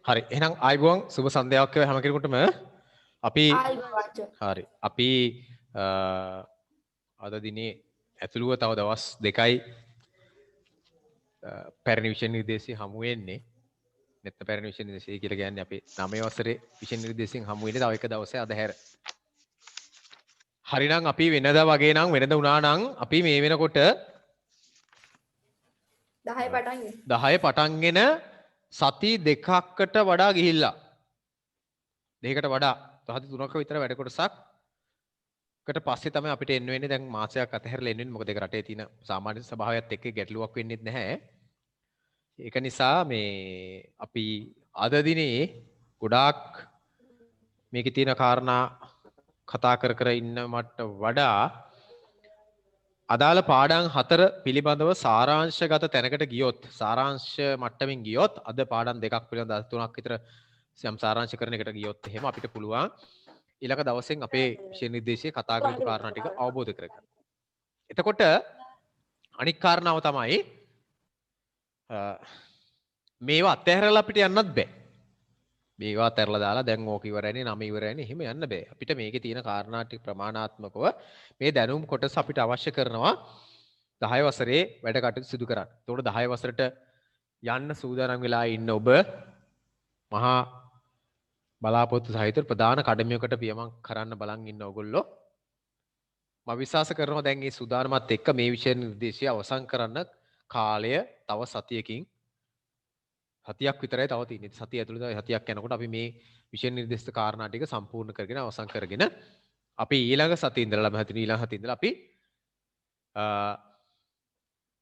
හරි එහෙනම් ආයිබෝන් සුබ සන්ධ්‍යාවක් වේවා හැම කෙනෙකුටම අපි හරි අපි අද දිනේ ඇතුළුව තව දවස් දෙකයි පැරණි විෂය නිර්දේශය හමු වෙන්නේ නැත්නම් පැරණි විෂය නිර්දේශය කියලා කියන්නේ අපි 9 වසරේ විෂය නිර්දේශයෙන් හමු වෙන්නේ තව එක දවසේ අද හැර හරිනම් අපි වෙනදා වගේ නම් වෙනද වුණා නම් අපි මේ වෙනකොට 10 පටන්ගෙන සති දෙකකට වඩා ගිහිල්ලා දෙකකට වඩා සති 3ක විතර වැඩ කොටසක්කට පස්සේ තමයි අපිට එන්න වෙන්නේ දැන් මාසයක් අතහැරලා එන්න වෙන්නේ මොකද ඒක රටේ තියෙන සාමාන්‍ය ස්වභාවයත් එක්ක ගැටලුවක් වෙන්නේ නැහැ ඒක නිසා මේ අපි අද දිනේ ගොඩාක් මේකේ තියෙන කාරණා කතා කර ඉන්න මට වඩා අදාළ පාඩම් 4 පිළිබඳව සාරාංශගත තැනකට ගියොත් සාරාංශ මට්ටමින් ගියොත් අද පාඩම් දෙකක් පිළිබඳව 3ක් විතර සම් සාරාංශ කරන එකට ගියොත් එහෙම අපිට පුළුවන් ඊළඟ දවසෙන් අපේ විෂය නිර්දේශයේ කතා කරපු කාරණා ටික අවබෝධ කරගන්න. එතකොට අනික් කාරණාව තමයි මේවා අත්හැරලා අපිට යන්නත් බෑ. මේවා අත්හැරලා දාලා දැන් ඕක ඉවරයිනේ නම ඉවරයිනේ එහෙම යන්න බෑ. අපිට මේකේ තියෙන කාරණා ටික ප්‍රමාණාත්මකව මේ දැනුම් කොටස අපිට අවශ්‍ය කරනවා 10 වසරේ වැඩ කටයුතු සිදු කරන්න. එතකොට 10 වසරට යන්න සූදානම් වෙලා ඉන්න ඔබ මහා බලාපොරොත්තු සහිත ප්‍රධාන කඩමියකට පියමන් කරන්න බලන් ඉන්න ඔයගොල්ලෝ මම විශ්වාස කරනවා දැන් මේ සූදානමත් එක්ක මේ විෂය නිර්දේශය අවසන් කරන්න කාලය තව සතියකින් සතියක් විතරයි තව තියෙන්නේ. සතිය ඇතුළත සතියක් යනකොට අපි මේ විෂය නිර්දේශිත කාරණා ටික සම්පූර්ණ කරගෙන අවසන් කරගෙන අපි ඊළඟ සතියේ ඉඳලා ළම හිටින ඊළඟ සතියේ ඉඳලා අපි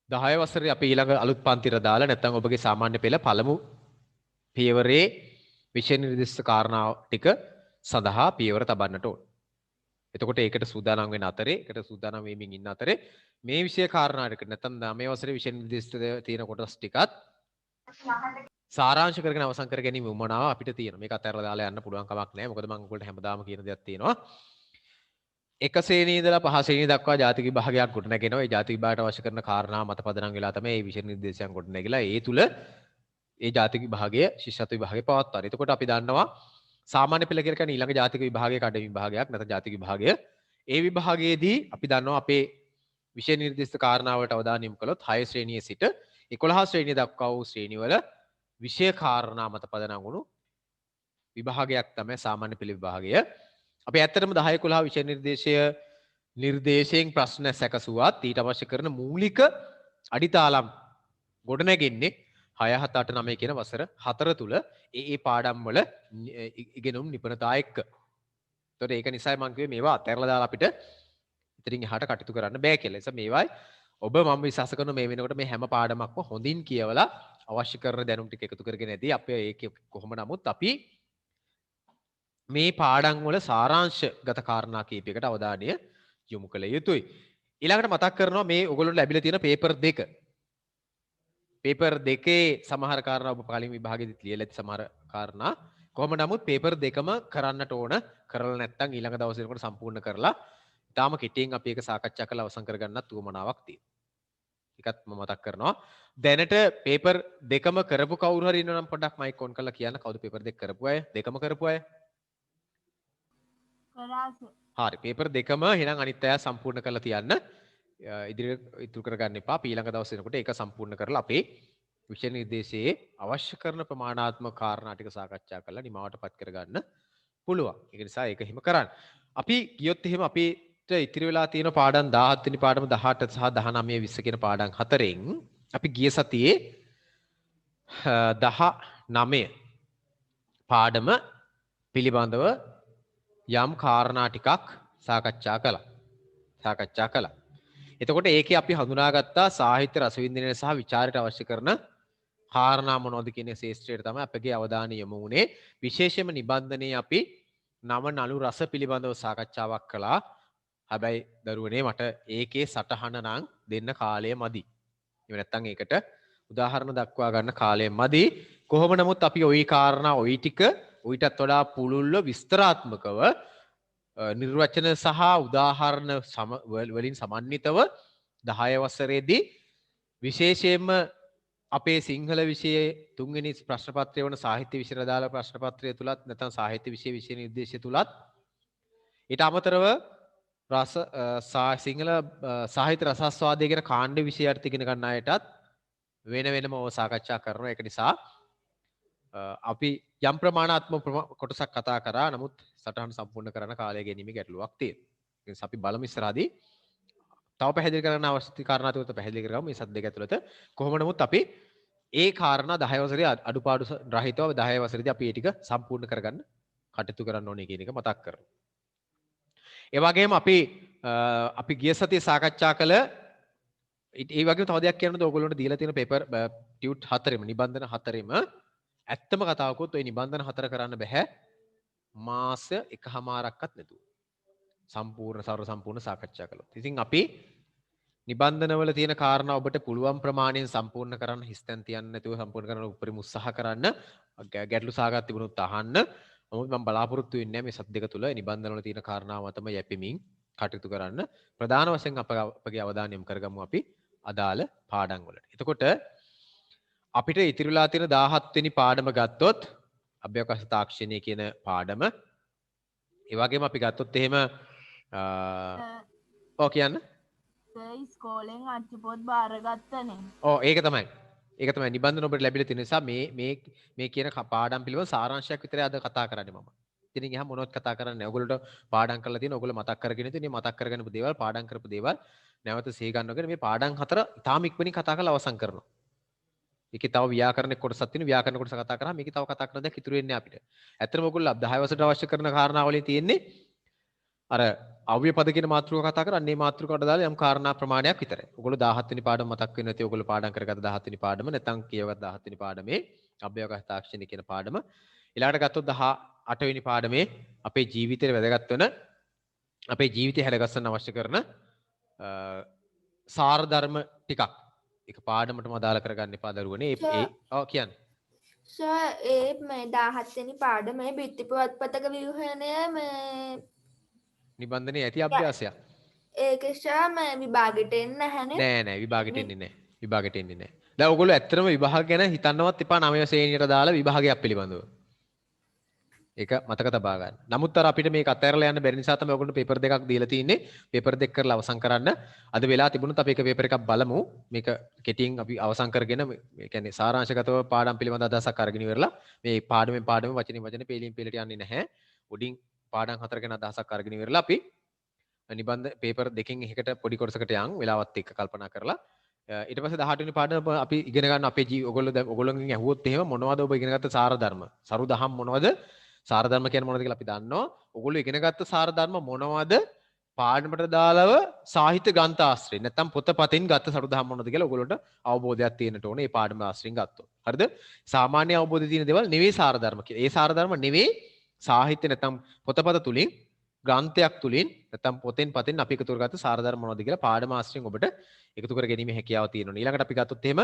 10 වසරේ අපි ඊළඟ අලුත් පන්තිර දාලා නැත්නම් ඔබගේ සාමාන්‍ය පෙළ පළමු පියවරේ විෂය නිර්දේශිත කාරණා ටික සඳහා පියවර තබන්නට ඕන. එතකොට ඒකට සූදානම් වෙන අතරේ ඒකට සූදානම් වෙමින් ඉන්න අතරේ මේ විෂය කාරණා ටික නැත්නම් 9 වසරේ විෂය නිර්දේශිත තියෙන කොටස් ටිකත් සාරාංශ කරගෙන අවසන් කර ගැනීම උවමනාව අපිට තියෙනවා. මේක අතහැරලා දාලා යන්න පුළුවන් කමක් නැහැ. මොකද මම ඔයගොල්ලන්ට හැමදාම කියන දෙයක් තියෙනවා. එක ශ්‍රේණියේ ඉඳලා පහ ශ්‍රේණිය දක්වා ජාතික විභාගයක් ගොඩනගෙනවා. ඒ ජාතික විභාගයට අවශ්‍ය කරන කාරණා මත පදනම් වෙලා තමයි මේ විෂය නිර්දේශයන් ගොඩනැගිලා ඒ තුල ඒ ජාතික විභාගය ශිෂ්‍යත්ව විභාගය පවත්වනවා. එතකොට අපි දන්නවා සාමාන්‍ය පෙළ කියලා කියන්නේ ඊළඟ ජාතික විභාගයේ කඩ විභාගයක් නැත්නම් ජාතික විභාගය. ඒ විභාගයේදී අපි දන්නවා අපේ විෂය නිර්දේශිත කාරණාවලට අවධානය යොමු කළොත් 6 ශ්‍රේණියේ සිට 11 ශ්‍රේණිය දක්වා වූ ශ්‍රේණිවල විෂය කාරණා මත පදනම් වුණු විභාගයක් තමයි සාමාන්‍ය පෙළ විභාගය. අපි ඇත්තටම 10 11 විෂය නිර්දේශයෙන් ප්‍රශ්න සැකසුවත් ඊට අවශ්‍ය කරන මූලික අඩිතාලම් ගොඩනැගෙන්නේ 6 7 8 9 කියන වසර 4 තුල ඒ පාඩම් වල ඉගෙනුම් නිපුණතා එක්ක. ඒතකොට ඒක නිසා මම කිව්වේ මේවා අතහැරලා දාලා අපිට ඉතින් එහාට කටයුතු කරන්න බෑ කියලා. ඒ නිසා මේවයි ඔබ මම විශ්වාස කරනවා මේ වෙනකොට මේ හැම පාඩමක්ම හොඳින් කියවලා අවශ්‍ය කරන දැනුම් ටික එකතු කරගෙන ඇදී අපි ඒක කොහොම නමුත් අපි මේ පාඩම් වල සාරාංශගත කාරණා කීපයකට අවධානය යොමු කළ යුතුයි. ඊළඟට මතක් කරනවා මේ ඔයගොල්ලන්ට ලැබිලා තියෙන පේපර් 2. පේපර් 2 සමහර කාරණා ඔබ කලින් විභාගෙදිත් ලියලා ඇති සමහර කාරණා කොහොම නමුත් පේපර් 2ම කරන්නට ඕන. කරලා නැත්නම් ඊළඟ දවසේ වෙනකොට සම්පූර්ණ කරලා ඊටාම කෙටියෙන් අපි ඒක සාකච්ඡා කරලා අවසන් කරගන්නත් උවමනාවක් තියෙනවා. ඒකත් මම මතක් කරනවා. දැනට පේපර් 2ම කරපු කවුරු හරි ඉන්නවනම් පොඩ්ඩක් මයික් ඔන් කරලා කියන්න කවුද පේපර් 2 කරපු අය? 2ම කරපු අය? හරි පේපර් 2ම එහෙනම් අනිත් අය සම්පූර්ණ කරලා තියන්න. ඉදිරියට ඉතුරු කරගන්න එපා. අපි ඊළඟ දවසේ වෙනකොට ඒක සම්පූර්ණ කරලා අපේ විෂය නිර්දේශයේ අවශ්‍ය කරන ප්‍රමාණාත්මක කාරණා ටික සාකච්ඡා කරලා නිමාවටපත් කරගන්න පුළුවන්. ඒක නිසා ඒක එහෙම කරන්න. අපි ගියොත් එහෙම අපිට ඉතිරි වෙලා තියෙන පාඩම් 17 වෙනි පාඩම 18 සහ 19 20 කියන පාඩම් හතරෙන් අපි ගිය සතියේ 19 පාඩම පිළිබඳව යම් කාරණා ටිකක් සාකච්ඡා කළා. එතකොට ඒකේ අපි හඳුනාගත්තා සාහිත්‍ය රසවින්දනය සහ විචාරයට අවශ්‍ය කරන කාරණා මොනවද කියන ශේෂ්ත්‍රයට තමයි අපගේ අවධානය යොමු වුණේ. විශේෂයෙන්ම නිබන්ධනයේ අපි නව නළු රස පිළිබඳව සාකච්ඡාවක් කළා. හැබැයි දරුවනේ මට ඒකේ සටහන නම් දෙන්න කාලය මදි. එහෙම නැත්නම් ඒකට උදාහරණ දක්වා ගන්න කාලය මදි. කොහොම නමුත් අපි ওই කාරණා ওই ටික ඊටත් වඩා පුළුල්ව විස්තරාත්මකව නිර්වචන සහ උදාහරණ වලින් සමන්විතව 10 වසරේදී විශේෂයෙන්ම අපේ සිංහල විෂයේ තුන්වෙනි ප්‍රශ්න පත්‍රය වන සාහිත්‍ය විෂයට අදාළ ප්‍රශ්න පත්‍රය තුලත් නැත්නම් සාහිත්‍ය විෂය නිර්දේශය තුලත් ඊට අමතරව සිංහල සාහිත්‍ය රසාස්වාදය කියන කාණ්ඩ විෂයට ඉගෙන ගන්න අයටත් වෙනම සාකච්ඡා කරනවා. ඒක නිසා අපි යම් ප්‍රමාණාත්මක කොටසක් කතා කරා. නමුත් සටහන සම්පූර්ණ කරන්න කාලය ගැනීමේ ගැටලුවක් තියෙනවා. ඒ නිසා අපි බලමු ඉස්සරහදී තව පැහැදිලි කරන්න අවශ්‍ය කාරණා තුනත් පැහැදිලි කරගමු. මේ සත් දෙක ඇතුළත කොහොම නමුත් අපි ඒ කාරණා 10 වසරේ අඩුපාඩු රහිතව 10 වසරේදී අපි ඒ ටික සම්පූර්ණ කරගන්න කටයුතු කරන්න ඕනේ කියන එක මතක් කරගන්න. ඒ වගේම අපි ගිය සතියේ සාකච්ඡා කළ ඒ වගේම තව දෙයක් කියන්නද ඔයගොල්ලන්ට දීලා තියෙන පේපර් ටියුට් 4ෙම නිබන්ධන 4ෙම ඇත්තම කතාවකුත් ওই නිබන්ධන 4 කරන්න බෑ මාස එකහමාරක්වත් නැතුව සර්ව සම්පූර්ණ සාකච්ඡා කළොත්. ඉතින් අපි නිබන්ධනවල තියෙන කාරණා ඔබට පුළුවන් ප්‍රමාණයෙන් සම්පූර්ණ කරන්න හිස්තැන් තියන්න නැතුව සම්පූර්ණ කරන්න උපරිම උත්සාහ කරන්න. ගැටලු සාකච්ඡා තිබුණොත් අහන්න. නමුත් මම බලාපොරොත්තු වෙන්නේ මේ සත් දෙක තුල නිබන්ධනවල තියෙන කාරණාව තමයි යැපෙමින් කටයුතු කරන්න. ප්‍රධාන වශයෙන් අපගේ අවධානය යොමු කරගමු අපි අදාළ පාඩම් වලට. එතකොට අපිට ඉතිරිලා තියෙන 17 වෙනි පාඩම ගත්තොත් අභ්‍යවකාශ තාක්ෂණය කියන පාඩම. ඒ වගේම අපි ගත්තොත් එහෙම කියන්න ඉස්කෝලෙන් අච්චු පොත් බාරගත්තනේ. ඒක තමයි නිබන්ධන ඔබට ලැබිලා තියෙන නිසා මේ කියන පාඩම් පිළිබඳ සාරාංශයක් විතරයි අද කතා කරන්නේ මම. ඉතින් එහා මොනවත් කතා කරන්නේ නැහැ. ඔයගොල්ලෝ පාඩම් කරලා තියෙන ඔයගොල්ලෝ මතක් කරගෙන ඉතින් මේ මතක් කරගන්නපු දේවල් පාඩම් කරපු දේවල් නැවත සිහි ගන්නවගෙන මේ පාඩම් 4 තාම ඉක්මනින් කතා කරලා අවසන් කරනවා. ඒකේ තව ව්‍යාකරණ කොටසක් තියෙන ව්‍යාකරණ කොටස කතා කරා මේකේ තව කතා කරන දේ ඉතුරු වෙන්නේ අපිට. ඇත්තටම ඔයගොල්ලෝ 10 වසරට අවශ්‍ය කරන කාරණා වලින් තියෙන්නේ අර අව්‍ය පද කියන මාතෘකාව කතා කරා. අන්නේ මාතෘකාවට දාලා යම් කාරණා ප්‍රමාණයක් විතරයි. ඔයගොල්ලෝ 17 වෙනි පාඩම මතක් වෙන්නේ නැති ඔයගොල්ලෝ පාඩම් කරගත්ත 17 වෙනි පාඩම නැත්නම් කියවගත්ත 17 වෙනි පාඩමේ අභ්‍යවකාශ තාක්ෂණය කියන පාඩම. ඊළඟට ගත්තොත් 18 වෙනි පාඩමේ අපේ ජීවිතේට වැදගත් වෙන අපේ ජීවිතය හැඩගස්සන්න අවශ්‍ය කරන සාර ධර්ම ටිකක් එක පාඩමටම අදාළ කරගන්න එපා දරුවනේ. කියන්නේ ඒ මේ 17 වෙනි පාඩමේ බිත්ති පුවත්පතක ව්‍යුහණය නිබන්ධනයේ ඇති අභ්‍යාසයක්. ඒක මේ විභාගෙට එන්නේ නැහනේ. නෑ විභාගෙට එන්නේ නෑ. දැන් ඔයගොල්ලෝ ඇත්තටම විභාග ගැන හිතන්නවත් එපා 9 ශ්‍රේණියට දාලා විභාගයක් පිළිබඳව. ඒක මතක තබා ගන්න. නමුත් අර අපිට මේක අතහැරලා යන්න බැරි නිසා තමයි ඔයගොල්ලෝ පේපර් දෙකක් දීලා තින්නේ. පේපර් දෙක කරලා අවසන් කරන්න. අද වෙලා තිබුණොත් අපි එක පේපර් එකක් බලමු. මේක කෙටියෙන් අපි අවසන් කරගෙන ඒ කියන්නේ සාරාංශගතව පාඩම් පිළිබඳ අදහසක් අරගෙන ඉවරලා මේ පාඩමෙන් වචනේ පේලින් පේලට යන්නේ නැහැ. උඩින් පාඩම් 4 ගැන අදහසක් අරගෙන ඉවරලා අපි නිබන්ධ පේපර් දෙකෙන් එකකට පොඩි කොටසකට යන් වෙලාවත් එක්ක කල්පනා කරලා ඊට පස්සේ 18 වෙනි පාඩම අපි ඉගෙන ගන්න අපේ ඔයගොල්ලෝගෙන් ඇහුවොත් එහෙම මොනවද ඔබ ඉගෙන ගත්ත සාර ධර්ම? සරු දහම් මොනවද? සාර ධර්ම කියන්නේ මොනවද කියලා අපි දන්නවා. ඔයගොල්ලෝ ඉගෙන ගත්ත සාර ධර්ම මොනවද? පාඩමට දාලව සාහිත්‍ය ග්‍රන්ථ ආශ්‍රය නැත්නම් පොතපතින් ගත්ත සරු දහම් මොනවද කියලා ඔයගොල්ලන්ට අවබෝධයක් තියෙන්න ඕනේ මේ පාඩම ආශ්‍රයෙන් ගත්තොත්. හරිද? සාමාන්‍ය අවබෝධය තියෙන දේවල් නෙවෙයි සාර ධර්ම කියලා. ඒ සාර ධර්ම නෙවෙයි සාහිත්‍ය නැත්නම් පොතපත තුලින් ග්‍රන්ථයක් තුලින් නැත්නම් පොතෙන් අපි එකතු කරගත්ත සාර ධර්ම මොනවද කියලා පාඩම ආශ්‍රයෙන් ඔබට එකතු කර ගැනීමේ හැකියාව තියෙනවා. ඊළඟට අපි ගත්තොත් එහෙම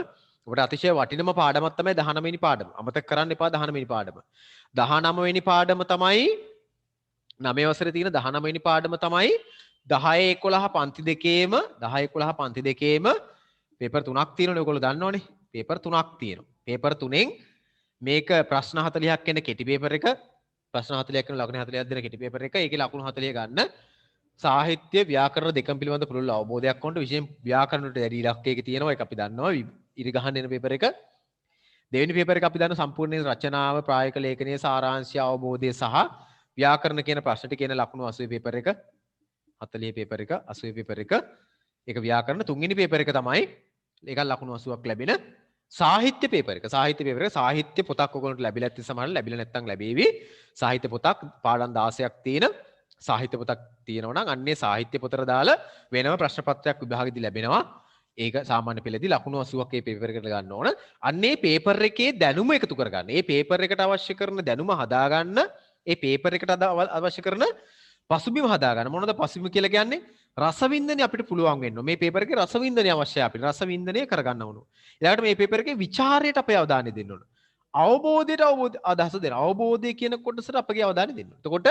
ඔබට අතිශය වටිනම පාඩමක් තමයි 19 වෙනි පාඩම. අමතක කරන්න එපා 19 වෙනි පාඩම. 19 වෙනි පාඩම තමයි 9 වසරේ තියෙන 19 වෙනි පාඩම තමයි 10 11 පන්ති දෙකේම පේපර් 3ක් තියෙනවනේ ඔයගොල්ලෝ දන්නවනේ. පේපර් 3ක් තියෙනවා. පේපර් 3ෙන් මේක ප්‍රශ්න 40ක් එන කෙටි පේපර් එක ප්‍රශ්න 40ක් වෙන ලකුණු 40ක් දෙන කෙටි පේපර් එක. ඒකේ ලකුණු 40 ගන්න සාහිත්‍ය ව්‍යාකරණ දෙකම පිළිබඳ පුළුල් අවබෝධයක් වොන්ට විශේෂයෙන් ව්‍යාකරණයට දැඩි ඉලක්කයක තියෙනවා. ඒක අපි දන්නවා. ඉරි ගහන්න එන පේපර් එක. දෙවෙනි පේපර් එක අපි දන්න සම්පූර්ණ රචනාව ප්‍රායෝගික ලේඛනයේ සාරාංශය අවබෝධය සහ ව්‍යාකරණ කියන ප්‍රශ්න ටික එන ලකුණු 80 පේපර් එක 40 පේපර් එක 80 පේපර් එක. ඒක ව්‍යාකරණ. තුන්වෙනි පේපර් එක තමයි ඒක ලකුණු 80ක් ලැබෙන සාහිත්‍ය පේපර් එක. සාහිත්‍ය පොතක් ඔයගොල්ලන්ට ලැබිලා නැති සමහරවල් ලැබිලා නැත්නම් ලැබෙවි. සාහිත්‍ය පොතක් පාඩම් 16ක් තියෙන සාහිත්‍ය පොතක් තියෙනවා නම් අන්නේ සාහිත්‍ය පොතට දාලා වෙනම ප්‍රශ්න පත්‍රයක් විභාගෙදී ලැබෙනවා. ඒක සාමාන්‍ය පෙළදී ලකුණු 80ක් ඒ පේපර් එකට ගන්න ඕන. අන්නේ පේපර් එකේ දැනුම එකතු කරගන්න. ඒ පේපර් එකට අවශ්‍ය කරන දැනුම හදාගන්න. ඒ පේපර් එකට අවශ්‍ය කරන පසුබිම හදාගන්න. මොනවද පසුබිම කියලා කියන්නේ? රසවින්දනය අපිට පුළුවන් වෙන්න. මේ පේපර් එකේ රසවින්දනය අවශ්‍යයි අපිට. රසවින්දනය කරගන්න ඕන. ඊළඟට මේ පේපර් එකේ විචාරයට අපේ අවධානය දෙන්න ඕන. අවබෝධයට අදහස දෙන්න. අවබෝධය කියන කොටසට අපගේ අවධානය දෙන්න. එතකොට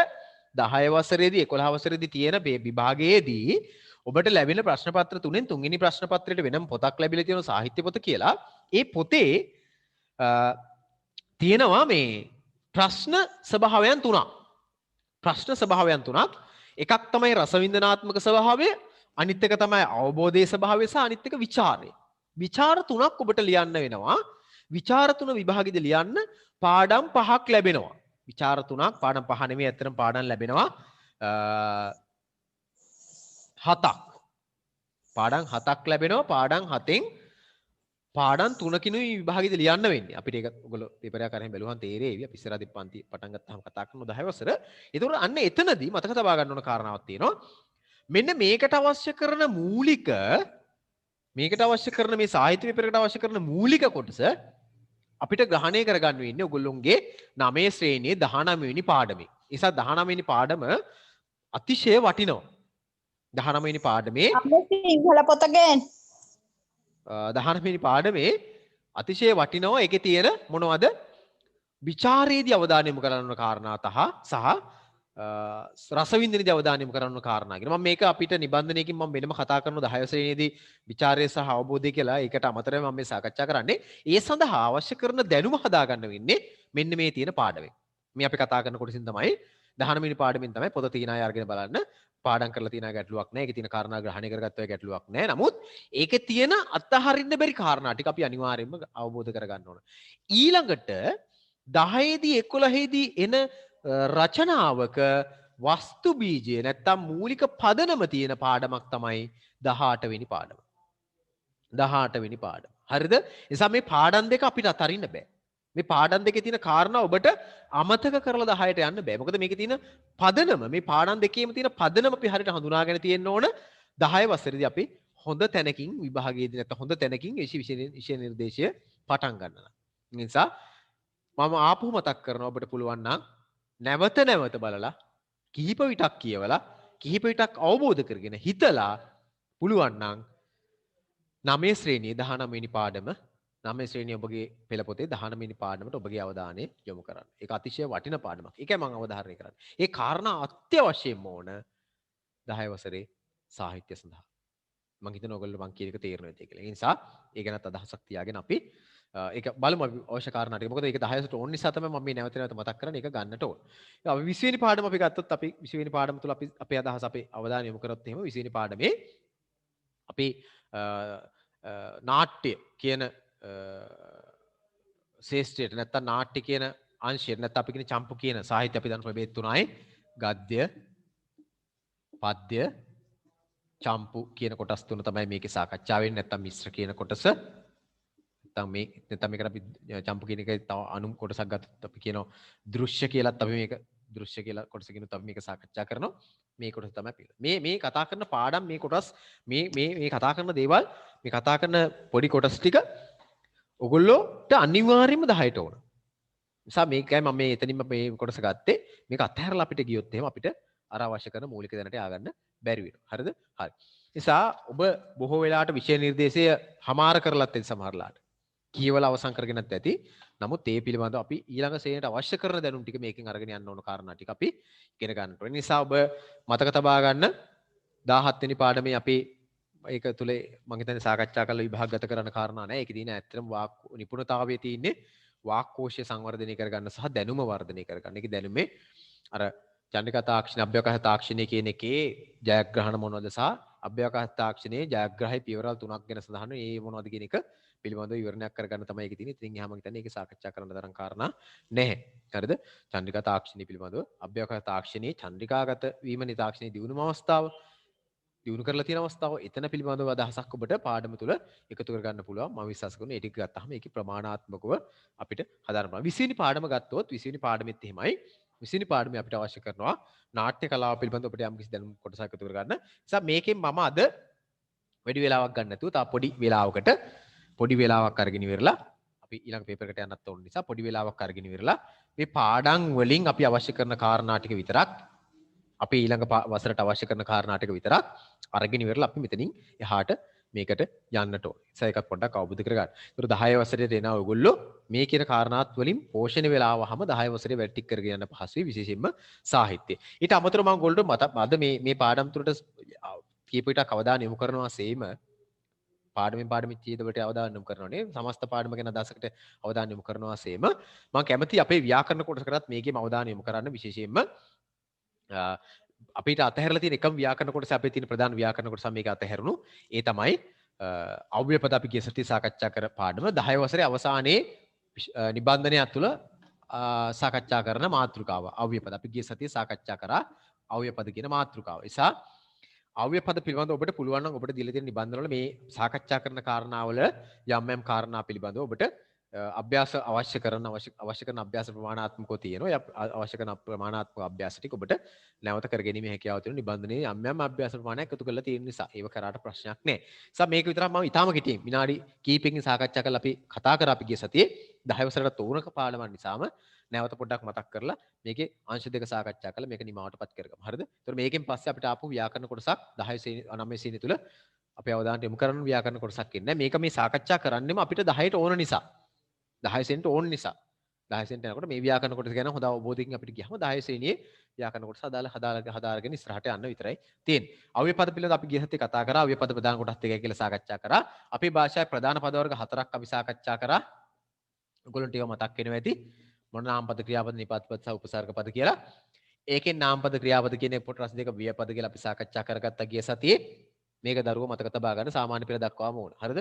10 වසරේදී 11 වසරේදී තියෙන මේ විභාගයේදී ඔබට ලැබෙන ප්‍රශ්න පත්‍ර තුනෙන් තුන්වෙනි ප්‍රශ්න පත්‍රයට වෙනම පොතක් ලැබිලා තියෙනවා සාහිත්‍ය පොත කියලා. ඒ පොතේ තියෙනවා මේ ප්‍රශ්න ස්වභාවයන් තුනක්. ප්‍රශ්න ස්වභාවයන් තුනක්. එකක් තමයි රසවින්දනාත්මක ස්වභාවය, අනිත් එක තමයි අවබෝධයේ ස්වභාවය සහ අනිත් එක විචාරය. විචාර තුනක් ඔබට ලියන්න වෙනවා. විචාර තුන විභාගෙදි ලියන්න පාඩම් 5ක් ලැබෙනවා. විචාර තුනක් පාඩම් 5 නෙමෙයි ඇත්තටම පාඩම් ලැබෙනවා 7ක්. පාඩම් 7ක් ලැබෙනවා. පාඩම් 7න් පාඩම් 3කිනුයි විභාගෙදි ලියන්න වෙන්නේ. අපිට ඒක ඔයගොල්ලෝ පේපර් එකක් අරගෙන බැලුවහම තේරෙවි. අපි ඉස්සරහදී පන්ති පටන් ගත්තාම කතා කරන 10 වසර. ඒතකොට අන්න එතනදී මතක තබා ගන්න ඕන කාරණාවක් තියෙනවා. මෙන්න මේකට අවශ්‍ය කරන මූලික මේකට අවශ්‍ය කරන මේ සාහිත්‍ය පේපරයකට අවශ්‍ය කරන මූලික කොටස අපිට ග්‍රහණය කරගන්න වෙන්නේ ඔයගොල්ලොන්ගේ 9 ශ්‍රේණියේ 19 වෙනි පාඩමේ. ඒ නිසා 19 වෙනි පාඩම අතිශය වටිනවා. 19 වෙනි පාඩමේ සිංහල පොත ගේන්න 19 වෙනි පාඩමේ අතිශය වටිනවා. ඒකේ තියෙන මොනවද? විචාරයේදී අවධානය යොමු කරන්න ඕන කාරණා සහ රසවින්දනයේදී අවධානය යොමු කරන්න ඕන කාරණා. මම මේක අපිට නිබන්ධනයකින් මම වෙනම කතා කරනවා 10 ශ්‍රේණියේදී විචාරය සහ අවබෝධය කියලා. ඒකට අමතරව මම මේ සාකච්ඡා කරන්නේ. ඒ සඳහා අවශ්‍ය කරන දැනුම හදාගන්න වෙන්නේ මෙන්න මේ තියෙන පාඩමෙන්. මේ අපි කතා කරන කොටසින් තමයි 19 වෙනි පාඩමෙන් තමයි පොත තියෙන අය අරගෙන බලන්න. පාඩම් කරලා තියෙන ගැටලුවක් නැහැ. ඒකේ තියෙන කාරණා ග්‍රහණය කරගත්ත ඔය ගැටලුවක් නැහැ. නමුත් ඒකේ තියෙන අත්හරින්න බැරි කාරණා ටික අපි අනිවාර්යයෙන්ම අවබෝධ කරගන්න ඕන. ඊළඟට 10 දී 11 දී එන රචනාවක වස්තු බීජය නැත්තම් මූලික පදනම තියෙන පාඩමක් තමයි 18 වෙනි පාඩම. 18 වෙනි පාඩම. හරිද? නිසා මේ පාඩම් දෙක අපිට අතරින්න බෑ. මේ පාඩම් දෙකේ තියෙන කාරණා ඔබට අමතක කරලා 10ට යන්න බෑ. මොකද මේකේ තියෙන පදනම මේ පාඩම් දෙකේම තියෙන පදනම අපි හරියට හඳුනාගෙන තියෙන්න ඕන 10 වසරේදී අපි හොඳ තැනකින් විභාගයේදී නැත්නම් හොඳ තැනකින් විෂය නිර්දේශය පටන් ගන්නවා. ඒ නිසා මම ආපහු මතක් කරනවා ඔබට පුළුවන් නම් නැවත බලලා කිහිප විටක් කියවලා කිහිප විටක් අවබෝධ කරගෙන හිතලා පුළුවන් නම් 9 ශ්‍රේණියේ 19 වෙනි පාඩම 9 ශ්‍රේණිය ඔබගේ පෙළ පොතේ 19 වෙනි පාඩමට ඔබගේ අවධානය යොමු කරන්න. ඒක අතිශය වටින පාඩමක්. ඒකයි මම අවධාරණය කරන්නේ. ඒ කාරණා අත්‍යවශ්‍යම ඕන 10 වසරේ සාහිත්‍ය සඳහා. මම හිතනවා ඔයගොල්ලෝ මං කියන එක තේරෙනවා කියලා. ඒ නිසා ඒ ගැනත් අදහසක් තියාගෙන අපි ඒක බලමු අපි අවශ්‍ය කාරණා ටික. මොකද ඒක 10ට ඕන නිසා තමයි මම මේ නැවත මතක් කරන්නේ ඒක ගන්නට ඕන. අපි 20 වෙනි පාඩම අපි ගත්තොත් අපි 20 වෙනි පාඩම තුල අපි අපේ අදහස අපේ අවධානය යොමු කරොත් එහෙම 20 වෙනි පාඩමේ අපි නාට්‍ය කියන ශේෂ්ත්‍රයට නැත්තම් නාට්‍ය කියන අංශයට නැත්තම් අපි කියන චම්පු කියන සාහිත්‍ය අපි දන්න ප්‍රභේද තුනයි ගද්‍ය පද්‍ය චම්පු කියන කොටස් තුන තමයි මේකේ සාකච්ඡා වෙන්නේ. නැත්තම් මිශ්‍ර කියන කොටස නැත්තම් මේකට අපි චම්පු කියන එකේ තව අනුම් කොටසක් ගත්තොත් අපි කියනවා දෘශ්‍ය කියලාත් අපි මේක දෘශ්‍ය කියලා කොටසකිනුත් අපි මේක සාකච්ඡා කරනවා. මේ කොටස තමයි අපි මේ කතා කරන පාඩම් මේ කොටස් මේ කතා කරන දේවල් මේ කතා කරන පොඩි කොටස් ටික ඔගොල්ලෝට අනිවාර්යයෙන්ම 10ට ඕන. නිසා මේකයි මම මේ එතනින්ම මේ කොටස ගත්තේ. මේක අත්හැරලා අපිට ගියොත් එහෙම අපිට අර අවශ්‍ය කරන මූලික දැනට ආගන්න බැරි වෙනවා. හරිද? හරි. නිසා ඔබ බොහෝ වෙලාවට විෂය නිර්දේශය හමාර කරලත් ඇති සමහරලාට. කියවලා අවසන් කරගෙනත් ඇති. නමුත් ඒ පිළිබඳව අපි ඊළඟ ශ්‍රේණියට අවශ්‍ය කරන දැනුම් ටික මේකෙන් අරගෙන යන්න ඕන කාරණා ටික අපි ඉගෙන ගන්න ඕනේ. නිසා ඔබ මතක තබා ගන්න 17 වෙනි පාඩමේ අපි ඒක තුලේ මම හිතන්නේ සාකච්ඡා කරලා විභාගගත කරන කාරණා නෑ. ඒකේ තියෙන ඇත්තටම වාක් නිපුණතාවයේ තියෙන්නේ වාක්කෝෂය සංවර්ධනය කරගන්න සහ දැනුම වර්ධනය කරගන්න. ඒකේ දැනුමේ අර චන්ද්‍රිකා තාක්ෂණ අභ්‍යවකාශ තාක්ෂණය කියන එකේ ජයග්‍රහණ මොනවද සහ අභ්‍යවකාශ තාක්ෂණයේ ජයග්‍රහයි පියවරල් 3ක් ගැන සඳහන් ඒ මොනවද කියන එක පිළිබඳව විවරණයක් කරගන්න තමයි ඒකේ තියෙන්නේ. ඉතින් එහාම හිතන්නේ ඒක සාකච්ඡා කරන්න තරම් කාරණා නැහැ. හරිද? චන්ද්‍රිකා තාක්ෂණය පිළිබඳව අභ්‍යවකාශ තාක්ෂණයේ චන්ද්‍රිකාගත වීමනේ තාක්ෂණයේ දියුණුවම අවස්ථාව දියුණු කරලා තියෙන අවස්ථාව එතන පිළිබඳව අදහසක් ඔබට පාඩම තුල එකතු කරගන්න පුළුවන්. මම විශ්වාස කරනවා ඒ ටික ගත්තාම ඒකේ ප්‍රමාණාත්මකව අපිට හදාගන්න පුළුවන්. 20 වෙනි පාඩම ගත්තොත් 20 වෙනි පාඩමෙත් එහෙමයි. 20 වෙනි පාඩමේ අපිට අවශ්‍ය කරනවා නාට්‍ය කලාව පිළිබඳව අපිට යම්කිසි දැනුම් කොටසක් එකතු කරගන්න. නිසා මේකෙන් මම අද වැඩි වෙලාවක් ගන්න නැතුව තා පොඩි වෙලාවක් අරගෙන ඉවරලා අපි ඊළඟ පේපර් එකට යන්නත් ඕන නිසා පොඩි වෙලාවක් අරගෙන ඉවරලා මේ පාඩම් වලින් අපි අවශ්‍ය කරන කාරණා ටික විතරක් අපි ඊළඟ වසරට අවශ්‍ය කරන කාරණා ටික විතරක් අරගෙන ඉවරලා අපි මෙතනින් එහාට මේකට යන්නට ඕනේ. ඒ එකක් පොඩ්ඩක් අවබෝධ කරගන්න. ඒතර 10 වසරේ එන ඔයගොල්ලෝ මේ කියන කාරණාත් වලින් පෝෂණය වෙලා ආවහම 10 වසරේ වැඩි ටික කරගෙන යන පහසුයි විශේෂයෙන්ම සාහිත්‍ය. ඊට අමතරව මම ඔයගොල්ලෝ අද මේ පාඩම් තුරට කීප විටක් අවධානය යොමු කරනවා සේම පාඩමින් පාඩමින් චේතවලට අවධානය යොමු කරනවානේ සමස්ත පාඩම ගැන අදහසකට අවධානය යොමු කරනවා සේම මම කැමති අපේ ව්‍යාකරණ කොටසකටත් මේකේම අවධානය යොමු කරන්න විශේෂයෙන්ම අපිට අතහැරලා තියෙන එකම ව්‍යාකරණ කොටස අපේ තියෙන ප්‍රධාන ව්‍යාකරණ කොටස මේක අතහැරුණු ඒ තමයි අව්‍ය පද අපි ගිය සතියේ සාකච්ඡා කර පාඩම 10 වසරේ අවසානයේ නිබන්ධනයක් තුළ සාකච්ඡා කරන මාතෘකාව අව්‍ය පද අපි ගිය සතියේ සාකච්ඡා කරා අව්‍ය පද කියන මාතෘකාව. නිසා අව්‍ය පද පිළිබඳව ඔබට පුළුවන් නම් ඔබට දීලා තියෙන නිබන්ධනවල මේ සාකච්ඡා කරන කාරණාවල යම් යම් කාරණා පිළිබඳව ඔබට අභ්‍යාස අවශ්‍ය කරන අභ්‍යාස ප්‍රමාණාත්මකව තියෙනවා. අවශ්‍ය කරන ප්‍රමාණාත්මක අභ්‍යාස ටික ඔබට නැවත කර ගැනීමේ හැකියාව තියෙන නිබන්ධනයේ යම් යම් අභ්‍යාස ප්‍රමාණයක් එකතු කරලා තියෙන නිසා ඒව කරාට ප්‍රශ්නයක් නැහැ. නිසා මේක විතරක් මම ඊටාම කෙටියෙන් විනාඩි කීපකින් සාකච්ඡා කරලා අපි කතා කරා අපි ගිය සතියේ 10 වසරට තෝරනක පාඩමක් නිසාම නැවත පොඩ්ඩක් මතක් කරලා මේකේ අංශ දෙක සාකච්ඡා කරලා මේක නිමාවටපත් කරගමු. හරිද? ඒතර මේකෙන් පස්සේ අපිට ආපු ව්‍යාකරණ කොටසක් 10 ශ්‍රේණි 9 ශ්‍රේණිය තුල අපි අවධානය යොමු කරන ව්‍යාකරණ කොටසක් ඉන්නේ. මේක මේ සාකච්ඡා කරන්නෙම අපිට 10ට ඕන නිසා. 10 සෙන්ට ඕන නිසා 10 සෙන්ට යනකොට මේ ව්‍යාකරණ කොටස ගැන හොඳ අවබෝධයකින් අපිට ගියහම 10 ශ්‍රේණියේ ව්‍යාකරණ කොටස හදාගෙන ඉස්සරහට යන්න විතරයි තියෙන්නේ. අව්‍ය පද පිළිබඳව අපි ගිය සතියේ කතා කරා. අව්‍ය පද ප්‍රධාන කොටස් දෙකයි කියලා සාකච්ඡා කරා. අපේ භාෂාවේ ප්‍රධාන පද වර්ග 4ක් අපි සාකච්ඡා කරා. ඔයගොල්ලන්ට ඒවා මතක් වෙනවා ඇති. මොන නාමපද ක්‍රියාපද නිපාත පද සහ උපසර්ග පද කියලා. ඒකෙන් නාමපද ක්‍රියාපද කියන කොටස් දෙක ව්‍යය පද කියලා අපි සාකච්ඡා කරගත්තා ගිය සතියේ. මේක දරුවෝ මතක තබා ගන්න සාමාන්‍ය පෙළ දක්වාම ඕන. හරිද?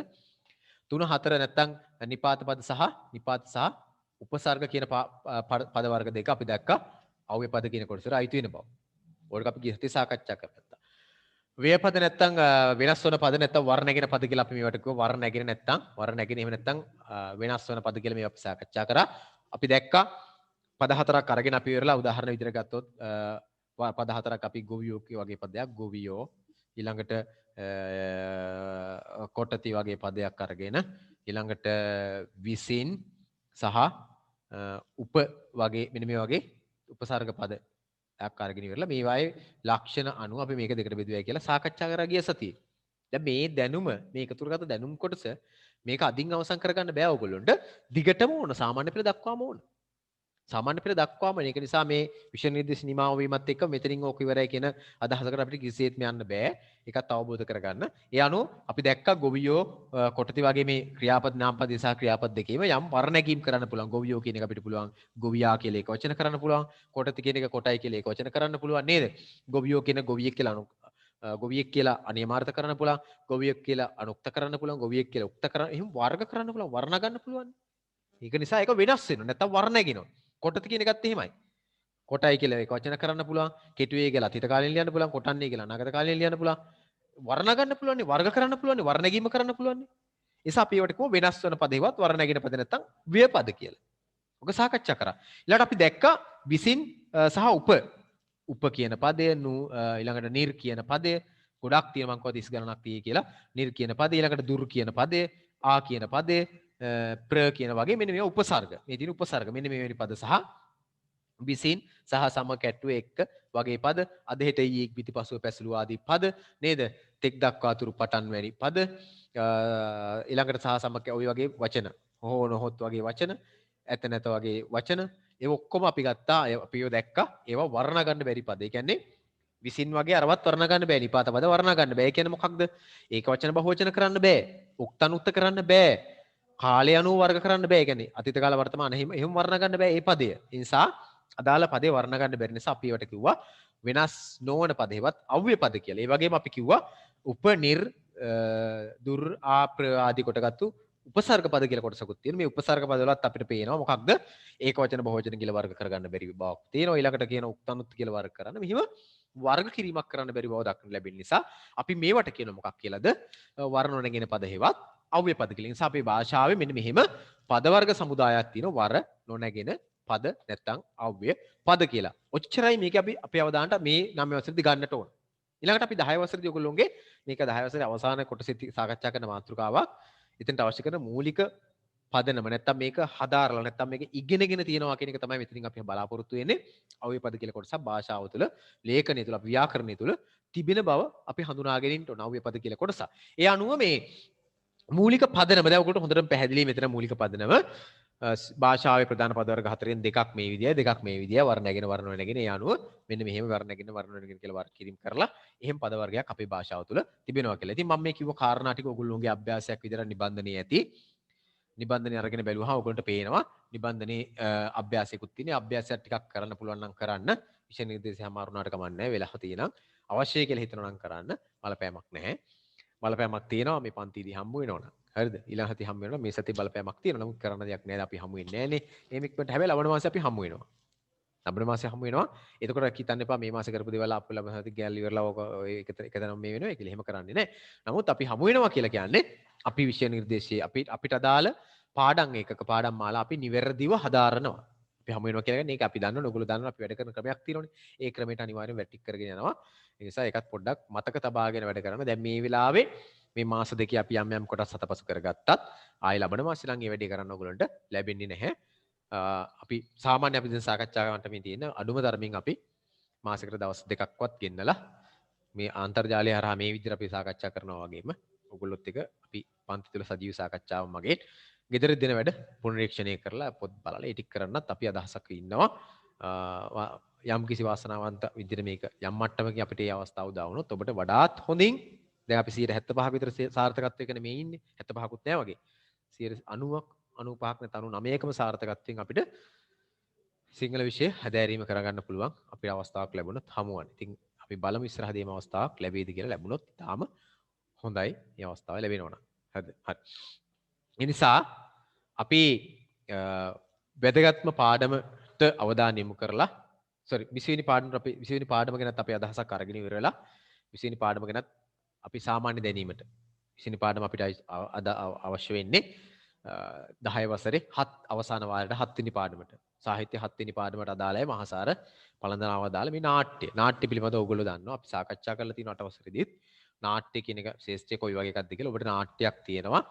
3 4 නැත්තම් නිපාත පද සහ උපසර්ග කියන පද වර්ග දෙක අපි දැක්කා අව්‍ය පද කියන කොටසට අයිති වෙන බව. ඕක අපි ගිය සතියේ සාකච්ඡා කරගත්තා. ව්‍යය පද නැත්තම් වෙනස් වන පද නැත්තම් වර්ණ නැගෙන පද කියලා අපි මේවට කිව්වා. වර්ණ නැගෙන නැත්තම් වර්ණ නැගෙන එහෙම නැත්තම් වෙනස් වන පද කියලා මේවා අපි සාකච්ඡා කරා. අපි දැක්කා පද 4ක් අරගෙන අපි ඉවරලා උදාහරණ විදිහට ගත්තොත් පද 4ක් අපි ගොවියෝ වගේ පදයක් ගොවියෝ ඊළඟට කොටති වගේ පදයක් අරගෙන ඊළඟට විසින් සහ උප වගේ මෙන්න මේ වගේ උපසර්ග පදයක් අරගෙන ඉවරලා මේවායේ ලක්ෂණ අනුව අපි මේක දෙකට බෙදුවයි කියලා සාකච්ඡා කරා ගිය සතියේ. දැන් මේ දැනුම මේ එකතුරගත දැනුම් කොටස මේක අදින් අවසන් කරගන්න බෑ ඔයගොල්ලන්ට. දිගටම ඕන සාමාන්‍ය පෙළ දක්වාම ඕන. සාමාන්‍ය පෙළ දක්වාම ඒක නිසා මේ විෂය නිර්දේශ නිමාව වීමත් එක්ක මෙතනින් ඕක ඉවරයි කියන අදහසකට අපිට කිසිසේත්ම යන්න බෑ. ඒකත් අවබෝධ කරගන්න. ඒ අනුව අපි දැක්කා ගොවියෝ කොටති වගේ මේ ක්‍රියාපද නාමපද සහ ක්‍රියාපද දෙකේම යම් වර්ණැකීම් කරන්න පුළුවන්. ගොවියෝ කියන එක අපිට පුළුවන් ගොවියා කියලා ඒක වචන කරන්න පුළුවන්. කොටති කියන එක කොටයි කියලා ඒක වචන කරන්න පුළුවන් නේද? ගොවියෝ කියන ගොවියෙක් කියලා ගොවියෙක් කියලා අනියමාර්ථ කරන්න පුළුවන්. ගොවියෙක් කියලා අනුක්ත කරන්න පුළුවන්. ගොවියෙක් කියලා උක්ත කරන්න එහෙම වර්ග කරන්න පුළුවන්. වර්ණ ගන්න පුළුවන්. ඒක නිසා ඒක වෙනස් වෙනවා. නැත්තම් වර්ණ නැගිනවා. කොටති කියන එකත් එහෙමයි. කොටයි කියලා ඒක වචන කරන්න පුළුවන්. කෙටුවේ කියලා අතීත කාලෙන් ලියන්න පුළුවන්. කොටන්නේ කියලා අනාගත කාලෙන් ලියන්න පුළුවන්. වර්ණ ගන්න පුළුවන්. වර්ග කරන්න පුළුවන්. වර්ණ නැගීම කරන්න පුළුවන්. ඒ නිසා අපි ඒවට කො වෙනස් වෙන පදේවත් වර්ණ නැගින පද නැත්තම් ව්‍යය පද කියලා. ඔක සාකච්ඡා කරා. ඊළඟට අපි දැක්කා විසින් සහ උප කියන පදය ඊළඟට නිර් කියන පදය ගොඩක් තියෙනවා මං කිව්වා 30 ගණනක් තියෙයි කියලා. නිර් කියන පදය ඊළඟට දුර් කියන පදය ආ කියන පදය ප්‍ර කියන වගේ මෙන්න මේ උපසර්ග. මේ තියෙන උපසර්ග මෙන්න මේ වෙනි පද සහ විසින් සහ සම කැට්ටුව එක්ක වගේ පද අද හෙට ඊයේ පිටිපසුව පැසළු ආදී පද නේද? තෙක් දක්වා තුරු පටන් වැනි පද ඊළඟට සහ සම ඔය වගේ වචන. හෝ නොහොත් වගේ වචන ඇත නැත වගේ වචන ඒ ඔක්කොම අපි ගත්තා අපි ඒව දැක්කා ඒවා වර්ණ ගන්න බැරි පද. ඒ කියන්නේ විසින් වගේ අරවත් වර්ණ ගන්න බෑ. නිපාත පද වර්ණ ගන්න බෑ. ඒ කියන්නේ මොකක්ද? ඒක වචන බහුවචන කරන්න බෑ. උක්තනුක්ත කරන්න බෑ. කාලය අනුව වර්ග කරන්න බෑ. ඒ කියන්නේ අතීත කාල වර්තමාන එහෙම වර්ණ ගන්න බෑ මේ පදය. ඒ නිසා අදාළ පදේ වර්ණ ගන්න බැරි නිසා අපි ඒවට කිව්වා වෙනස් නොවන පදේවත් අව්‍ය පද කියලා. ඒ වගේම අපි කිව්වා උප නිර් දුර් ආ ප්‍ර ආදී කොටගත්තු උපසර්ග පද කියලා කොටසකුත් තියෙනවා. මේ උපසර්ග පද වලත් අපිට පේනවා මොකක්ද? ඒක වචන බහුවචන කියලා වර්ග කරගන්න බැරි බවක් තියෙනවා. ඊළඟට කියන උක්තනුත් කියලා වර්ග කරන්න. මෙහිම වර්ග කිරීමක් කරන්න බැරි බව දක්වන්න ලැබෙන නිසා අපි මේවට කියන මොකක් කියලාද? වර්ණ නොනැගෙන පද හේවත් අව්‍ය පද කියලා. නිසා අපේ භාෂාවේ මෙන්න මෙහෙම පද වර්ග සමුදායක් තියෙනවා. වර නොනැගෙන පද නැත්තම් අව්‍ය පද කියලා. ඔච්චරයි මේක අපි අපේ අවධානයට මේ 9 වසරේදී ගන්නට ඕන. ඊළඟට අපි 10 වසරේදී ඔයගොල්ලෝගේ මේක 10 වසරේ අවසාන කොටසේදී සාකච්ඡා කරන මාතෘකාවක්. එතනට අවශ්‍ය කරන මූලික පදනම නැත්තම් මේක හදාරලා නැත්තම් මේක ඉගෙනගෙන තියෙනවා කියන එක තමයි මෙතනින් අපි බලාපොරොත්තු වෙන්නේ. අව්‍ය පද කියලා කොටසක් භාෂාව තුළ, ලේඛනය තුළ, ව්‍යාකරණය තුළ තිබෙන බව අපි හඳුනාගෙන ඉන්න ඕන අව්‍ය පද කියලා කොටස. ඒ අනුව මේ මූලික පදනම දැන් ඔයගොල්ලෝ හොඳටම පැහැදිලි මෙතන මූලික පදනම භාෂාවේ ප්‍රධාන පද වර්ග හතරෙන් දෙකක් මේ විදියයි දෙකක් මේ විදියයි වර්ණ නැගෙන වර්ණ නැගෙන ඒ අනුව මෙන්න මෙහෙම වර්ණ නැගෙන වර්ණ නැගෙන කියලා වර්ග කිරීම කරලා එහෙම පද වර්ගයක් අපේ භාෂාව තුළ තිබෙනවා කියලා. ඉතින් මම මේ කිව්ව කාරණා ටික ඔයගොල්ලෝගේ අභ්‍යාසයක් විදිහට නිබන්ධනයේ ඇති. නිබන්ධනය අරගෙන බැලුවහම ඔයගොල්ලන්ට පේනවා නිබන්ධනයේ අභ්‍යාසයකුත් තියෙනවා. අභ්‍යාසයක් ටිකක් කරන්න පුළුවන් නම් කරන්න. විෂය නිර්දේශය හමාරුණාට කමන්නේ නැහැ. වෙලාව තියෙනම් අවශ්‍යයි කියලා හිතනවා නම් කරන්න. බලපෑමක් නැහැ. බලපෑමක් තියෙනවා මේ පන්තිදී හම්බ වෙනවනම්. හරිද? ඊළඟ සති හම්බ වෙනවා මේ සති බලපෑමක් තියෙනවා. නමුත් කරන්න දෙයක් නැහැ. අපි හම්බ වෙන්නේ නැහනේ. මේ මික්මට හැබැයි ලබන මාසේ අපි හම්බ වෙනවා. ලබන මාසේ හම්බ වෙනවා. එතකොට හිතන්න එපා මේ මාසේ කරපු දේවල් අපේ ලබන සති ගෑල් ඉවරලා ඔක එකතැනම මේ වෙනවා කියලා. එහෙම කරන්නේ නැහැ. නමුත් අපි හම්බ වෙනවා කියලා කියන්නේ අපි විෂය නිර්දේශයේ අපිට අදාළ පාඩම් ඒකක පාඩම් මාලා අපි නිවැරදිව හදාරනවා. අපි හම්බ වෙනවා කියලා කියන්නේ ඒක අපි දන්නවනේ. ඔයගොල්ලෝ දන්නවා අපි වැඩ කරන ක්‍රමයක් තියෙනවනේ. ඒ ක්‍රමයට අනිවාර්යෙන් වැටික් කරගෙන යනවා. ඒ නිසා ඒකත් පොඩ්ඩක් මතක තබාගෙන වැඩ කරන්න. දැන් මේ වෙලාවේ මේ මාස දෙකේ අපි යම් යම් කොටස් හතපසු කරගත්තත් ආයෙ ලබන මාසේ නම් මේ වැඩේ කරන්න ඔයගොල්ලන්ට ලැබෙන්නේ නැහැ. අපි සාමාන්‍ය අපි දැන් සාකච්ඡා කරන්නට මේ තියෙන අඩුම තරමින් අපි මාසෙකට දවස් දෙකක්වත් ගෙන්නලා මේ අන්තර්ජාලය හරහා මේ විදිහට අපි සාකච්ඡා කරනවා වගේම ඔයගොල්ලොත් එක අපි පන්ති තුළ සජීව සාකච්ඡාවක් මගින් ගෙදර දෙන වැඩ පුනරීක්ෂණය කරලා පොත් බලලා ඒ ටික කරන්නත් අපි අදහසක් ඉන්නවා. යම් කිසි වාසනාවන්ත විදිහට මේක යම් මට්ටමකින් අපිට මේ අවස්ථාව උදා වුණොත් ඔබට වඩාත් හොඳින් දැන් අපි 75ක විතර සාර්ථකත්වයක නෙමෙයි ඉන්නේ 75කුත් නෑ වගේ 90ක් 95ක් නැත්නම් 99කම සාර්ථකත්වයෙන් අපිට සිංහල විෂය හැදෑරීම කරගන්න පුළුවන් අපිට අවස්ථාවක් ලැබුණොත් හමුවන්නේ. ඉතින් අපි බලමු ඉස්සරහදීම අවස්ථාවක් ලැබෙයිද කියලා. ලැබුණොත් තාම හොඳයි මේ අවස්ථාව ලැබෙනවා නම්. හරිද? හරි. ඒ නිසා අපි වැදගත්ම පාඩමට අවධානය යොමු කරලා 20 වෙනි පාඩමට අපි 20 වෙනි පාඩම ගැනත් අපි අදහසක් අරගෙන ඉවර වෙලා 20 වෙනි පාඩම ගැනත් අපි සාමාන්‍ය දැනීමට 20 වෙනි පාඩම අපිට අවශ්‍ය වෙන්නේ 10 වසරේ 7 අවසාන වාරයට 7 වෙනි පාඩමට සාහිත්‍ය 7 වෙනි පාඩමට අදාළයි මහාසාර පළඳනාව අදාළ මේ නාට්‍ය පිළිබඳව ඔයගොල්ලෝ දන්නවා අපි සාකච්ඡා කරලා තියෙන 8 වසරේදීත් නාට්‍ය කියන එක ශේෂ්ත්‍රය කොයි වගේ එකක්ද කියලා ඔබට නාට්‍යයක් තියෙනවා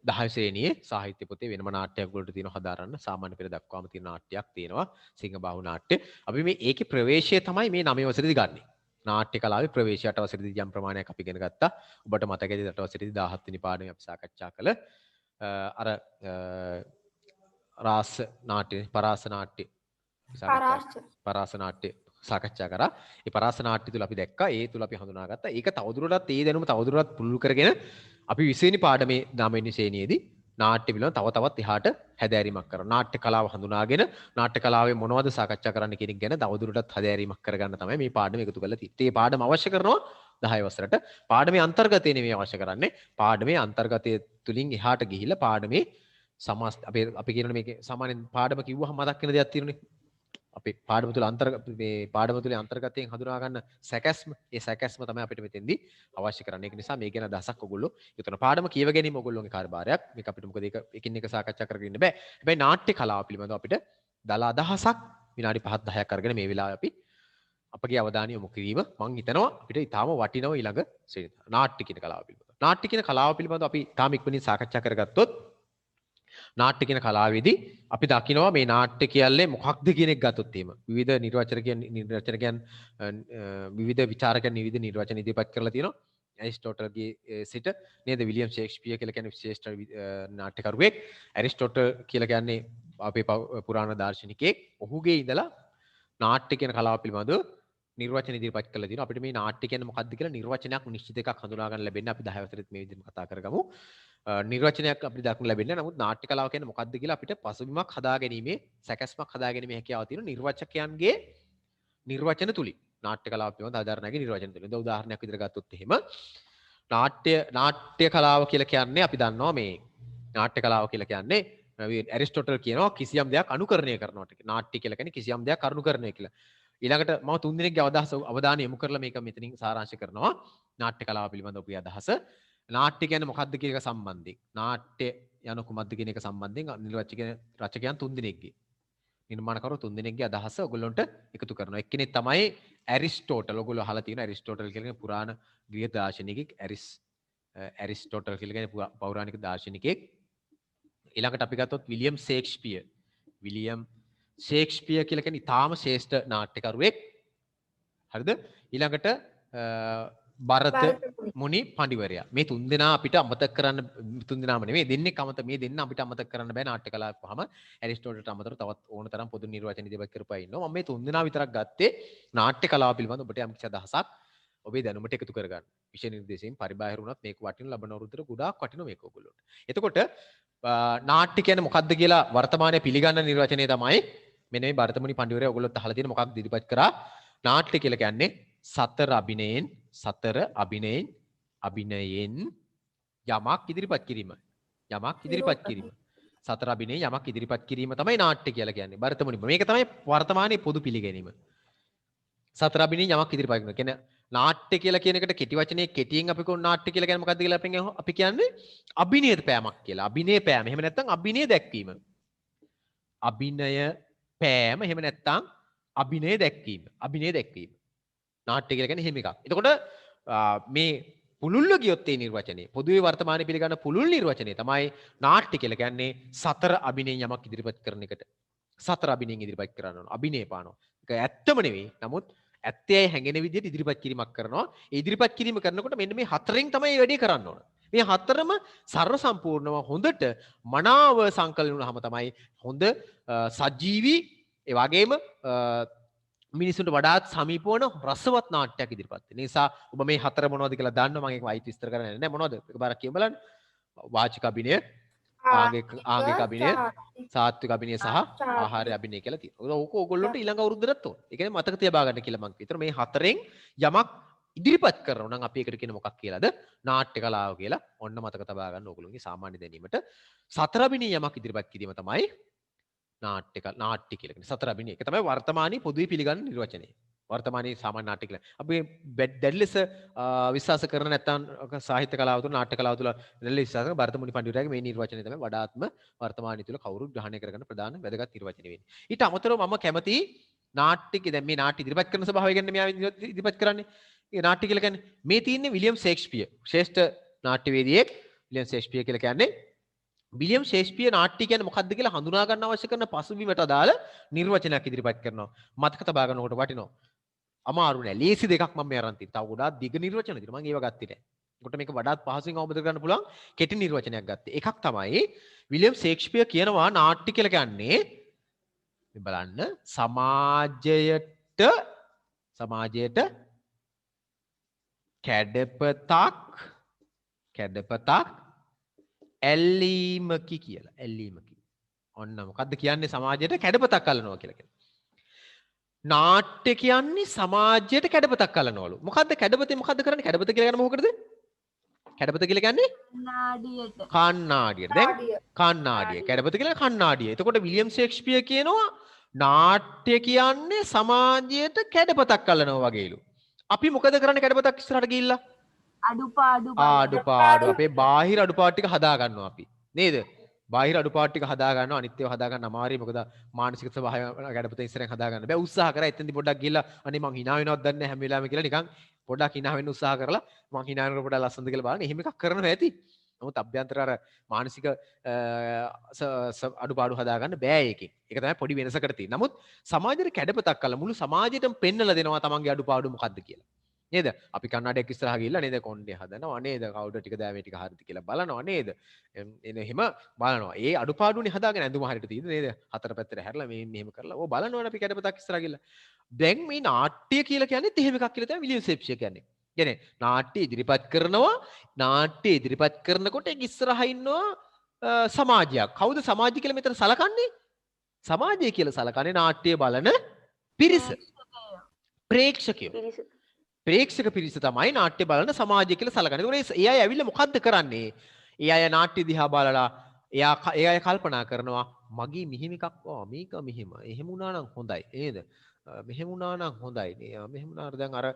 10 ශ්‍රේණියේ සාහිත්‍ය පොතේ වෙනම නාට්‍යයක් වලට තියෙන හදාරන්න සාමාන්‍ය පෙළ දක්වාම තියෙන නාට්‍යයක් තියෙනවා සිංහබාහු නාට්‍ය. අපි මේ ඒකේ ප්‍රවේශය තමයි මේ 9 වසරේදී ගන්නෙ. නාට්‍ය කලාවේ ප්‍රවේශය 8 වසරේදී යම් ප්‍රමාණයක් අපි ඉගෙන ගත්තා. ඔබට මතකයිද 8 වසරේදී 17 වෙනි පාඩමේ අපි සාකච්ඡා කළ අර රාස නාට්‍ය පරාස නාට්‍ය පරාස නාට්‍ය සාකච්ඡා කරා. ඒ පරාස නාට්‍ය තුල අපි දැක්කා ඒ තුල අපි හඳුනාගත්තා. ඒක තවදුරටත් ඒ දැනුම තවදුරටත් පුළුල් කරගෙන අපි 20 වෙනි පාඩමේ 9 වෙනි ශ්‍රේණියේදී නාට්‍ය පිළිබඳව තව තවත් එහාට හැදෑරීමක් කරනවා. නාට්‍ය කලාව හඳුනාගෙන නාට්‍ය කලාවේ මොනවද සාකච්ඡා කරන්න කියන එක ගැන තවදුරටත් හැදෑරීමක් කරගන්න තමයි මේ පාඩම එකතු කරලා තියෙන්නේ. මේ පාඩම අවශ්‍ය කරනවා 10 වසරට. පාඩමේ අන්තර්ගතය නෙමෙයි අවශ්‍ය කරන්නේ. පාඩමේ අන්තර්ගතය තුලින් එහාට ගිහිල්ලා පාඩමේ අපි කියනනේ මේකේ සාමාන්‍යයෙන් පාඩම කිව්වහම මතක් වෙන දෙයක් තියෙනනේ. අපේ පාඩම තුළ මේ පාඩම තුළ අන්තර්ගතයෙන් හඳුනා ගන්න සැකැස්ම ඒ සැකැස්ම තමයි අපිට මෙතෙන්දී අවශ්‍ය කරන්නේ. ඒක නිසා මේ ගැන අදහසක් ඔයගොල්ලෝ යොතන පාඩම කියව ගැනීම ඔයගොල්ලෝගේ කාර්යභාරයක්. මේක අපිට මොකද ඒක එකින් එක සාකච්ඡා කරගෙන ඉන්න බෑ. හැබැයි නාට්‍ය කලාව පිළිබඳව අපිට දල අදහසක් විනාඩි 5-10ක් අරගෙන මේ වෙලාවේ අපි අපගේ අවධානය යොමු කිරීම මම හිතනවා අපිට ඊටාම වටිනව ඊළඟ ශ්‍රේණිය. නාට්‍ය කියන කලාව පිළිබඳව. නාට්‍ය කියන කලාව පිළිබඳව අපි තාම ඉක්මනින් සාකච්ඡා කරගත්තොත් නාට්‍ය කියන කලාවේදී අපි දකිනවා මේ නාට්‍ය කියන්නේ මොකක්ද කියන එක ගත්තොත් එහෙම විවිධ නිර්වචනකයන් විවිධ විචාරකයන් විවිධ නිර්වචන ඉදිරිපත් කරලා තියෙනවා. ඇරිස්ටෝටල්ගේ සිට නේද විලියම් ෂේක්ස්පියර් කියලා කියන්නේ ශ්‍රේෂ්ඨ නාට්‍යකරුවෙක්. ඇරිස්ටෝටල් කියලා කියන්නේ අපේ පුරාණ දාර්ශනිකයෙක්. ඔහුගේ ඉඳලා නාට්‍ය කියන කලාව පිළිබඳව නිර්වචන ඉදිරිපත් කරලා තියෙනවා. අපිට මේ නාට්‍ය කියන්නේ මොකක්ද කියලා නිර්වචනයක් නිශ්චිත එකක් හඳුනා ගන්න ලැබෙන්නේ අපි 10 වසරේත් මේ විදිහට කතා කරගමු. නිර්වචනයක් අපිට දක්න ලැබෙන්නේ. නමුත් නාට්‍ය කලාව කියන්නේ මොකක්ද කියලා අපිට පසුබිමක් හදාගැනීමේ සැකැස්මක් හදාගැනීමේ හැකියාව තියෙන නිර්වචකයන්ගේ නිර්වචන තුලින් නාට්‍ය කලාව පිළිබඳ ආධාරණයගේ නිර්වචන තුලින්. උදාහරණයක් විදිහට ගත්තොත් එහෙම නාට්‍ය කලාව කියලා කියන්නේ අපි දන්නවා මේ නාට්‍ය කලාව කියලා කියන්නේ ඇරිස්ටෝටල් කියනවා කිසියම් දෙයක් අනුකරණය කරනවට. නාට්‍ය කියලා කියන්නේ කිසියම් දෙයක් අනුකරණය කියලා. ඊළඟට මම තුන් දිනකගේ අවධානය යොමු කරලා මේක මෙතනින් සාරාංශ කරනවා. නාට්‍ය කලාව පිළිබඳ ඔබේ අදහස. නාට්‍ය කියන්නේ මොකක්ද කියන එක සම්බන්ධයෙන්. නාට්‍ය යන කුමක්ද කියන එක සම්බන්ධයෙන් රචකයන් තුන් දිනකගේ නිර්මාණකරු තුන් දිනකගේ අදහස ඔයගොල්ලන්ට එකතු කරනවා. එක්කෙනෙක් තමයි ඇරිස්ටෝටල්. ඔයගොල්ලෝ අහලා තියෙන ඇරිස්ටෝටල් කියන පුරාණ ග්‍රීක දාර්ශනිකයෙක් ඇරිස්ටෝටල් කියලා කියන්නේ පෞරාණික දාර්ශනිකයෙක්. ඊළඟට අපි ගත්තොත් විලියම් ෂේක්ස්පියර්. විලියම් ෂේක්ස්පියර් කියලා කියන්නේ ඊටාම ශ්‍රේෂ්ඨ නාට්‍යකරුවෙක්. හරිද? ඊළඟට භරත මුනි පඬිවරයා. මේ තුන්දෙනා අපිට අමතක කරන්න තුන්දෙනාම නෙමෙයි දෙන්නේ මේ දෙන්න අපිට අමතක කරන්න බෑ නාට්‍ය කලාව පහම. ඇරිස්ටෝටල්ට අමතරව තවත් ඕන තරම් පොදු නිර්වචන ඉදිරිපත් කරපුවා ඉන්නවා. මම මේ තුන්දෙනා විතරක් ගත්තේ නාට්‍ය කලාව පිළිබඳ ඔබට යම්කිසි අදහසක් ඔබේ දැනුමට එකතු කරගන්න. විෂය නිර්දේශයෙන් පරිබාහිර වුණත් මේක වටින ලබන අවුරුද්දට ගොඩාක් වටිනවා මේක ඔයගොල්ලොන්ට. එතකොට නාට්‍ය කියන්නේ මොකක්ද කියලා වර්තමානයේ පිළිගන්න නිර්වචනය තමයි මෙන්න මේ භරතමුනි පඬිවරයා ඔයගොල්ලොත් අහලා තියෙන මොකක්ද ඉදිරිපත් කරා නාට්‍ය කියලා කියන්නේ සතර අභිනයෙන් යමක් ඉදිරිපත් කිරීම. යමක් ඉදිරිපත් කිරීම. සතර අභිනයෙන් යමක් ඉදිරිපත් කිරීම තමයි නාට්‍ය කියලා කියන්නේ. භරතමුනි මේක තමයි වර්තමානයේ පොදු පිළිගැනීම. සතර අභිනයෙන් යමක් ඉදිරිපත් කරනවා. කියන්නේ නාට්‍ය කියලා කියන එකට කෙටි වචනේ කෙටියෙන් අපි කොහොම නාට්‍ය කියලා කියන්නේ මොකක්ද කියලා අපි කියන්නේ අභිනය පෑමක් කියලා. අභිනය පෑම. එහෙම නැත්නම් අභිනය දැක්වීම. අභිනය පෑම එහෙම නැත්නම් අභිනය දැක්වීම. අභිනය දැක්වීම. නාට්‍ය කියලා කියන්නේ එහෙම එකක්. එතකොට මේ පුළුල්ව ගියොත් ඒ නිර්වචනේ පොදුවේ වර්තමානයේ පිළිගන්න පුළුල් නිර්වචනේ තමයි නාට්‍ය කියලා කියන්නේ සතර අභිනයෙන් යමක් ඉදිරිපත් කරන එකට. සතර අභිනයෙන් ඉදිරිපත් කරනවා. අභිනය පානවා. ඒක ඇත්තම නෙවෙයි. නමුත් ඇත්තයි හැඟෙන විදිහට ඉදිරිපත් කිරීමක් කරනවා. ඒ ඉදිරිපත් කිරීම කරනකොට මෙන්න මේ හතරෙන් තමයි මේ වැඩේ කරන්න ඕන. මේ හතරම සර්ව සම්පූර්ණව හොඳට මනාව සංකලන වුණාම තමයි හොඳ සජීවී ඒ වගේම මිනිසුන්ට වඩාත් සමීප වන රසවත් නාට්‍යයක් ඉදිරිපත් වෙන. ඒ නිසා ඔබ මේ හතර මොනවද කියලා දන්නවා. මම ඒක වයිත් විස්තර කරන්නේ නැහැ. මොනවද? එකපාරක් කියමු බලන්න. වාචික අභිනය, ආංගික අභිනය, සාත්වික අභිනය සහ ආහාර අභිනය කියලා තියෙනවා. ඕක ඕගොල්ලන්ට ඊළඟ අවුරුද්දටත් ඕන. ඒ කියන්නේ මතක තියාබා ගන්න කියලා මම කියනවා. මේ හතරෙන් යමක් ඉදිරිපත් කරනවා නම් අපි ඒකට කියන මොකක් කියලාද? නාට්‍ය කලාව කියලා. ඔන්න මතක තබා ගන්න ඕගොල්ලෝගේ සාමාන්‍ය දැනීමට. සතර අභිනය යමක් ඉදිරිපත් කිරීම තමයි නාට්‍ය කියලා කියන්නේ. සතර අභිනය. ඒක තමයි වර්තමානයේ පොදුවේ පිළිගන්න නිර්වචනය. වර්තමානයේ සාමාන්‍ය නාට්‍ය කියලා. අපි දැඩි ලෙස විශ්වාස කරන නැත්නම් සාහිත්‍ය කලාව තුළ නාට්‍ය කලාව තුළ දැඩි විශ්වාස කරන භරතමුනි පඬිවරයාගේ මේ නිර්වචනය තමයි වඩාත්ම වර්තමානයේ තුළ කවුරුත් ග්‍රහණය කරගන්න ප්‍රධාන වැදගත් නිර්වචනය වෙන්නේ. ඊට අමතරව මම කැමති නාට්‍යකේ දැන් මේ නාට්‍ය ඉදිරිපත් කරන ස්වභාවය ගැන මෙයා ඉදිරිපත් කරන්නේ. ඒ නාට්‍ය කියලා කියන්නේ මේ තියෙන්නේ විලියම් ෂේක්ස්පියර්. ශ්‍රේෂ්ඨ නාට්‍යවේදියෙක් විලියම් ෂේක්ස්පියර් කියලා කියන්නේ විලියම් ෂේක්ස්පියර් නාට්‍ය කියන්නේ මොකක්ද කියලා හඳුනා ගන්න අවශ්‍ය කරන පසුබිමට අදාළ නිර්වචනයක් ඉදිරිපත් කරනවා. මතක තබා ගන්නකොට වටිනවා. අමාරු නෑ. ලේසි දෙකක් මම මේ අරන් තියෙනවා. තව ගොඩාක් දිග නිර්වචන තියෙනවා. මම ඒව ගත්තේ නෑ. ඒකට මේක වඩාත් පහසුවෙන් අවබෝධ කරගන්න පුළුවන් කෙටි නිර්වචනයක් ගත්තේ. එකක් තමයි විලියම් ෂේක්ස්පියර් කියනවා නාට්‍ය කියලා කියන්නේ මේ බලන්න සමාජයට කැඩපතක් ඇල්ලීමකි කියලා. ඇල්ලීමකි. ඔන්න මොකද්ද කියන්නේ සමාජයට කැඩපතක් අල්ලනවා කියලා කියන්නේ. නාට්‍ය කියන්නේ සමාජයට කැඩපතක් අල්ලනවලු. මොකද්ද කැඩපතේ මොකද්ද කරන්නේ? කැඩපත කියලා කියන්නේ මොකටද? කැඩපත කියලා කියන්නේ කණ්ණාඩියට. දැන් කණ්ණාඩිය. කැඩපත කියලා කණ්ණාඩිය. එතකොට විලියම් ෂේක්ස්පියර් කියනවා නාට්‍ය කියන්නේ සමාජයට කැඩපතක් අල්ලනවා වගේලු. අපි මොකද කරන්නේ කැඩපතක් ඉස්සරහට ගිහිල්ලා? අඩුපාඩු අපේ බාහිර අඩුපාඩු ටික හදා ගන්නවා අපි නේද? බාහිර අඩුපාඩු ටික හදා ගන්නවා අනිත් ඒවා හදා ගන්න අමාරුයි මොකද මානසික ස්වභාවය ගැඩපත ඉස්සරෙන් හදා ගන්න බෑ. උත්සාහ කරා එතෙන්දි පොඩ්ඩක් ගිහලා අනේ මං hina වෙනවද දන්නේ නැහැ හැම වෙලාවෙම කියලා නිකන් පොඩ්ඩක් hina වෙන්න උත්සාහ කරලා මං hina වෙනකොට පොඩ්ඩක් ලස්සනද කියලා බලන්න. එහෙම එකක් කරනවා ඇති. නමුත් අභ්‍යන්තර අර මානසික අඩුපාඩු හදා ගන්න බෑ ඒකෙන්. ඒක තමයි පොඩි වෙනසකට තියෙන්නේ. නමුත් සමාජයට කැඩපතක් කළා මුළු සමාජයටම පෙන්නලා දෙනවා තමන්ගේ අඩුපාඩු මොකද්ද කියලා. නේද? අපි කන්නඩයක් ඉස්සරහා ගිහිල්ලා නේද කොණ්ඩේ හදනවා නේද? කවුඩ ටික දෑමේ ටික හරිද කියලා බලනවා නේද? එන එහෙම බලනවා. ඒ අඩුපාඩුනේ හදාගෙන ඇඳුම හරියට තියෙද නේද? හතර පැත්තට හැරලා මේ මෙහෙම කරලා ඕ බලනවනේ අපි කැඩපතක් ඉස්සරහා ගිහිල්ලා. දැන් මේ නාට්‍ය කියලා කියන්නේ එහෙම එකක් කියලා තමයි විලියම් ෂේක්ස්පියර් කියන්නේ. කියන්නේ නාට්‍ය ඉදිරිපත් කරනවා නාට්‍ය ඉදිරිපත් කරනකොට ඒක ඉස්සරහා ඉන්නවා සමාජයක්. කවුද සමාජය කියලා මෙතන සලකන්නේ? සමාජය කියලා සලකන්නේ නාට්‍ය බලන පිරිස. ප්‍රේක්ෂකයෝ. ප්‍රේක්ෂක පිරිස තමයි නාට්‍ය බලන සමාජය කියලා සලකන්නේ. ඒගොල්ලෝ ඒ අය ඇවිල්ලා මොකද්ද කරන්නේ? ඒ අය නාට්‍ය දිහා බලලා ඒ අය කල්පනා කරනවා මගේ මෙහෙම එකක් මේක මෙහෙම. එහෙම වුණා නම් හොඳයි. නේද? මෙහෙම වුණා නම් හොඳයි. මෙහෙම වුණාට දැන් අර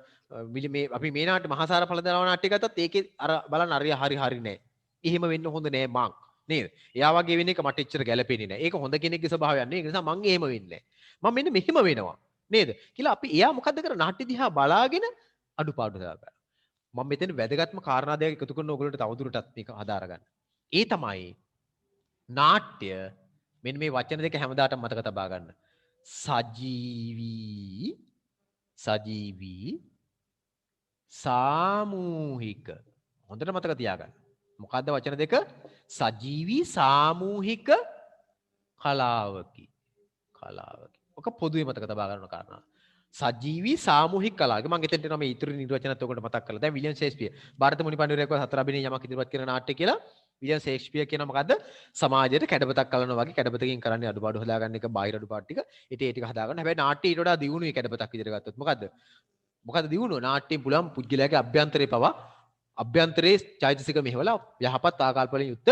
මේ අපි මේ නාට්‍ය මහාසාර ඵලදාන නාට්‍ය ගත්තත් ඒකේ අර බලන්න හරි නෑ. එහෙම වෙන්න හොඳ නෑ මං. නේද? එයා වගේ වෙන එක මට එච්චර ගැළපෙන්නේ නෑ. ඒක හොඳ කෙනෙක්ගේ ස්වභාවයක් නේ. ඒක නිසා මං එහෙම වෙන්නේ නෑ. මම මෙන්න මෙහෙම වෙනවා. නේද? කියලා අපි එයා මොකද්ද කරන්නේ? නාට්‍ය දිහා බලාගෙන අඩුපාඩු දාගන්න. මම මෙතන වැදගත්ම කාරණා දෙකක් එකතු කරන ඕගොල්ලන්ට තවදුරටත් මේක හදාර ගන්න. ඒ තමයි නාට්‍ය මෙන්න මේ වචන දෙක හැමදාටම මතක තබා ගන්න. සජීවී සජීවී සාමූහික. හොඳට මතක තියාගන්න. මොකද්ද වචන දෙක? සජීවී සාමූහික කලාවකි. කලාවකි. ඔක පොදුවේ මතක තබා ගන්න කාරණා. සජීවී සාමූහික කලාවක. මම එතෙන්ට එනවා මේ ඉතුරු නිර්වචනත් ඔකට මතක් කරලා. දැන් විලියම් ෂේක්ස්පියර් ಭಾರತ මුනි පඬිවරයෙක් වගේ හතර අභිනය යමක් ඉදිරිපත් කරන නාට්‍ය කියලා විලියම් ෂේක්ස්පියර් කියන මොකද්ද? සමාජයට කැඩපතක් කරනවා වගේ කැඩපතකින් කරන්නේ අඩුපාඩු හදාගන්න එක බාහිර අඩුපාඩු ටික. ඒ ටික හදාගන්න. හැබැයි නාට්‍ය ඊට වඩා දියුණුයි කැඩපතක් විදිහට ගත්තොත්. මොකද්ද? මොකද දියුණුව නාට්‍යයෙන් පුළුවන් පුද්ගලයාගේ අභ්‍යන්තරේ පවා අභ්‍යන්තරයේ චෛතසික මෙහෙवला යහපත් ආකල්ප වලින් යුක්ත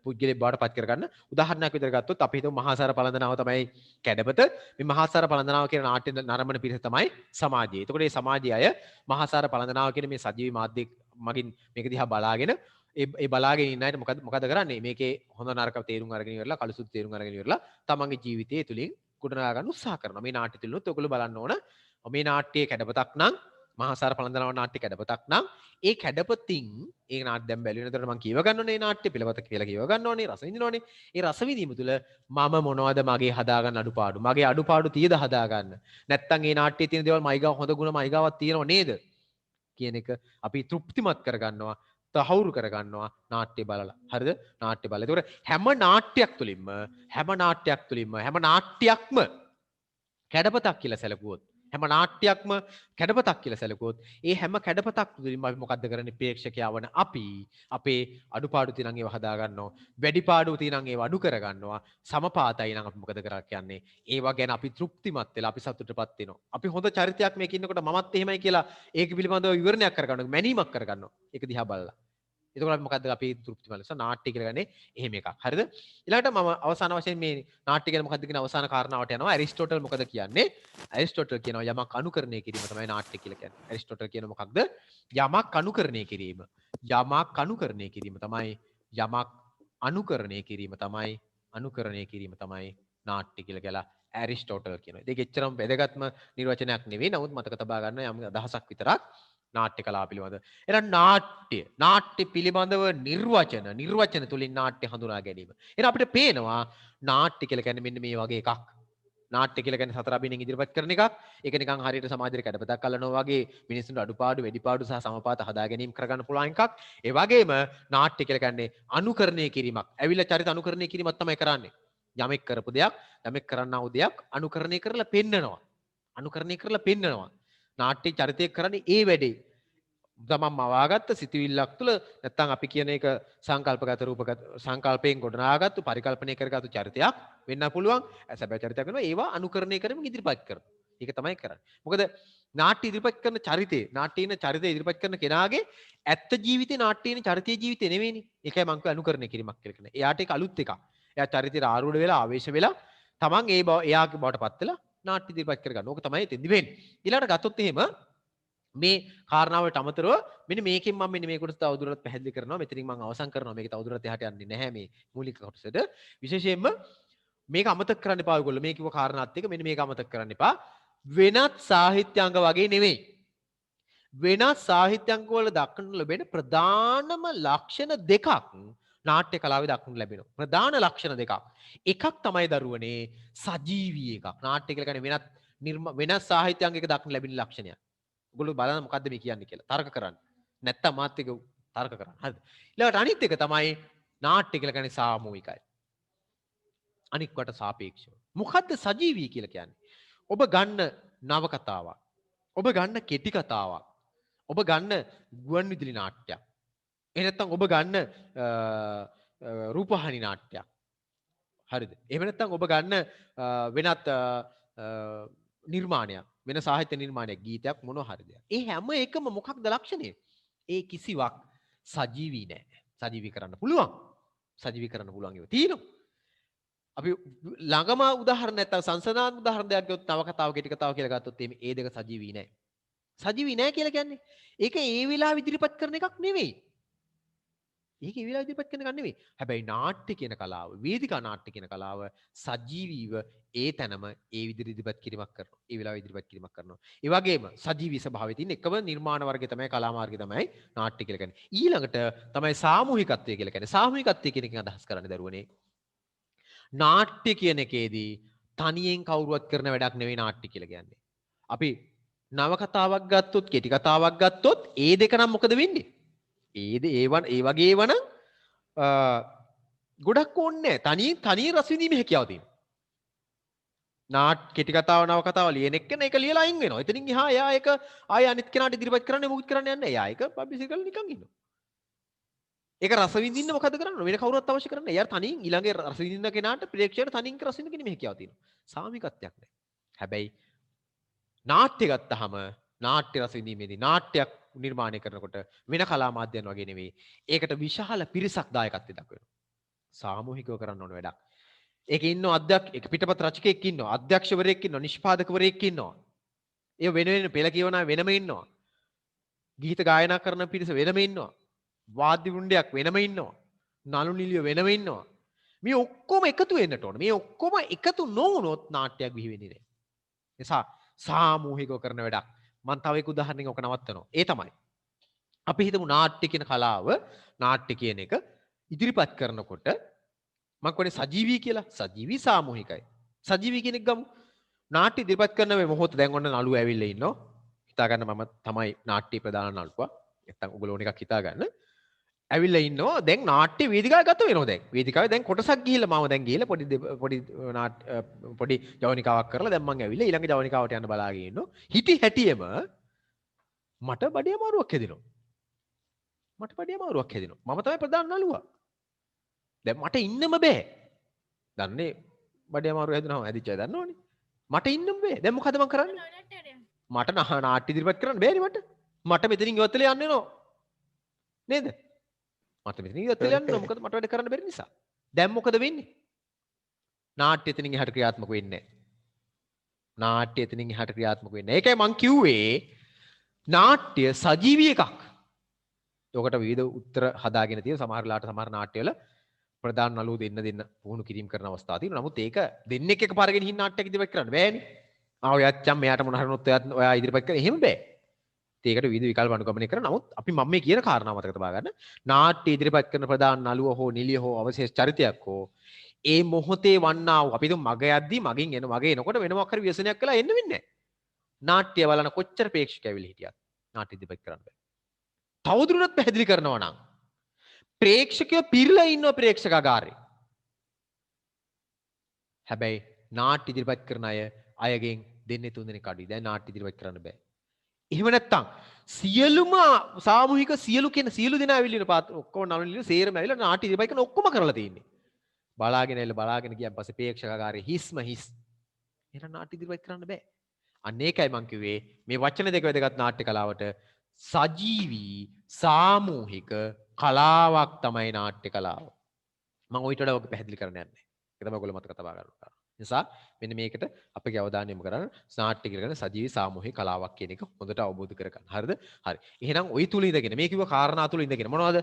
පුද්ගලයෙක් බවට පත් කරගන්න. උදාහරණයක් විදිහට ගත්තොත් අපි හිතමු මහාසාර පළඳනාව තමයි කැඩපත. මේ මහාසාර පළඳනාව කියන නාට්‍ය නරඹන පිරිස තමයි සමාජය. එතකොට මේ සමාජයේ අය මහාසාර පළඳනාව කියන මේ සජීවී මාධ්‍ය මගින් මේක දිහා බලාගෙන ඒ බලාගෙන ඉන්න අයට මොකද කරන්නේ? මේකේ හොඳ නරක තේරුම් අරගෙන ඉවරලා කළුසුදු තේරුම් අරගෙන ඉවරලා තමන්ගේ ජීවිතය තුලින් ගොඩනගා ගන්න උත්සාහ කරනවා. මේ නාට්‍ය තුලිනුත් ඔයගොල්ලෝ බලන්න ඕන මේ නාට්‍යයේ කැඩපතක් නම් මහාසාර පළඳනාව නාට්‍ය කැඩපතක් නම් ඒ කැඩපතින් ඒ නාට්‍ය දැන් බැලුවේ නේද මම කියව ගන්න ඕනේ නාට්‍ය පිළපත කියලා කියව ගන්න ඕනේ රස විඳිනෝනේ. ඒ රස විඳීම තුළ මම මොනවද මගේ හදාගන්න අඩුපාඩු මගේ අඩුපාඩු තියද හදාගන්න නැත්තම් ඒ නාට්‍යයේ තියෙන දේවල් මයිගාව හොඳ ගුණ මයිගාවක් තියෙනව නේද කියන එක අපි තෘප්තිමත් කරගන්නවා තහවුරු කරගන්නවා නාට්‍ය බලලා. හරිද? නාට්‍ය බලලා. ඒතකොට හැම නාට්‍යයක් තුළින්ම හැම නාට්‍යයක්ම කැඩපතක් කියලා සැලකුවොත් හැම නාට්‍යයක්ම කැඩපතක් කියලා සැලකුවොත් ඒ හැම කැඩපතක් තුළින්ම අපි මොකද්ද කරන්නේ? ප්‍රේක්ෂකයා වන අපි අපේ අඩුපාඩු තියෙනම් ඒව හදා ගන්නවා. වැඩිපාඩු තියෙනම් ඒව අඩු කර ගන්නවා. සමපාතයි නම් අපි මොකද කරා කියන්නේ? ඒවා ගැන අපි තෘප්තිමත් වෙලා අපි සතුටටපත් වෙනවා. අපි හොඳ චරිතයක් මේක ඉන්නකොට මමත් එහෙමයි කියලා ඒක පිළිබඳව විවරණයක් කරගන්නවා. මැනීමක් කරගන්නවා. ඒක දිහා බලලා. එතකොට අපි මොකද්ද අපි තෘප්තිමත් නිසා නාට්‍ය කියලා ගන්නේ එහෙම එකක්. හරිද? ඊළඟට මම අවසාන වශයෙන් මේ නාට්‍ය ගැන මොකද්ද කියන අවසාන කාරණාවට යනවා. ඇරිස්ටෝටල් මොකද කියන්නේ? ඇරිස්ටෝටල් කියනවා යමක් අනුකරණය කිරීම තමයි නාට්‍ය කියලා කියන්නේ. ඇරිස්ටෝටල් කියන මොකක්ද? යමක් අනුකරණය කිරීම. යමක් අනුකරණය කිරීම තමයි යමක් අනුකරණය කිරීම තමයි නාට්‍ය කියලා ඇරිස්ටෝටල් කියනවා. ඒක එච්චරම වැදගත්ම නිර්වචනයක් නෙවෙයි. නමුත් මතක තබා ගන්න යම් අදහසක් විතරක් නාට්‍ය කලාව පිළිබඳ. එහෙනම් නාට්‍ය පිළිබඳව නිර්වචන තුලින් නාට්‍ය හඳුනා ගැනීම. එහෙනම් අපිට පේනවා නාට්‍ය කියලා කියන්නේ මෙන්න මේ වගේ එකක්. නාට්‍ය කියලා කියන්නේ සතර අභිනයෙන් ඉදිරිපත් කරන එකක්. ඒක නිකන් හරියට සමාජයේ කැඩපතක් අල්ලනවා වගේ මිනිස්සුන්ට අඩුපාඩු වැඩිපාඩු සහ සමපාත හදා ගැනීම කරගන්න පුළුවන් එකක්. ඒ වගේම නාට්‍ය කියලා කියන්නේ අනුකරණය කිරීමක්. ඇවිල්ලා චරිත අනුකරණය කිරීමක් තමයි කරන්නේ. යමෙක් කරපු දෙයක්, යමෙක් කරන්නා වූ දෙයක් අනුකරණය කරලා පෙන්නනවා. නාට්‍ය චරිතයක් කරන්නේ ඒ වැඩේ. තමන් මවාගත්ත සිතුවිල්ලක් තුළ නැත්තම් අපි කියන එක සංකල්පගත රූපගත සංකල්පයෙන් ගොඩනගාගත්තු පරිකල්පනය කරගත්තු චරිතයක් වෙන්න පුළුවන්. සැබෑ චරිතයක් වෙනවා. ඒවා අනුකරණය කරමින් ඉදිරිපත් කරනවා. ඒක තමයි කරන්නේ. මොකද නාට්‍ය ඉදිරිපත් කරන චරිතේ, නාට්‍යේන චරිතය ඉදිරිපත් කරන කෙනාගේ ඇත්ත ජීවිතේ නාට්‍යේන චරිතයේ ජීවිතේ නෙවෙයිනේ. ඒකයි මම කිය අනුකරණය කිරීමක් කියලා කියන්නේ. එයාට ඒක අලුත් එකක්. එයා චරිතයට ආරූඪ වෙලා ආවේශ වෙලා තමන් එයාගේ බවට පත් වෙලා නාට්‍ය ඉදිරිපත් කරගන්න. ඕක තමයි එතෙන්දි වෙන්නේ. ඊළඟට ගත්තොත් එහෙම මේ කාරණාවට අමතරව මෙන්න මේකෙන් මම මෙන්න මේ කොටස තවදුරටත් පැහැදිලි කරනවා. මෙතනින් මම අවසන් කරනවා. මේක තවදුරටත් එහාට යන්නේ නැහැ මේ මූලික කොටසට. විශේෂයෙන්ම මේක අමතක කරන්න එපා ඔයගොල්ලෝ. මේ කිව්ව කාරණාත් එක්ක මෙන්න මේක අමතක කරන්න එපා. වෙනත් සාහිත්‍යාංග වගේ නෙවෙයි. වෙනත් සාහිත්‍යාංග වල දක්වන්න ලැබෙන ප්‍රධානම ලක්ෂණ දෙකක් නාට්‍ය කලාවේ දක්වන්න ලැබෙනවා. ප්‍රධාන ලක්ෂණ දෙකක්. එකක් තමයි දරුවනේ සජීවී එකක්. නාට්‍ය කියලා කියන්නේ වෙනත් සාහිත්‍යාංගයක දක්වන්න ලැබෙන ලක්ෂණයක්. ඔයගොල්ලෝ බලන්න මොකද්ද මේ කියන්නේ කියලා. තර්ක කරන්න. නැත්තම් මාත් එක්ක තර්ක කරන්න. හරිද? ඊළඟට අනිත් එක තමයි නාට්‍ය කියලා කියන්නේ සාමූහිකයි. අනික්වට සාපේක්ෂව. මොකද්ද සජීවී කියලා කියන්නේ? ඔබ ගන්න නවකතාවක්. ඔබ ගන්න කෙටි කතාවක්. ඔබ ගන්න ගුවන් විදුලි නාට්‍යයක්. එහෙ නැත්නම් ඔබ ගන්න රූපවාහිනී නාට්‍යයක්. හරිද? එහෙම නැත්නම් ඔබ ගන්න වෙනත් නිර්මාණයක්. වෙන සාහිත්‍ය නිර්මාණයක්, ගීතයක් මොනවා හරි දෙයක්. ඒ හැම එකම මොකක්ද ලක්ෂණය? ඒ කිසිවක් සජීවී නෑ. සජීවී කරන්න පුළුවන්. ඒවා තියෙනවා. අපි ළඟම උදාහරණ නැත්නම් සංසන්දනාත්මක උදාහරණයක් ගත්තොත් නවකතාව කෙටි කතාව කියලා ගත්තොත් ඒ දෙක සජීවී නෑ. සජීවී නෑ කියලා කියන්නේ ඒක ඒ වෙලාව ඉදිරිපත් කරන එකක් නෙවෙයි. ඒක ඒ වෙලාව ඉදිරිපත් කරන එක නෙවෙයි. හැබැයි නාට්‍ය කියන කලාව, වේදිකා නාට්‍ය කියන කලාව සජීවීව ඒ තැනම ඒ විදිහට ඉදිරිපත් කිරීමක් කරනවා. ඒ වෙලාව ඉදිරිපත් කිරීමක් කරනවා. ඒ වගේම සජීවී ස්වභාවයේ තියෙන එකම නිර්මාණ වර්ගය තමයි කලා මාර්ගය තමයි නාට්‍ය කියලා කියන්නේ. ඊළඟට තමයි සාමූහිකත්වය කියලා කියන්නේ. සාමූහිකත්වය කියන එකෙන් අදහස් කරන්නේ දරුවනේ. නාට්‍ය කියන එකේදී තනියෙන් කවුරුවත් කරන වැඩක් නෙවෙයි නාට්‍ය කියලා කියන්නේ. අපි නවකතාවක් ගත්තොත්, කෙටි කතාවක් ගත්තොත් ඒ දෙක නම් මොකද වෙන්නේ? ඒ වගේ වන ගොඩක් ඕනේ තනිය රස විඳීමේ හැකියාව තියෙනවා. කෙටි කතාව නව කතාව ලියන එක්කන ඒක ලියලා අයින් වෙනවා. එතනින් එහා එයා ඒක ආයෙ අනිත් කෙනාට ඉදිරිපත් කරන්න මොකුත් කරන්න යන්නේ නැහැ. එයා ඒක පබ්ලිෂ් කරලා නිකන් ඉන්නවා. ඒක රස විඳින්න මොකද කරන්නේ? වෙන කවුරුත් අවශ්‍ය කරන්නේ නැහැ. එයා තනියෙන් ඊළඟේ රස විඳින්න කෙනාට ප්‍රේක්ෂකයාට තනියෙන් රස විඳින්න කෙනෙක් හැකියාව තියෙනවා. සාමිකත්වයක් නැහැ. හැබැයි නාට්‍ය ගත්තාම නාට්‍ය රස විඳීමේදී නාට්‍යයක් නිර්මාණය කරනකොට වෙන කලා මාධ්‍යයන් වගේ නෙවෙයි. ඒකට විශාල පිරිසක් දායකත්වය දක්වනවා. සාමූහිකව කරන්න ඕන වැඩක්. ඒකේ ඉන්න පිටපත් රචකයෙක් ඉන්නවා, අධ්‍යක්ෂවරයෙක් ඉන්නවා, නිෂ්පාදකවරයෙක් ඉන්නවා. ඒ වෙන පෙළ කියවන වෙනම ඉන්නවා. ගීත ගායනා කරන පිරිස වෙනම ඉන්නවා. වාද්‍ය වෘන්දයක් වෙනම ඉන්නවා. නළු නිළිය වෙනම ඉන්නවා. මේ ඔක්කොම එකතු වෙන්නට ඕන. මේ ඔක්කොම එකතු නොවුනොත් නාට්‍යයක් බිහි වෙන්නේ නැහැ. නිසා සාමූහිකව කරන වැඩක්. මම තව එක උදාහරණයක් ඔක නවත්තනවා. ඒ තමයි අපි හිතමු නාට්‍ය කියන කලාව, නාට්‍ය කියන එක ඉදිරිපත් කරනකොට මම කියන්නේ සජීවී කියලා. සජීවී සාමූහිකයි. සජීවී කෙනෙක් ගමු. නාට්‍ය ඉදිරිපත් කරන මේ මොහොත දැන් ඔන්න නළුව ඇවිල්ලා ඉන්නවා. හිතා ගන්න මම තමයි නාට්‍ය ප්‍රධාන නළුවා. නැත්තම් ඔයගොල්ලෝ ඕන එකක් හිතා ගන්න. ඇවිල්ලා ඉන්නවා. දැන් නාට්‍ය වේදිකාවේ ගත වෙනවා දැන්. වේදිකාවේ දැන් කොටසක් ගිහිල්ලා මම දැන් ගිහිල්ලා පොඩි ජවනිකාවක් කරලා දැන් මම ඇවිල්ලා ඊළඟ ජවනිකාවට යන්න බලාගෙන ඉන්නවා. හිටි හැටියෙම මට බඩේ අමාරුවක් හැදෙනවා. මම තමයි ප්‍රධාන නළුවා. දැන් මට ඉන්නම බෑ. දන්නේ බඩේ අමාරුව හැදුනම ඇදිච්ච අය දන්නවනේ. මට ඉන්නම බෑ. දැන් මොකද මම කරන්නේ? මට නාට්‍ය ඉදිරිපත් කරන්න බෑනේ මට. මට මෙතනින් ඉවත් වෙලා යන්න වෙනවා. නේද? මට මෙතනින් ඉවත් වෙලා යන්න මොකද මට වැඩ කරන්න බැරි නිසා. දැන් මොකද වෙන්නේ? නාට්‍ය එතනින් එහාට ක්‍රියාත්මක වෙන්නේ නැහැ. නාට්‍ය එතනින් එහාට ක්‍රියාත්මක වෙන්නේ නැහැ. ඒකයි මං කිව්වේ නාට්‍ය සජීවී එකක්. ඔකට විවිධ උත්තර හදාගෙන තියෙන සමහර වෙලාවට සමහර නාට්‍යවල ප්‍රධාන නළුව දෙන්න පුහුණු කිරීම කරන අවස්ථා තියෙනවා. නමුත් ඒක දෙන්නෙක් එකපාරගෙන හින් නාට්‍යයක් ඉදිරිපත් කරන්න බෑනේ. ඔයත් මෙයාට මොන හරි නොත් ඔයා ඉදිරිපත් කරන්න එහෙම බෑ. ඒකට විවිධ විකල්ප අනුගමනය කරන නමුත් අපි මම මේ කියන කාරණාව මතක තබා ගන්න. නාට්‍ය ඉදිරිපත් කරන ප්‍රධාන නළුව හෝ නිළිය හෝ අවශේෂ චරිතයක් හෝ ඒ මොහොතේ වන්නා වූ අපි මග යද්දී මගෙන් එන මගේ එනකොට වෙන මොකක් හරි ව්‍යසනයක් කළා එන්න වෙන්නේ නැහැ. නාට්‍ය බලන කොච්චර ප්‍රේක්ෂකයෝ ඇවිල්ලා හිටියත් නාට්‍ය ඉදිරිපත් කරන්න බෑ. තවදුරටත් පැහැදිලි කරනවා නම් ප්‍රේක්ෂකයෝ පිරලා ඉන්නවා ප්‍රේක්ෂකාගාරේ. හැබැයි නාට්‍ය ඉදිරිපත් කරන අයගෙන් දෙන්නේ තුන් දෙනෙක් අඩුයි. දැන් නාට්‍ය ඉදිරිපත් කරන්න බෑ. එහෙම නැත්තම් සියලුම සාමූහික සියලු දෙනා ඇවිල්ලා පාත් ඔක්කොම නළුනිලු සේරම ඇවිල්ලා නාට්‍ය ඉදිරිපත් කරන ඔක්කොම කරලා තියෙන්නේ. බලාගෙන ගියන් පස්සේ ප්‍රේක්ෂකාගාරේ හිස්ම හිස්. එහෙනම් නාට්‍ය ඉදිරිපත් කරන්න බෑ. අන්න ඒකයි මං කිව්වේ මේ වචන දෙක වැදගත් නාට්‍ය කලාවට සජීවී සාමූහික කලාවක් තමයි නාට්‍ය කලාව. මම ඔයිට වඩා ඔක පැහැදිලි කරන්න යන්නේ. ඒක තමයි ඔයගොල්ලෝ මතක තබා ගන්න ඕන. නිසා මෙන්න මේකට අපගේ අවධානය යොමු කරන්න නාට්‍ය කියලා කියන සජීවී සාමූහික කලාවක් කියන එක හොඳට අවබෝධ කරගන්න. හරිද? හරි. එහෙනම් ඔය තුල ඉඳගෙන මේ කිව්ව කාරණා තුල ඉඳගෙන මොනවද?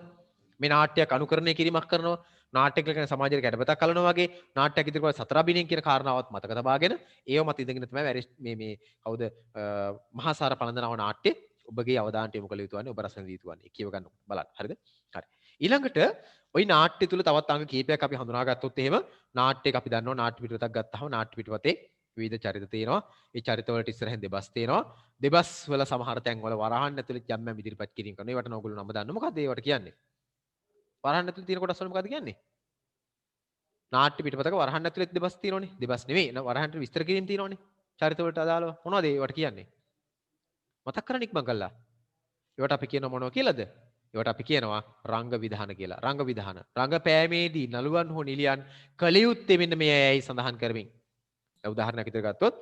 මේ නාට්‍යයක් අනුකරණය කිරීමක් කරනවා. නාට්‍ය කියලා කියන සමාජයේ කැඩපතක් කලනවා වගේ නාට්‍යයක් ඉදිරියට සතර අභිනයෙන් කියන කාරණාවත් මතක තබාගෙන ඒව මත ඉඳගෙන තමයි මේ කවුද මහාසාර පළඳනව නාට්‍ය ඔබගේ අවධානයට යොමු කළ යුතු වන්නේ ඔබ රස විඳ යුතු වන්නේ කියව ගන්න බලන්න. හරිද? හරි. ඊළඟට ওই නාට්‍ය තුල තවත් අංග කීපයක් අපි හඳුනාගත්තොත් එහෙම නාට්‍යයක අපි දන්නවා නාට්‍ය පිටුපතක් ගත්තාම නාට්‍ය පිටුපතේ විවිධ චරිත තියෙනවා. ඒ චරිත වලට ඉස්සරහින් දෙබස් තියෙනවා. දෙබස් වල සමහර තැන් වල වරහන් ඇතුලේ යම් ඉදිරිපත් කිරීම කරනවා. ඒවට නෝගොල්ලෝ නම දන්නවා. මොකද්ද ඒවට කියන්නේ? වරහන් ඇතුලේ තියෙන කොටස් වල මොකද්ද කියන්නේ? නාට්‍ය පිටපතක වරහන් ඇතුලේ දෙබස් තියෙනවනේ. දෙබස් නෙවෙයි. වරහන්ට විස්තර කිරීම තියෙනවනේ. චරිත වලට අදාළව. මොනවද ඒවට කියන්නේ? මතක් කරන්න ඉක්මන් කළා. ඒවට අපි කියනවා මොනවද කියලාද? ඒවට අපි කියනවා රංග විධාන කියලා. රංග විධාන. රංගපෑමේදී නළුවන් හෝ නිලියන් කළ යුත්තේ මෙන්න මේ අයයි සඳහන් කරමින්. උදාහරණයක් විතර ගත්තොත්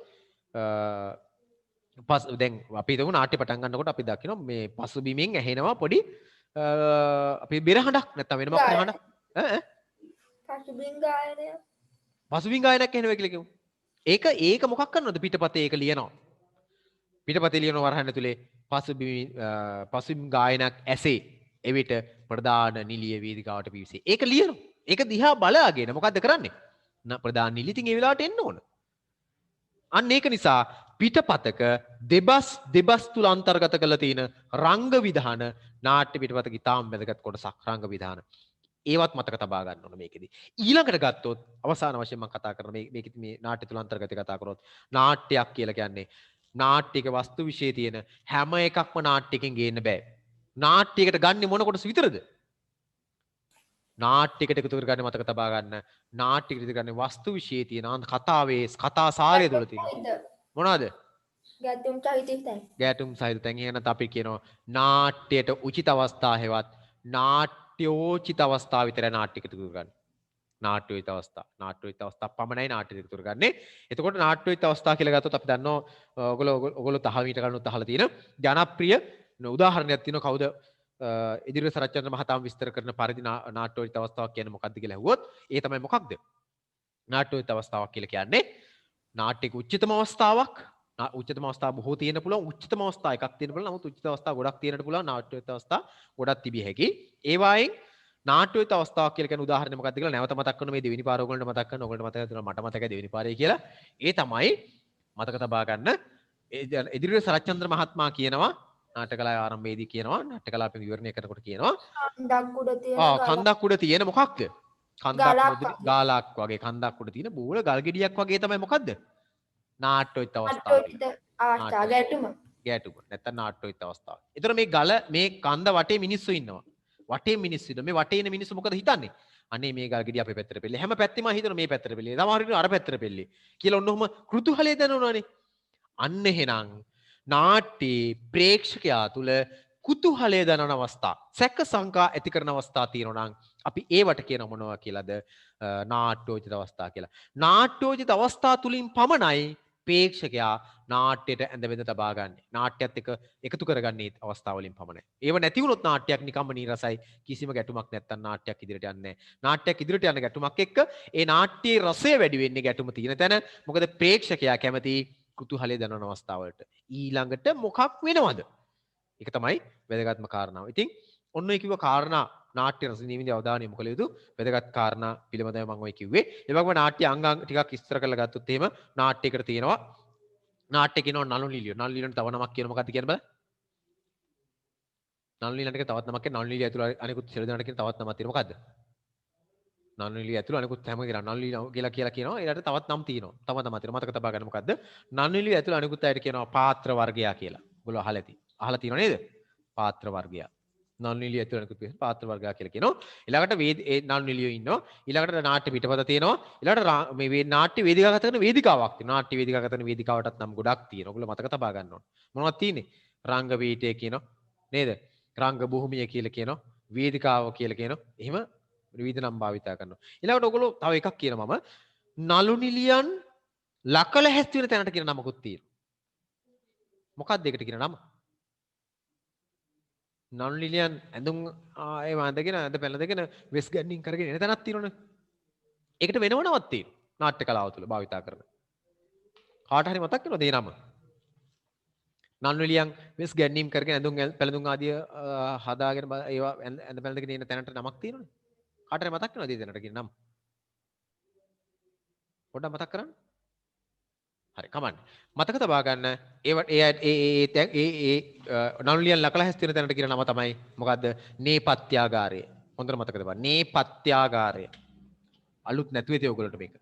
දැන් අපි හිතමු නාට්‍ය පටන් ගන්නකොට අපි දකිනවා මේ පසුබිමින් ඇහෙනවා පොඩි අපි බෙරහඬක් නැත්නම් වෙන මොකක් හඬක් පසුබිම් ගායනයක් ඇහෙනවා කියලා කියමු. ඒක මොකක් කරනවද පිටපතේ ඒක ලියනවා. පිටපතේ ලියන වරහන් ඇතුලේ පසුබිම් ගායනක් ඇසේ එවිට ප්‍රධාන නිලිය වේදිකාවට පිවිසේ. ඒක ලියනවා. ඒක දිහා බලාගෙන මොකද්ද කරන්නේ? ප්‍රධාන නිලිය ඉතින් ඒ වෙලාවට එන්න ඕන. අන්න ඒක නිසා පිටපතක දෙබස් තුල අන්තර්ගත කරලා තියෙන රංග විධාන නාට්‍ය පිටපතක ඉතාම වැදගත් කොටසක් රංග විධාන. ඒවත් මතක තබා ගන්න ඕන මේකෙදි. ඊළඟට ගත්තොත් අවසාන වශයෙන් මම කතා කරන මේකෙදි මේ නාට්‍ය තුල අන්තර්ගත කතා කරොත් නාට්‍යයක් කියලා කියන්නේ නාට්‍යයක වස්තු විශේෂ තියෙන හැම එකක්ම නාට්‍යයෙන් ගේන්න බෑ. නාට්‍යයකට ගන්නේ මොන කොටස විතරද? නාට්‍යයකට එකතු කරගන්න මතක තබා ගන්න. නාට්‍යයකට එකතු කරගන්නේ වස්තු විශේෂ තියෙන කතාවේ කතා සාරය තුළ තියෙන මොනවාද? ගැටුම් සහිත තැන්. ගැටුම් සහිත තැන්. එහෙනම් අපි කියනවා නාට්‍යයට උචිත අවස්ථා හේවත් නාට්‍යෝචිත අවස්ථා විතරයි නාට්‍යයකට එකතු කරගන්නේ. නාට්‍යෝචිත අවස්ථා. නාට්‍යෝචිත අවස්ථා පමණයි නාට්‍යයට එකතු කරගන්නේ. එතකොට නාට්‍යෝචිත අවස්ථා කියලා ගත්තොත් අපි දන්නවා ඔයගොල්ලෝ තහවීට ගන්නොත් අහලා තියෙන ජනප්‍රිය උදාහරණයක් තියෙනවා කවුද ඉදිරියට සරච්චන්ද්‍ර මහතාම විස්තර කරන පරිදි නාට්‍යෝචිත අවස්ථාවක් කියන්නේ මොකක්ද කියලා ඇහුවොත් ඒ තමයි මොකක්ද? නාට්‍යෝචිත අවස්ථාවක් කියලා කියන්නේ නාට්‍යයක උච්චතම අවස්ථාවක්. උච්චතම අවස්ථා බොහෝ තියෙන පුළුවන්. උච්චතම අවස්ථා එකක් තියෙන පුළුවන්. නමුත් උච්චත අවස්ථා ගොඩක් තියෙනට පුළුවන්. නාට්‍යෝචිත අවස්ථා ගොඩක් තිබිය හැකි. ඒ වයින් නාට්‍යෝචිත අවස්ථාවක් කියලා කියන උදාහරණය මොකක්ද කියලා නැවත මතක් කරන මේ දෙවෙනි පාර ඔයගොල්ලන්ට මතක් කරන ඔයගොල්ලන්ට මතක තියෙනවා මට මතකයි දෙවෙනි පාරේ කියලා. ඒ තමයි මතක තබා ගන්න ඉදිරියට සරච්චන්ද්‍ර මහත්මයා කියනවා නාට්‍ය කලාවේ ආරම්භයේදී කියනවා නාට්‍ය කලාපෙ විවරණය කරනකොට කියනවා කන්දක් උඩ තියෙන කන්දක් උඩ තියෙන මොකක්ද? ගාලක් වගේ කන්දක් උඩ තියෙන බෝල ගල් ගෙඩියක් වගේ තමයි මොකද්ද? නාට්‍යෝචිත අවස්ථාව. අවස්ථාව ගැටුම. ගැටුම. නැත්තම් නාට්‍යෝචිත අවස්ථාව. ඒතර මේ මේ කන්ද වටේ මිනිස්සු ඉන්නවා. වටේ මිනිස්සු ඉන්නවා. මේ වටේ ඉන්න මිනිස්සු මොකද හිතන්නේ? අනේ මේ ගල් ගෙඩිය අපේ පැත්තට පෙල්ලේ. හැම පැත්තෙම හිතන මේ පැත්තට පෙල්ලේ. සමහර විට අර පැත්තට පෙල්ලේ. කියලා ඔන්නෝම කෘතුහලයේ දැනනවනේ. අන්න එහෙනම් නාට්‍යයේ ප්‍රේක්ෂකයා තුළ කුතුහලය දනවන අවස්ථා සැක සංකා ඇති කරන අවස්ථා තියෙනවා නම් අපි ඒවට කියන මොනවා කියලාද? නාට්‍යෝචිත අවස්ථා කියලා. නාට්‍යෝචිත අවස්ථා තුලින් පමණයි ප්‍රේක්ෂකයා නාට්‍යයට ඇඳ බෙද තබා ගන්න. නාට්‍යයත් එක්ක එකතු කරගන්නේ අවස්ථා වලින් පමණයි. ඒව නැති වුණොත් නාට්‍යයක් නිකම්ම නීරසයි. කිසිම ගැටුමක් නැත්තම් නාට්‍යයක් ඉදිරියට යන්නේ නැහැ. නාට්‍යයක් ඉදිරියට යන ගැටුමක් එක්ක ඒ නාට්‍යයේ රසය වැඩි වෙන්නේ ගැටුම තියෙන තැන. මොකද ප්‍රේක්ෂකයා කැමති කුතුහලය දනවන අවස්ථාවලට. ඊළඟට මොකක් වෙනවද? ඒක තමයි වැදගත්ම කාරණාව. ඉතින් ඔන්න ඔය කිව්ව කාරණා නාට්‍ය රස නිවිඳ අවධානය යොමු කළ යුතු වැදගත් කාරණා පිළිබඳව මම ඔය කිව්වේ. ඒ වගේම නාට්‍ය අංග ටිකක් විස්තර කරලා ගත්තොත් එහෙම නාට්‍යයකට තියෙනවා නාට්‍ය කියනවා නළු නිලිය. නළු නිලියට තව නමක් කියන මොකක්ද කියන බලන්න. නළු නිලියට තවත් නමක් කියන නළු නිලිය ඇතුළේ අනිකුත් සියලු දෙනාට කියන තවත් නමක් තියෙනවා. මොකද්ද? නළු නිලිය ඇතුළේ අනිකුත් හැම කෙනා නළු නිලිය කියලා කියනවා. ඊළඟට තවත් නම් තියෙනවා. තව නමක් තියෙනවා. මතක තබා ගන්න මොකද්ද? නළු නිලිය ඇතුළේ අනිකුත් අයට කියනවා පාත්‍ර වර්ගයා කියලා. ඔයගොල්ලෝ අහලා ඇති. අහලා තියෙනව නේද? පාත්‍ර වර්ගයා. නළු නිලිය ඇතුළේ අනිකුත් පාත්‍ර වර්ගයා කියලා කියනවා. ඊළඟට ඒ නළු නිලිය ඉන්නවා. ඊළඟට නාට්‍ය පිටපත තියෙනවා. ඊළඟට මේ නාට්‍ය වේදිකාගත කරන වේදිකාවක් තියෙනවා. නාට්‍ය වේදිකාගත කරන වේදිකාවටත් නම් ගොඩක් තියෙනවා. ඔයගොල්ලෝ මතක තබා ගන්න ඕන. මොනවද තියෙන්නේ? රංග පීඨය කියනවා. නේද? රංග භූමිය කියලා කියනවා. වේදිකාව කියලා කියනවා. එහෙම විවිධ නම් භාවිතා කරනවා. ඊළඟට ඔයගොල්ලෝ තව එකක් කියනවා මම නළු නිලියන් ලකල හැස්ති වෙන තැනට කියන නමකුත් තියෙනවා. මොකක්ද ඒකට කියන නම? නළු නිලියන් ඇඳුම් ඒ වන්දගෙන ඇඳ පැළඳගෙන වෙස් ගැන්නින් කරගෙන එන තැනක් තියෙනවනේ. ඒකට වෙනම නමක් තියෙනවා. නාට්‍ය කලාව තුළ භාවිතා කරන. කාට හරි මතක් වෙනවද ඒ නම? නළු නිලියන් වෙස් ගැන්නින් කරගෙන ඇඳුම් පැළඳුම් ආදිය හදාගෙන ඒවා ඇඳ පැළඳගෙන එන තැනට නමක් තියෙනවනේ. කාට හරි මතක් වෙනවද ඒ තැනට කියන නම? පොඩ්ඩක් මතක් කරන්න. හරි කමන්න. මතක තබා ගන්න ඒ නළුලියන් ලකලා හැස්තින තැනට කියන නම තමයි මොකද්ද? නේපත්‍යාගාරය. හොඳට මතක තබා. නේපත්‍යාගාරය. අලුත් නැතුව ඇති ඔයගොල්ලන්ට මේක.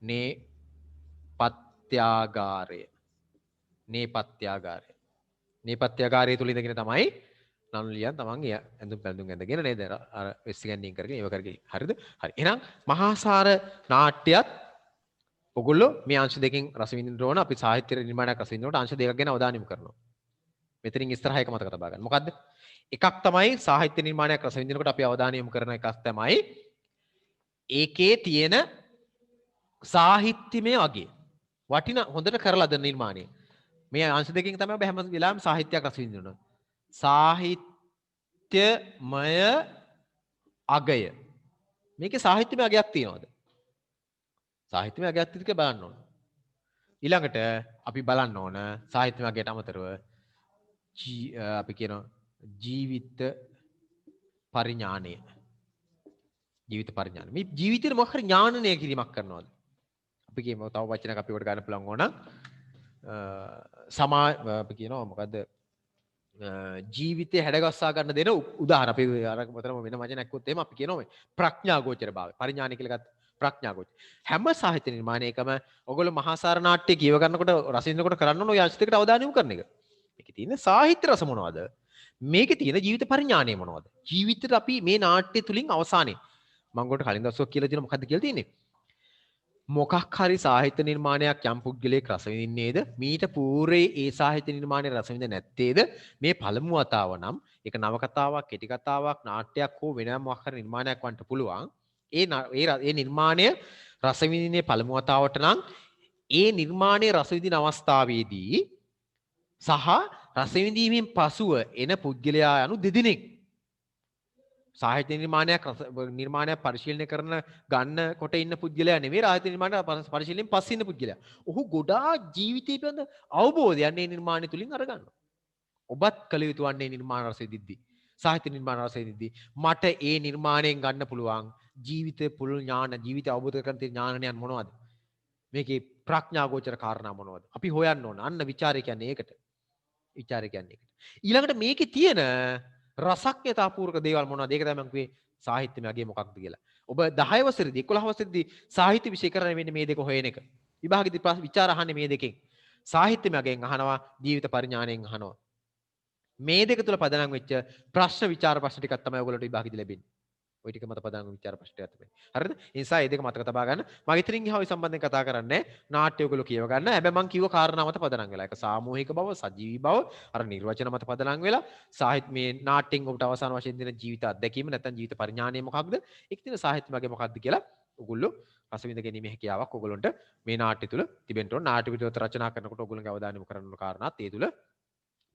නේපත්‍යාගාරය. නේපත්‍යාගාරය. නේපත්‍යාගාරය තුල ඉඳගෙන තමයි නළුලියන් තමන්ගේ ඇඳුම් පැළඳුම් ඇඳගෙන නේද අර වෙස් ගැන්නින් කරගෙන ඒව කරගෙන. හරිද? හරි. එහෙනම් මහාසාර නාට්‍යයත් ඔගොල්ලෝ මේ අංශ දෙකෙන් රස විඳින්න ඕන. අපි සාහිත්‍ය නිර්මාණයක් රස විඳිනකොට අංශ දෙකක් ගැන අවධානය යොමු කරනවා. මෙතනින් ඉස්සරහ එක මතක තබා ගන්න. මොකද්ද? එකක් තමයි සාහිත්‍ය නිර්මාණයක් රස විඳිනකොට අපි අවධානය යොමු කරන එකක් තමයි ඒකේ තියෙන සාහිත්‍යමය වගේ වටිනා හොඳට කරලා දෙන නිර්මාණය. මේ අංශ දෙකෙන් තමයි ඔබ හැම වෙලාවෙම සාහිත්‍යයක් රස විඳින්න ඕන. සාහිත්‍යමය අගය. මේකේ සාහිත්‍යමය අගයක් තියෙනවද? සාහිත්‍යමය අගයක් තියක බලන්න ඕන. ඊළඟට අපි බලන්න ඕන සාහිත්‍යමය අගයට අමතරව අපි කියන ජීවිත පරිඥානය. ජීවිත පරිඥානය. මේ ජීවිතේ මොකක් හරි ඥානනය කිරීමක් කරනවාද? අපි කියමු තව වචනයක් අපි උඩ ගන්න පුළුවන් ඕන. අපි කියනවා මොකද්ද? ජීවිතේ හැඩගස්සා ගන්න දෙන උදාහරණ අපි අර මෙතන වෙන වචනයක් උත් එහෙම අපි කියනවා ප්‍රඥා ගෝචර භාවය. පරිඥානය කියලා ගත්ත ප්‍රඥා ගෝචර. හැම සාහිත්‍ය නිර්මාණයකම ඔයගොල්ලෝ මහා සාර නාට්‍ය කියව ගන්නකොට රසින්නකොට කරන්න ඕන ඔය අංශයකට අවධානය යොමු කරන එක. මේකේ තියෙන සාහිත්‍ය රස මොනවද? මේකේ තියෙන ජීවිත පරිඥානය මොනවද? ජීවිතේට අපි මේ නාට්‍ය තුලින් අවසානයේ මම ඔයාලට කලින් දවසක් කියලා දෙනවා මොකද්ද කියලා තියෙන්නේ? මොකක් හරි සාහිත්‍ය නිර්මාණයක් යම් පුද්ගලයෙක් රස විඳින්නේද මීට පූර්වයේ ඒ සාහිත්‍ය නිර්මාණය රස විඳ නැත්තේද මේ පළමු වතාව නම් ඒක නවකතාවක් කෙටි කතාවක් නාට්‍යයක් හෝ වෙනම මොකක් හරි නිර්මාණයක් වන්ට පුළුවන් ඒ නිර්මාණය රස විඳින්නේ පළමු වතාවට නම් ඒ නිර්මාණය රස විඳින අවස්ථාවේදී සහ රස විඳීමෙන් පසුව එන පුද්ගලයා යනු දෙදෙනෙක් සාහිත්‍ය නිර්මාණයක් පරිශීලනය කරන ගන්න කොට ඉන්න පුද්ගලයා නෙවෙයි සාහිත්‍ය නිර්මාණය පරිශීලනයෙන් පස්සේ ඉන්න පුද්ගලයා. ඔහු ගොඩාක් ජීවිතය පිළිබඳ අවබෝධයක් මේ නිර්මාණය තුලින් අරගන්නවා. ඔබත් කළ යුතු වන්නේ නිර්මාණ රසය දිද්දී. සාහිත්‍ය නිර්මාණ රසය දිද්දී මට ඒ නිර්මාණයෙන් ගන්න පුළුවන් ජීවිතේ පුළුල් ඥාන ජීවිතය අවබෝධ කරගන්න තියෙන ඥානයන් මොනවද? මේකේ ප්‍රඥා ගෝචර කාරණා මොනවද? අපි හොයන්න ඕන. අන්න ਵਿਚාරය කියන්නේ ඒකට. විචාරය කියන්නේ ඒකට. ඊළඟට මේකේ තියෙන රසඥතාපූර්වක දේවල් මොනවද? ඒක තමයි මම කිව්වේ සාහිත්‍යමය අගය මොකක්ද කියලා. ඔබ 10 වසරේදී 11 වසරේදී සාහිත්‍ය විෂය කරන්න වෙන්නේ මේ දෙක හොයන එක. විභාගෙදී විචාර අහන්නේ මේ දෙකෙන්. සාහිත්‍යමය අගයෙන් අහනවා, ජීවිත පරිඥාණයෙන් අහනවා. මේ දෙක තුල පදනම් වෙච්ච ප්‍රශ්න විචාර ප්‍රශ්න ටිකක් තමයි ඔයගොල්ලෝට විභාගෙදී ලැබෙන්නේ. ওই ටික මත පදනම් විචාර ප්‍රශ්න ටිකක් තමයි. හරිද? ඒ නිසා මේ දෙක මතක තබා ගන්න. මම ඉතින් ගියා ওই සම්බන්ධයෙන් කතා කරන්නේ නාට්‍ය ඔයගොල්ලෝ කියව ගන්න. හැබැයි මම කිව්ව කාරණා මත පදනම් වෙලා. ඒක සාමූහික බව, සජීවී බව, අර නිර්වචන මත පදනම් වෙලා සාහිත්‍ය මේ නාට්‍යෙන් ඔබට අවසාන වශයෙන් දෙන ජීවිත අත්දැකීම නැත්නම් ජීවිත පරිඥානය මොකක්ද? ඒක තියෙන සාහිත්‍යමගේ මොකක්ද කියලා ඔයගොල්ලෝ රස විඳ ගැනීමේ හැකියාවක් ඔයගොල්ලන්ට මේ නාට්‍ය තුල තිබෙන්න ඕන. නාට්‍ය පිටුවත රචනා කරනකොට ඔයගොල්ලන්ගේ අවධානය යොමු කරන්න ඕන කාරණාත් ඒ තුල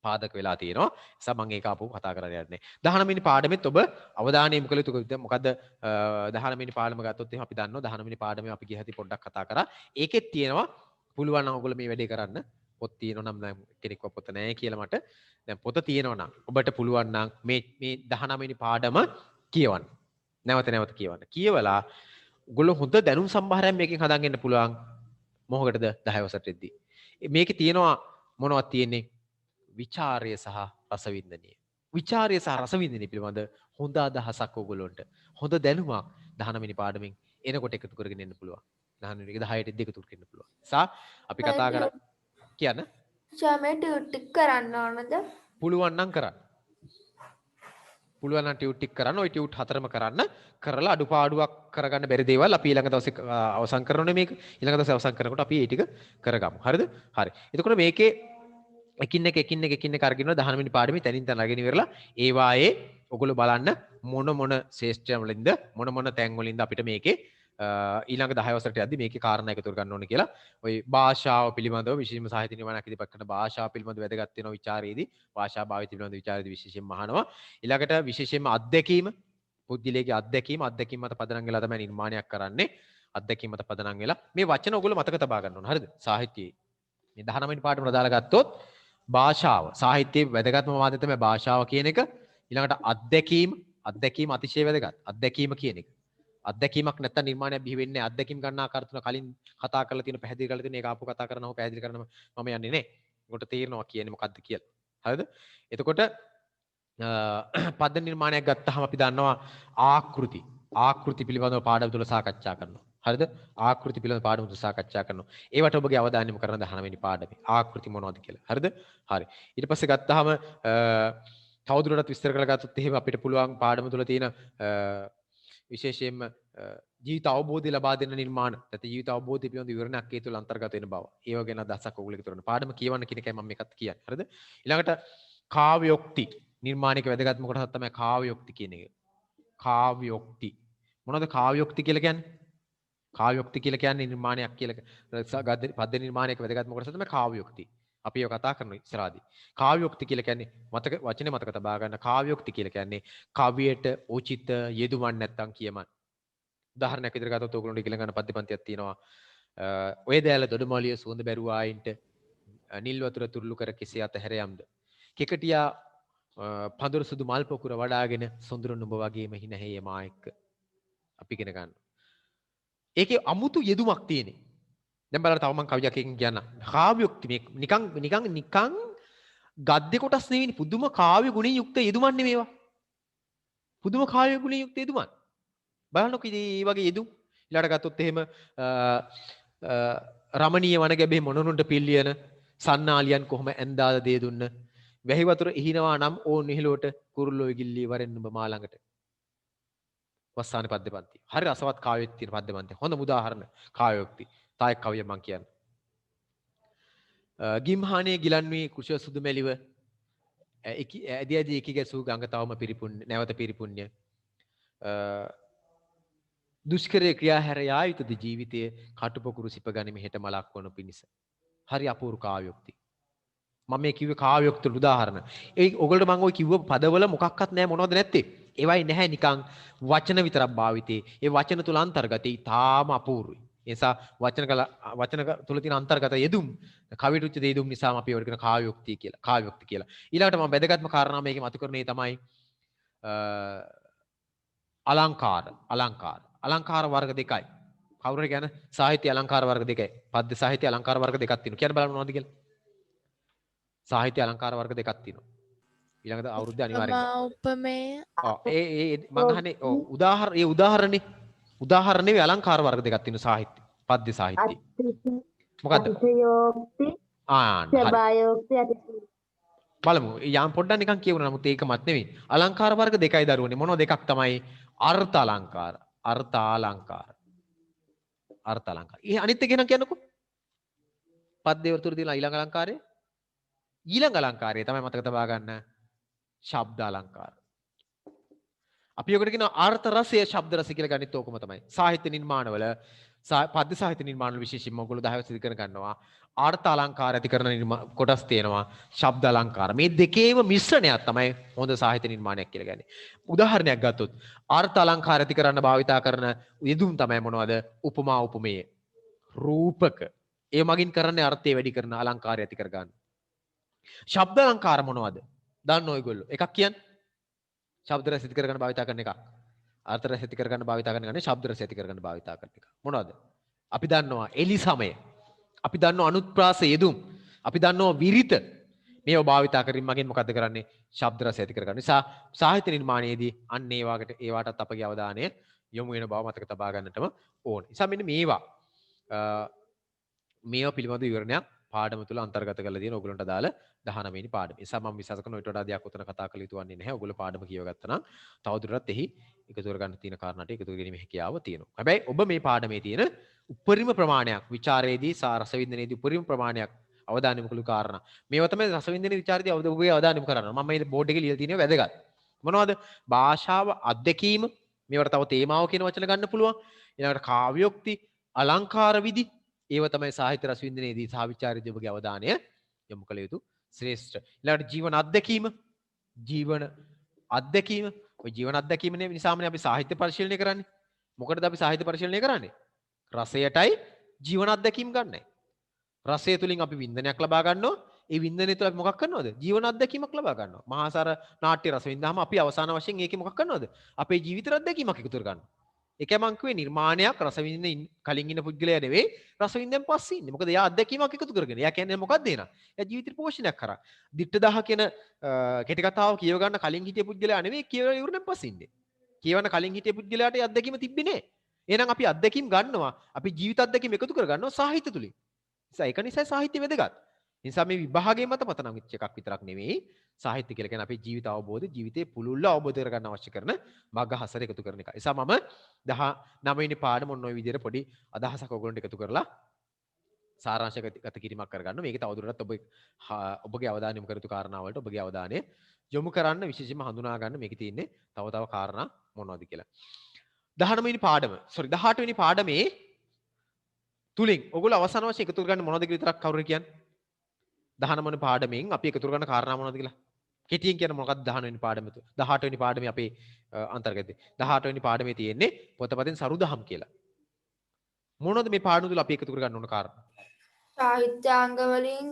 පාදක වෙලා තියෙනවා. නිසා මම ඒක ආපහු කතා කරන්න යන්නේ. 19 වෙනි පාඩමෙත් ඔබ අවධානය යොමු කළ යුතු මොකද 19 වෙනි පාඩම ගත්තොත් එහෙනම් අපි දන්නවා 19 වෙනි පාඩමේ අපි ගිය හැටි පොඩ්ඩක් කතා කරා. ඒකෙත් තියෙනවා පුළුවන් නම් ඔයගොල්ලෝ මේ වැඩේ කරන්න. පොත් තියෙනවා නම් දැන් කෙනෙක්ව පොත නැහැ කියලා මට දැන් පොත තියෙනවා නම් ඔබට පුළුවන් නම් මේ 19 වෙනි පාඩම කියවන්න. නැවත නැවත කියවන්න. කියවලා ඔයගොල්ලෝ හොඳ දැනුම් සම්භාරයක් මේකෙන් හදාගෙන එන්න පුළුවන්. මොහොකටද 10 වසරේදී. මේකේ තියෙනවා මොනවද තියෙන්නේ? විචාරය සහ රසවින්දනය. විචාරය සහ රසවින්දනය පිළිබඳ හොඳ අදහසක් ඔයගොල්ලන්ට හොඳ දැනුමක් 19 වෙනි පාඩමෙන් එනකොට එකතු කරගෙන එන්න පුළුවන්. 19 වෙනි 10ට එකතු කරගෙන පුළුවන්. සා අපි කතා කරා කියන්න. ශාමේ ටියුට් කරන්න ඕනද? පුළුවන් නම් කරන්න. පුළුවන් නම් ටියුට් කරන්න. ওই ටියුට් හතරම කරන්න. කරලා අඩුපාඩුවක් කරගන්න බැරි දේවල් අපි ඊළඟ දවසේ අවසන් කරනෝනේ මේක. ඊළඟ දවසේ අවසන් කරනකොට අපි ඒ ටික කරගමු. හරිද? හරි. එතකොට මේකේ එකින් එක අරගෙන 19 වෙනි පාඩමේ තනින් තන අරගෙන ඉවරලා ඒ වායේ ඔයගොල්ලෝ බලන්න මොන ශේෂ්ත්‍රයන් වලින්ද මොන තැන් වලින්ද අපිට මේකේ ඊළඟ 10 වසරට යද්දි මේකේ කාරණා එකතු කර ගන්න ඕනේ කියලා ওই භාෂාව පිළිබඳව විශේෂම සාහිත්‍ය නිර්මාණයක් ඉදිරිපත් කරන භාෂාව පිළිබඳව වැදගත් වෙනවා විචාරයේදී භාෂා භාවිත පිළිබඳව විචාරයේදී විශේෂයෙන්ම අහනවා ඊළඟට විශේෂයෙන්ම අත්දැකීම පුද්ගලයාගේ අත්දැකීම මත පදනම් වෙලා තමයි නිර්මාණයක් කරන්නේ අත්දැකීම මත පදනම් වෙලා මේ වචන ඔයගොල්ලෝ මතක තබා ගන්න ඕන හරිද සාහිත්‍යයේ මේ 19 වෙනි පාඩම දාලා ගත්තොත් භාෂාව සාහිත්‍යයේ වැදගත්ම මාධ්‍ය තමයි භාෂාව කියන එක ඊළඟට අත්දැකීම අතිශය වැදගත් අත්දැකීම කියන එක අත්දැකීමක් නැත්තම් නිර්මාණයක් බිහි වෙන්නේ නැහැ අත්දැකීම් ගන්න ආකාර තුන කලින් කතා කරලා තියෙන පැහැදිලි කරලා තියෙන ඒක ආපහු කතා කරනවා පැහැදිලි කරනවා මම යන්නේ නැහැ ඒකට තේරෙනවා කියන්නේ මොකද්ද කියලා හරිද එතකොට පද නිර්මාණයක් ගත්තාම අපි දන්නවා ආකෘති පිළිබඳව පාඩම තුල සාකච්ඡා කරනවා හරිද ආකෘති පිළිබඳව පාඩම තුල සාකච්ඡා කරනවා ඒවට ඔබගේ අවධානය යොමු කරන 19 වෙනි පාඩමේ ආකෘති මොනවද කියලා හරිද හරි ඊට පස්සේ ගත්තාම තවදුරටත් විස්තර කරලා ගත්තොත් එහෙම අපිට පුළුවන් පාඩම තුල තියෙන විශේෂයෙන්ම ජීවිත අවබෝධය ලබා දෙන නිර්මාණ නැත්නම් ජීවිත අවබෝධය පිළිබඳ විවරණයක් ඒ තුල අන්තර්ගත වෙන බව ඒව ගැන අදහසක් ඔයගොල්ලෝ එකතු කරන පාඩම කියවන්න කියන එකයි මම මේකත් කියන්නේ හරිද ඊළඟට කාව්‍යෝක්ති නිර්මාණයක වැදගත්ම කොටසක් තමයි කාව්‍යෝක්ති කියන එක කාව්‍යෝක්ති මොනවද කාව්‍යෝක්ති කියලා කියන්නේ කාව්‍යෝක්ති කියලා කියන්නේ නිර්මාණයක් කියලා පද්‍ය නිර්මාණයක වැදගත්ම කොටස තමයි කාව්‍යෝක්ති අපි ඒක කතා කරනවා ඉස්සරහදී කාව්‍යෝක්ති කියලා කියන්නේ වචනේ මතක තබා ගන්න කාව්‍යෝක්ති කියලා කියන්නේ කවියට උචිත යෙදුමක් නැත්තම් කියමන් උදාහරණයක් විදිහට ගත්තොත් ඔයගොල්ලෝ ඉගෙන ගන්න පද්‍යපන්තියක් තියෙනවා ඔය දෑල දොඩමලිය සුවඳ බැරුව ආයින්ට නිල් වතුර තුරුළු කර කෙසේ අතහැර යම්ද කෙකටියා පඳුර සුදු මල් පොකුර වඩාගෙන සොඳුරු නුඹ වගේම හිනහැය මා එක්ක අපි ඉගෙන ගන්න. ඒකේ අමුතු යෙදුමක් තියෙන්නේ. දැන් බලන්න තව මම කවියක් එකකින් කියන්න. කාව්‍යෝක්ති මේ නිකන් ගද්‍ය කොටස් නෙවෙයි පුදුම කාව්‍ය ගුණයෙන් යුක්ත යෙදුමක් මේවා. පුදුම කාව්‍ය ගුණයෙන් යුක්ත යෙදුමක්. බලන්නකො මේ වගේ යෙදුම්. ඊළඟට ගත්තොත් එහෙම රමණීය වන ගැබේ මොනරුන්ට පිල්ලියන සන්නාලියන් කොහොම ඇන්දාද දේ දුන්න වැහි වතුර ඉහිනවා නම් ඕන් නිහිලෝට කුරුල්ලෝ ඉගිල්ලී වරෙන් නුඹ මා ළඟට. වස්සානේ පද්‍ය පන්ති. හරි රසවත් කාව්‍යෙත් තියෙන පද්‍ය පන්ති. හොඳම උදාහරණ කාව්‍යෝක්ති. තායක් කවිය මං කියන්නේ. ගිම්හානේ ගිලන් වී කුෂ සුදු මැලිව ඇදී ඇදී එකි ගැසූ ගඟ තවම පිරිපුණ්‍ය නැවත පිරිපුණ්‍ය. දුෂ්කරය ක්‍රියා හැර යා යුතුද ජීවිතයේ කටුපොකුරු සිප ගනිමි හෙට මලක් වනු පිණිස. හරි අපූර්ව කාව්‍යෝක්ති. මම මේ කිව්වේ කාව්‍යෝක්ති උදාහරණ. ඒ ඔයගොල්ලෝ මම ওই කිව්ව පදවල මොකක්වත් නැහැ මොනවද නැත්තේ? ඒවයි නැහැ නිකන් වචන විතරක් භාවිතේ. ඒ වචන තුල අන්තර්ගතය ඊටාම අපූර්වයි. ඒ නිසා වචන තුල තියෙන අන්තර්ගත යෙදුම් කවියට උච්ච යෙදුම් නිසාම අපි ඒවට කියන කාව්‍යෝක්ති කියලා. කාව්‍යෝක්ති කියලා. ඊළඟට මම වැදගත්ම කාරණා මේකේ මතු කරන්නේ තමයි අලංකාර වර්ග දෙකයි. කවුරුහරි කියන සාහිත්‍ය අලංකාර වර්ග දෙකයි. පද්‍ය සාහිත්‍ය අලංකාර වර්ග දෙකක් තියෙනවා. කියන්න බලන්න මොනවද කියලා. සාහිත්‍ය අලංකාර වර්ග දෙකක් තියෙනවා. ඊළඟට අවුරුද්දේ අනිවාර්යෙන්. උපමේය. මම අහන්නේ උදාහරණේ අලංකාර වර්ග දෙකක් තියෙනවා සාහිත්‍ය. පද්‍ය සාහිත්‍ය. මොකද්ද? අතිශයෝක්ති, සබායෝක්ති, අතිශයෝක්ති. බලමු. යාම් පොඩ්ඩක් නිකන් කියවුණා. නමුත් ඒකමත් නෙවෙයි. අලංකාර වර්ග දෙකයි දරුවනේ. මොනවද දෙකක් තමයි අර්ථ අලංකාර. අර්ථාලංකාර. ඒ අනිත් එක නම් කියන්නකෝ. පද්‍ය වර්තුර තියෙන ඊළඟ අලංකාරය. ඊළඟ අලංකාරය තමයි මතක තබා ගන්න ශබ්ද අලංකාර. අපි ඔකට කියනවා අර්ථ රසය ශබ්ද රසය කියලා ගන්නෙත් ඕකම තමයි. සාහිත්‍ය නිර්මාණවල පද්‍ය සාහිත්‍ය නිර්මාණවල විශේෂයෙන්ම ඔයගොල්ලෝ 10 සිදු කර ගන්නවා. අර්ථ අලංකාර ඇති කරන කොටස් තියෙනවා. ශබ්ද අලංකාර. මේ දෙකේම මිශ්‍රණයක් තමයි හොඳ සාහිත්‍ය නිර්මාණයක් කියලා කියන්නේ. උදාහරණයක් ගත්තොත් අර්ථ අලංකාර ඇති කරන්න භාවිතා කරන යෙදුම් තමයි මොනවද? උපමා උපමේය. රූපක. ඒ මගින් කරන්නේ අර්ථය වැඩි කරන අලංකාරය ඇති කර ගන්න. ශබ්ද අලංකාර මොනවද? දන්න ඔයගොල්ලෝ. එකක් කියන්න. ශබ්ද රස ඇති කරගන්න භාවිතා කරන එක. අර්ථ රස ඇති කරගන්න භාවිතා කරන එක. ශබ්ද රස ඇති කරගන්න භාවිතා කරන එක. මොනවද? අපි දන්නවා එලි සමය. අපි දන්නවා අනුත්ප්‍රාස යෙදුම්. අපි දන්නවා විරිත. මේව භාවිතා කිරීම මගින් මොකද්ද කරන්නේ? ශබ්ද රස ඇති කරගන්න. නිසා සාහිත්‍ය නිර්මාණයේදී අන්න ඒවාටත් අපගේ අවධානය යොමු වෙන බව මතක තබා ගන්නටම ඕන. නිසා මෙන්න මේවා පිළිබඳ විවරණයක් පාඩම තුල අන්තර්ගත කරලා තියෙන ඕගලන්ට අදාළ 19 වෙනි පාඩම. ඒ නිසා මම විශ්වාස කරනවා ඊට වඩා දෙයක් උතන කතා කළ යුතු වන්නේ නැහැ. ඕගොල්ලෝ පාඩම කියවගත්තා නම් තවදුරටත් එහි එකතු කර ගන්න තියෙන කාරණාට එකතු කිරීමේ හැකියාව තියෙනවා. හැබැයි ඔබ මේ පාඩමේ තියෙන උපරිම ප්‍රමාණයක් විචාරයේදී රසවින්දනයේදී උපරිම ප්‍රමාණයක් අවධානය යොමු කළු කාරණා. මේවා තමයි රසවින්දනයේ විචාරයේදී ඔබගේ අවධානය යොමු කරන්න. මම මේ බෝඩ් එකේ ලියලා තියෙනවා වැදගත්. මොනවද? භාෂාව අධ්‍යක්ීම මේවට තව තේමාව කියන වචන ගන්න පුළුවන්. ඊළඟට කාව්‍යෝක්ති, අලංකාර විදි ඒව තමයි සාහිත්‍ය රසවින්දනයේදී සහ විචාරයේදී ඔබගේ අවධානය යොමු කළ යුතු ශ්‍රේෂ්ඨ. ඊළඟට ජීවන අත්දැකීම. ඔය ජීවන අත්දැකීම නිසාමනේ අපි සාහිත්‍ය පරිශීලනය කරන්නේ. මොකටද අපි සාහිත්‍ය පරිශීලනය කරන්නේ? රසයටයි ජීවන අත්දැකීම් ගන්නයි. රසය තුලින් අපි වින්දනයක් ලබා ගන්නවා. ඒ වින්දනය තුල අපි මොකක් කරනවද? ජීවන අත්දැකීමක් ලබා ගන්නවා. මහාසාර නාට්‍ය රස වින්දාම අපි අවසාන වශයෙන් ඒකේ මොකක් කරනවද? අපේ ජීවිත අත්දැකීමක් එකතු කර ගන්නවා. ඒකයි මං කිව්වේ නිර්මාණයක් රසවින්දින්න කලින් ඉන්න පුද්ගලයා නෙවෙයි රසවින්දෙන් පස්සේ ඉන්නේ. මොකද එයා අත්දැකීමක් එකතු කරගෙන. එයා කියන්නේ මොකක්ද එන? එයා ජීවිත පෝෂණයක් කරා. දිට්ඨ දහ කියන කෙටි කතාව කියව ගන්න කලින් හිටිය පුද්ගලයා නෙවෙයි කියවලා ඉවරෙන් පස්සේ ඉන්නේ. කියවන කලින් හිටිය පුද්ගලයාට ඒ අත්දැකීම තිබ්බේ නෑ. එහෙනම් අපි අත්දැකීම් ගන්නවා. අපි ජීවිත අත්දැකීම් එකතු කර ගන්නවා සාහිත්‍ය තුලින්. ඒක නිසා සාහිත්‍ය වැදගත්. නිසා මේ විභාගයේ මත පතන එකක් විතරක් නෙවෙයි සාහිත්‍ය කියලා කියන්නේ අපේ ජීවිත අවබෝධය ජීවිතේ පුළුල්ව අවබෝධ කරගන්න අවශ්‍ය කරන මග හසර එකතු කරන එක. නිසා මම 19 වෙනි පාඩම ඔන්න ඔය විදිහට පොඩි අදහසක් ඔයගොල්ලන්ට එකතු කරලා සාරාංශගත කිරීමක් කරගන්න. මේක තවදුරටත් ඔබගේ අවධානය යොමු කර යුතු කාරණා වලට ඔබගේ අවධානය යොමු කරන්න විශේෂයෙන්ම හඳුනා ගන්න මේකේ තියෙන්නේ තව කාරණා මොනවද කියලා. 19 වෙනි පාඩම 18 වෙනි පාඩමේ තුලින් ඔයගොල්ලෝ අවසාන වශයෙන් එකතු කරගන්න මොනවද කියලා විතරක් කවුරු කියන්නේ? 19 වෙනි පාඩමෙන් අපි එකතු කරගන්න කාරණා මොනවද කියලා? කෙටියෙන් කියන මොකක්ද 19 වෙනි පාඩම තුල? 18 වෙනි පාඩමේ අපේ අන්තර්ගතය. 18 වෙනි පාඩමේ තියෙන්නේ පොතපතෙන් සරුදහම් කියලා. මොනවද මේ පාඩම තුල අපි එකතු කරගන්න ඕන කාරණා? සාහිත්‍යාංග වලින්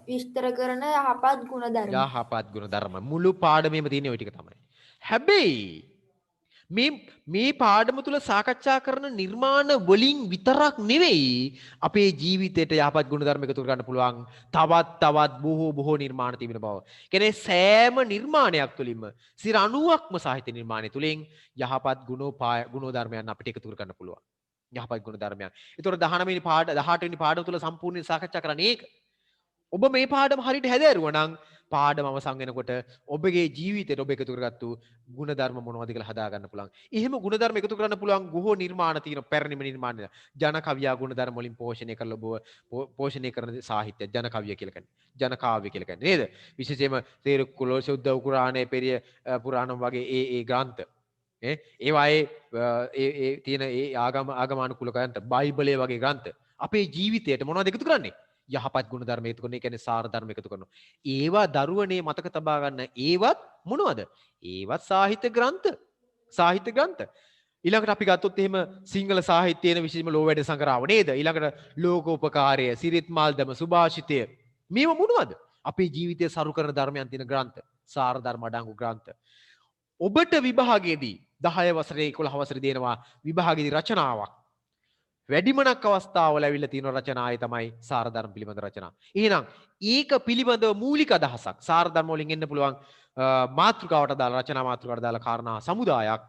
විස්තර කරන යහපත් ගුණධර්ම. යහපත් ගුණ ධර්ම මුළු පාඩමේම තියෙන ওই ටික තමයි. හැබැයි මේ පාඩම තුල සාකච්ඡා කරන නිර්මාණ වලින් විතරක් නෙවෙයි අපේ ජීවිතයට යහපත් ගුණ ධර්ම එකතු කරගන්න පුළුවන් තවත් බොහෝ නිර්මාණ තිබෙන බව. කියන්නේ සෑම නිර්මාණයක් තුළින්ම 90%ක්ම සාහිත්‍ය නිර්මාණය තුළින් යහපත් ගුණ ධර්මයන් අපිට එකතු කරගන්න පුළුවන්. යහපත් ගුණ ධර්මයන්. ඒතකොට 19 වෙනි පාඩම 18 වෙනි පාඩම තුල සම්පූර්ණයෙන් සාකච්ඡා කරන්නේ ඒක. ඔබ මේ පාඩම හරියට හැදෑරුවා නම් පාඩම අවසන් වෙනකොට ඔබගේ ජීවිතේට ඔබ එකතු කරගත්තු ගුණධර්ම මොනවද කියලා හදා ගන්න පුළුවන්. එහෙම ගුණධර්ම එකතු කරන්න පුළුවන් බොහෝ නිර්මාණ තියෙන පැරණිම නිර්මාණ. ජන කවියා ගුණධර්ම වලින් පෝෂණය කරලා ඔබ පෝෂණය කරන සාහිත්‍ය ජන කවිය කියලා කියන්නේ. ජන කාව්‍ය කියලා කියන්නේ නේද? විශේෂයෙන්ම තේරුකුල සුද්ධ කුරාණේ පෙරිය පුරාණම් වගේ ඒ ග්‍රන්ථ ඒවායේ ඒ තියෙන ඒ ආගමානුකූල ග්‍රන්ථ බයිබලයේ වගේ ග්‍රන්ථ අපේ ජීවිතයට මොනවද එකතු කරන්නේ? යහපත් ගුණ ධර්ම එකතු කරන, ඒ කියන්නේ සාර ධර්ම එකතු කරනවා. ඒවා දරුවනේ මතක තබා ගන්න. ඒවත් මොනවද? ඒවත් සාහිත්‍ය ග්‍රන්ථ. සාහිත්‍ය ග්‍රන්ථ. ඊළඟට අපි ගත්තොත් එහෙම සිංහල සාහිත්‍යයේ විශේෂම ලෝ වැඩ සංග්‍රහව නේද? ඊළඟට ලෝකෝපකාරය, සිරිත් මාල්දම, සුභාෂිතය. මේව මොනවද? අපේ ජීවිතය සරු කරන ධර්මයන් තියෙන ග්‍රන්ථ. සාර ධර්ම අඩංගු ග්‍රන්ථ. ඔබට විභාගයේදී 10 වසරේ 11 වසරේ දෙනවා විභාගයේදී රචනාවක්. වැඩිමනක් අවස්ථාවල ඇවිල්ලා තියෙන රචනාවේ තමයි සාර ධර්ම පිළිබඳ රචනා. එහෙනම් ඒක පිළිබඳව මූලික අදහසක් සාර ධර්ම වලින් එන්න පුළුවන් මාතෘකාවට දාලා රචනා මාතෘකාවට දාලා කාරණා සමුදායක්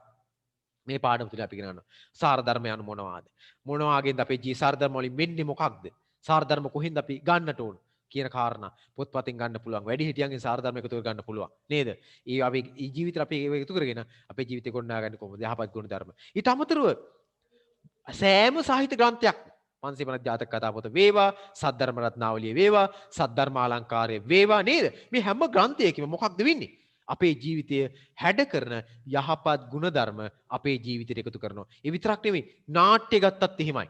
මේ පාඩම තුල අපි ඉගෙන ගන්නවා. සාර ධර්මයන් මොනවාද? මොනවාගෙන්ද අපේ සාර ධර්ම වලින් වෙන්නේ මොකක්ද? සාර ධර්ම කොහෙන්ද අපි ගන්නට ඕන කියන කාරණා පොත්පතින් ගන්න පුළුවන්. වැඩි හිටියන්ගෙන් සාර ධර්ම එකතු කර ගන්න පුළුවන්. නේද? ඒ අපි ජීවිතේ අපි ඒක එකතු කරගෙන අපේ ජීවිතේ ගොඩනගා ගන්න කොහොමද? යහපත් ගුණ ධර්ම. ඊට අමතරව සෑම සාහිත්‍ය ග්‍රන්ථයක් පන්සිපනත් ජාතක කතා පොත වේවා, සද්ධර්ම රත්නාවලිය වේවා, සද්ධර්ම අලංකාරය වේවා නේද? මේ හැම ග්‍රන්ථයකම මොකක්ද වෙන්නේ? අපේ ජීවිතය හැඩ කරන යහපත් ගුණධර්ම අපේ ජීවිතයට එකතු කරනවා. ඒ විතරක් නෙමෙයි නාට්‍ය ගත්තත් එහෙමයි.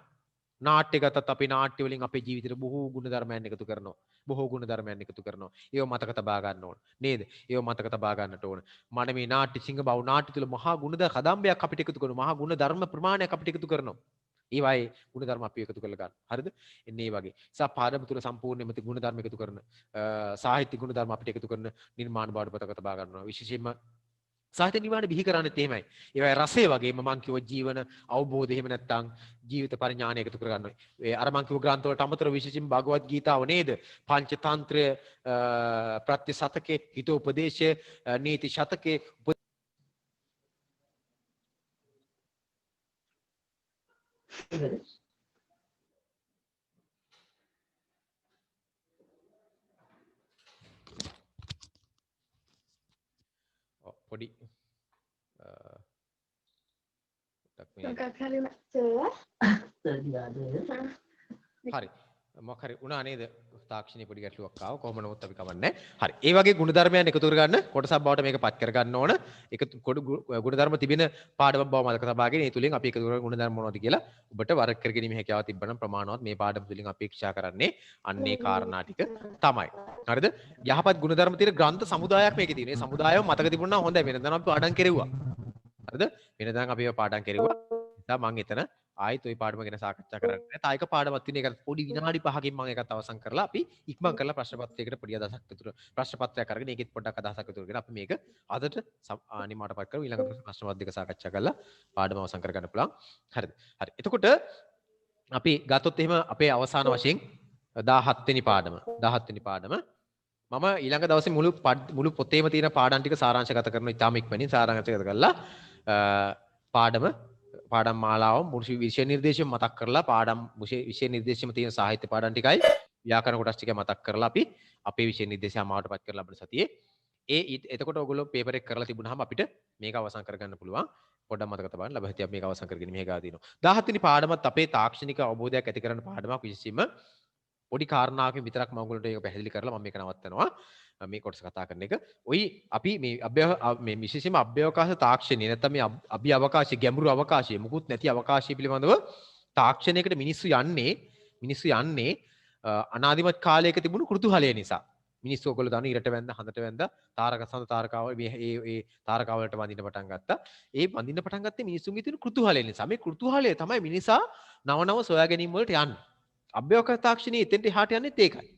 නාට්‍ය ගත්තත් අපේ නාට්‍ය වලින් අපේ ජීවිතේට බොහෝ ගුණධර්මයන් එකතු කරනවා. බොහෝ ගුණධර්මයන් එකතු කරනවා. ඒව මතක තබා ගන්න ඕන. නේද? ඒව මතක තබා ගන්නට ඕන. මම මේ නාට්‍ය සිංහබාහු නාට්‍ය තුල මහා ගුණධර්ම කදම්බයක් අපිට එකතු කරනවා. මහා ගුණධර්ම ප්‍රමාණයක් අපිට එකතු කරනවා. ඒවයි ගුණධර්ම අපි එකතු කරලා ගන්න. හරිද? එන්නේ මේ වගේ. පාඩම තුල සම්පූර්ණයෙන්ම ගුණධර්ම එකතු කරන සාහිත්‍ය ගුණධර්ම අපිට එකතු කරන නිර්මාණ බවට පතක තබා ගන්නවා. විශේෂයෙන්ම සාහිත්‍ය නිර්මාණ බිහි කරන්නේත් එහෙමයි. ඒවයි රසය වගේම මං කිව්ව ජීවන අවබෝධය එහෙම නැත්නම් ජීවිත පරිඥානය එකතු කරගන්නවා. ඒ අර මං කිව්ව ග්‍රන්ථ වලට අමතරව විශේෂයෙන් භගවත් ගීතාව නේද? පංචතන්ත්‍රය ප්‍රත්‍ය සතකේ හිතෝපදේශය නීති ශතකේ පොඩි හරි මොකක් හරි වුණා නේද තාක්ෂණයේ පොඩි ගැටලුවක් ආවා කොහොම නමුත් අපි කවන්නේ හරි ඒ වගේ ගුණධර්මයන් එකතු කරගන්න කොටසක් බවට මේක පත් කරගන්න ඕන ඒක ගුණධර්ම තිබෙන පාඩමක් බව මතක තබාගෙන ඒ තුලින් අපි එකතු කරගෙන ගුණධර්ම මොනවද කියලා ඔබට වරක් කරගෙන මේ හැකියාව තිබ්බනම් ප්‍රමාණවත් මේ පාඩම තුලින් අපේක්ෂා කරන්නේ අන්නේ කාරණා ටික තමයි හරිද යහපත් ගුණධර්ම තියෙන ග්‍රන්ථ සමුදායක් මේකේ තියෙනවා ඒ සමුදායව මතක තිබුණා හොඳයි වෙනදා අපි පාඩම් කෙරෙව්වා හරිද වෙනදා අපි ඒවා පාඩම් කෙරෙව්වා නිසා මම එතන ආයෙත් ওই පාඩම ගැන සාකච්ඡා කරන්නේ නැහැ. තායික පාඩමක් තියෙන එකට පොඩි විනාඩි 5කින් මම ඒකත් අවසන් කරලා අපි ඉක්මන් කරලා ප්‍රශ්න පත්‍රයකට පොඩි අදහසක් විතර ප්‍රශ්න පත්‍රයක් අරගෙන ඒකෙත් පොඩ්ඩක් අදහසක් විතර කරගෙන අපි මේක අදට අනිමාටපත් කරමු. ඊළඟ ප්‍රශ්න පත්‍ර දෙක සාකච්ඡා කරලා පාඩම අවසන් කරගන්න පුළුවන්. හරිද? හරි. එතකොට අපි ගත්තොත් එහෙම අපේ අවසාන වශයෙන් 17 වෙනි පාඩම 17 වෙනි පාඩම මම ඊළඟ දවසේ මුළු පොතේම තියෙන පාඩම් ටික සාරාංශගත කරනවා. ඉතාම ඉක්මනින් සාරාංශගත කරලා පාඩම් මාලාව මුළු විෂය නිර්දේශය මතක් කරලා පාඩම් විෂය නිර්දේශයේම තියෙන සාහිත්‍ය පාඩම් ටිකයි ව්‍යාකරණ කොටස් ටික මතක් කරලා අපි අපේ විෂය නිර්දේශය අමාවටපත් කරලා ලබන සතියේ එතකොට ඔයගොල්ලෝ පේපර් එක කරලා තිබුණාම අපිට මේක අවසන් කරගන්න පුළුවන් පොඩ්ඩක් මතක තබන්න ලබහිතිය මේක අවසන් කරගෙන මේ ගා දිනවා 17 වෙනි පාඩමත් අපේ තාක්ෂණික අවබෝධයක් ඇති කරන පාඩමක් විශේෂයෙන්ම පොඩි කාරණාවකින් විතරක් මම ඔයගොල්ලන්ට ඒක පැහැදිලි කරලා මම මේක නවත්තනවා මේ කොටස කතා කරන එක. ඔයි අපි මේ විශේෂයෙන්ම අභ්‍යවකාශ තාක්ෂණය නැත්නම් මේ අභ්‍යවකාශය ගැඹුරු අවකාශය මුකුත් නැති අවකාශය පිළිබඳව තාක්ෂණයකට මිනිස්සු යන්නේ අනාදිමත් කාලයක තිබුණු කෘතුහලය නිසා. මිනිස්සු ඔයගොල්ලෝ දන්න ඉරට වැන්ද හඳට වැන්ද තාරක සඳ තාරකාවල් මේ තාරකාවලට වඳින්න පටන් ගත්තා. ඒ වඳින්න පටන් ගත්තේ මිනිස්සුන්ගේ තියෙන කෘතුහලය නිසා. මේ කෘතුහලය තමයි මිනිසා නව නව සොයා ගැනීම වලට යන්නේ. අභ්‍යවකාශ තාක්ෂණයේ එතෙන්ට එහාට යන්නේත් ඒකයි.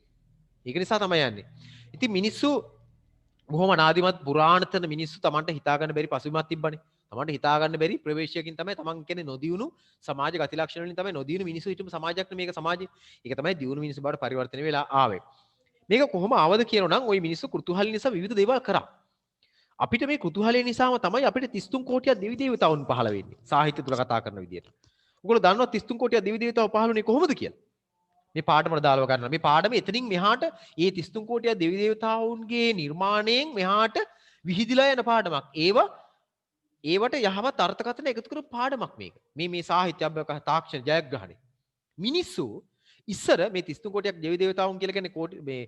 ඒක නිසා තමයි යන්නේ. ඉතින් මිනිස්සු බොහොම අනාදිමත් පුරාණතන මිනිස්සු Tamanට හිතා ගන්න බැරි පසුබිමක් තිබ්බනේ. Tamanට හිතා ගන්න බැරි ප්‍රවේශයකින් තමයි Taman කියන්නේ නොදියුණු සමාජ ගති ලක්ෂණ වලින් තමයි නොදියුණු මිනිස්සු හිටපු සමාජයක් නේ මේක සමාජය. ඒක තමයි දියුණු මිනිස්සු බවට පරිවර්තනය වෙලා ආවේ. මේක කොහොම ආවද කියනවා නම් ওই මිනිස්සු කෘතුහල නිසා විවිධ දේවල් කරා. අපිට මේ කෘතුහලය නිසාම තමයි අපිට 33 කෝටියක් දෙවි දේවතාවුන් පහළ වෙන්නේ. සාහිත්‍ය තුල කතා කරන විදිහට. ඔයගොල්ලෝ දන්නවා 33 කෝටියක් දෙවි දේවතාවු පහළ වුණේ කොහොමද කියලා? මේ පාඩමට දාලව ගන්නවා. මේ පාඩම එතනින් මෙහාට ඒ 33 කෝටියක් දෙවි දේවතාවුන්ගේ නිර්මාණයෙන් මෙහාට විහිදිලා යන පාඩමක්. ඒවට යහපත් අර්ථකථන එකතු කරපු පාඩමක් මේක. මේ සාහිත්‍ය අභ්‍යවකාශ තාක්ෂණ ජයග්‍රහණය. මිනිස්සු ඉස්සර මේ 33 කෝටියක් දෙවි දේවතාවුන් කියලා කියන්නේ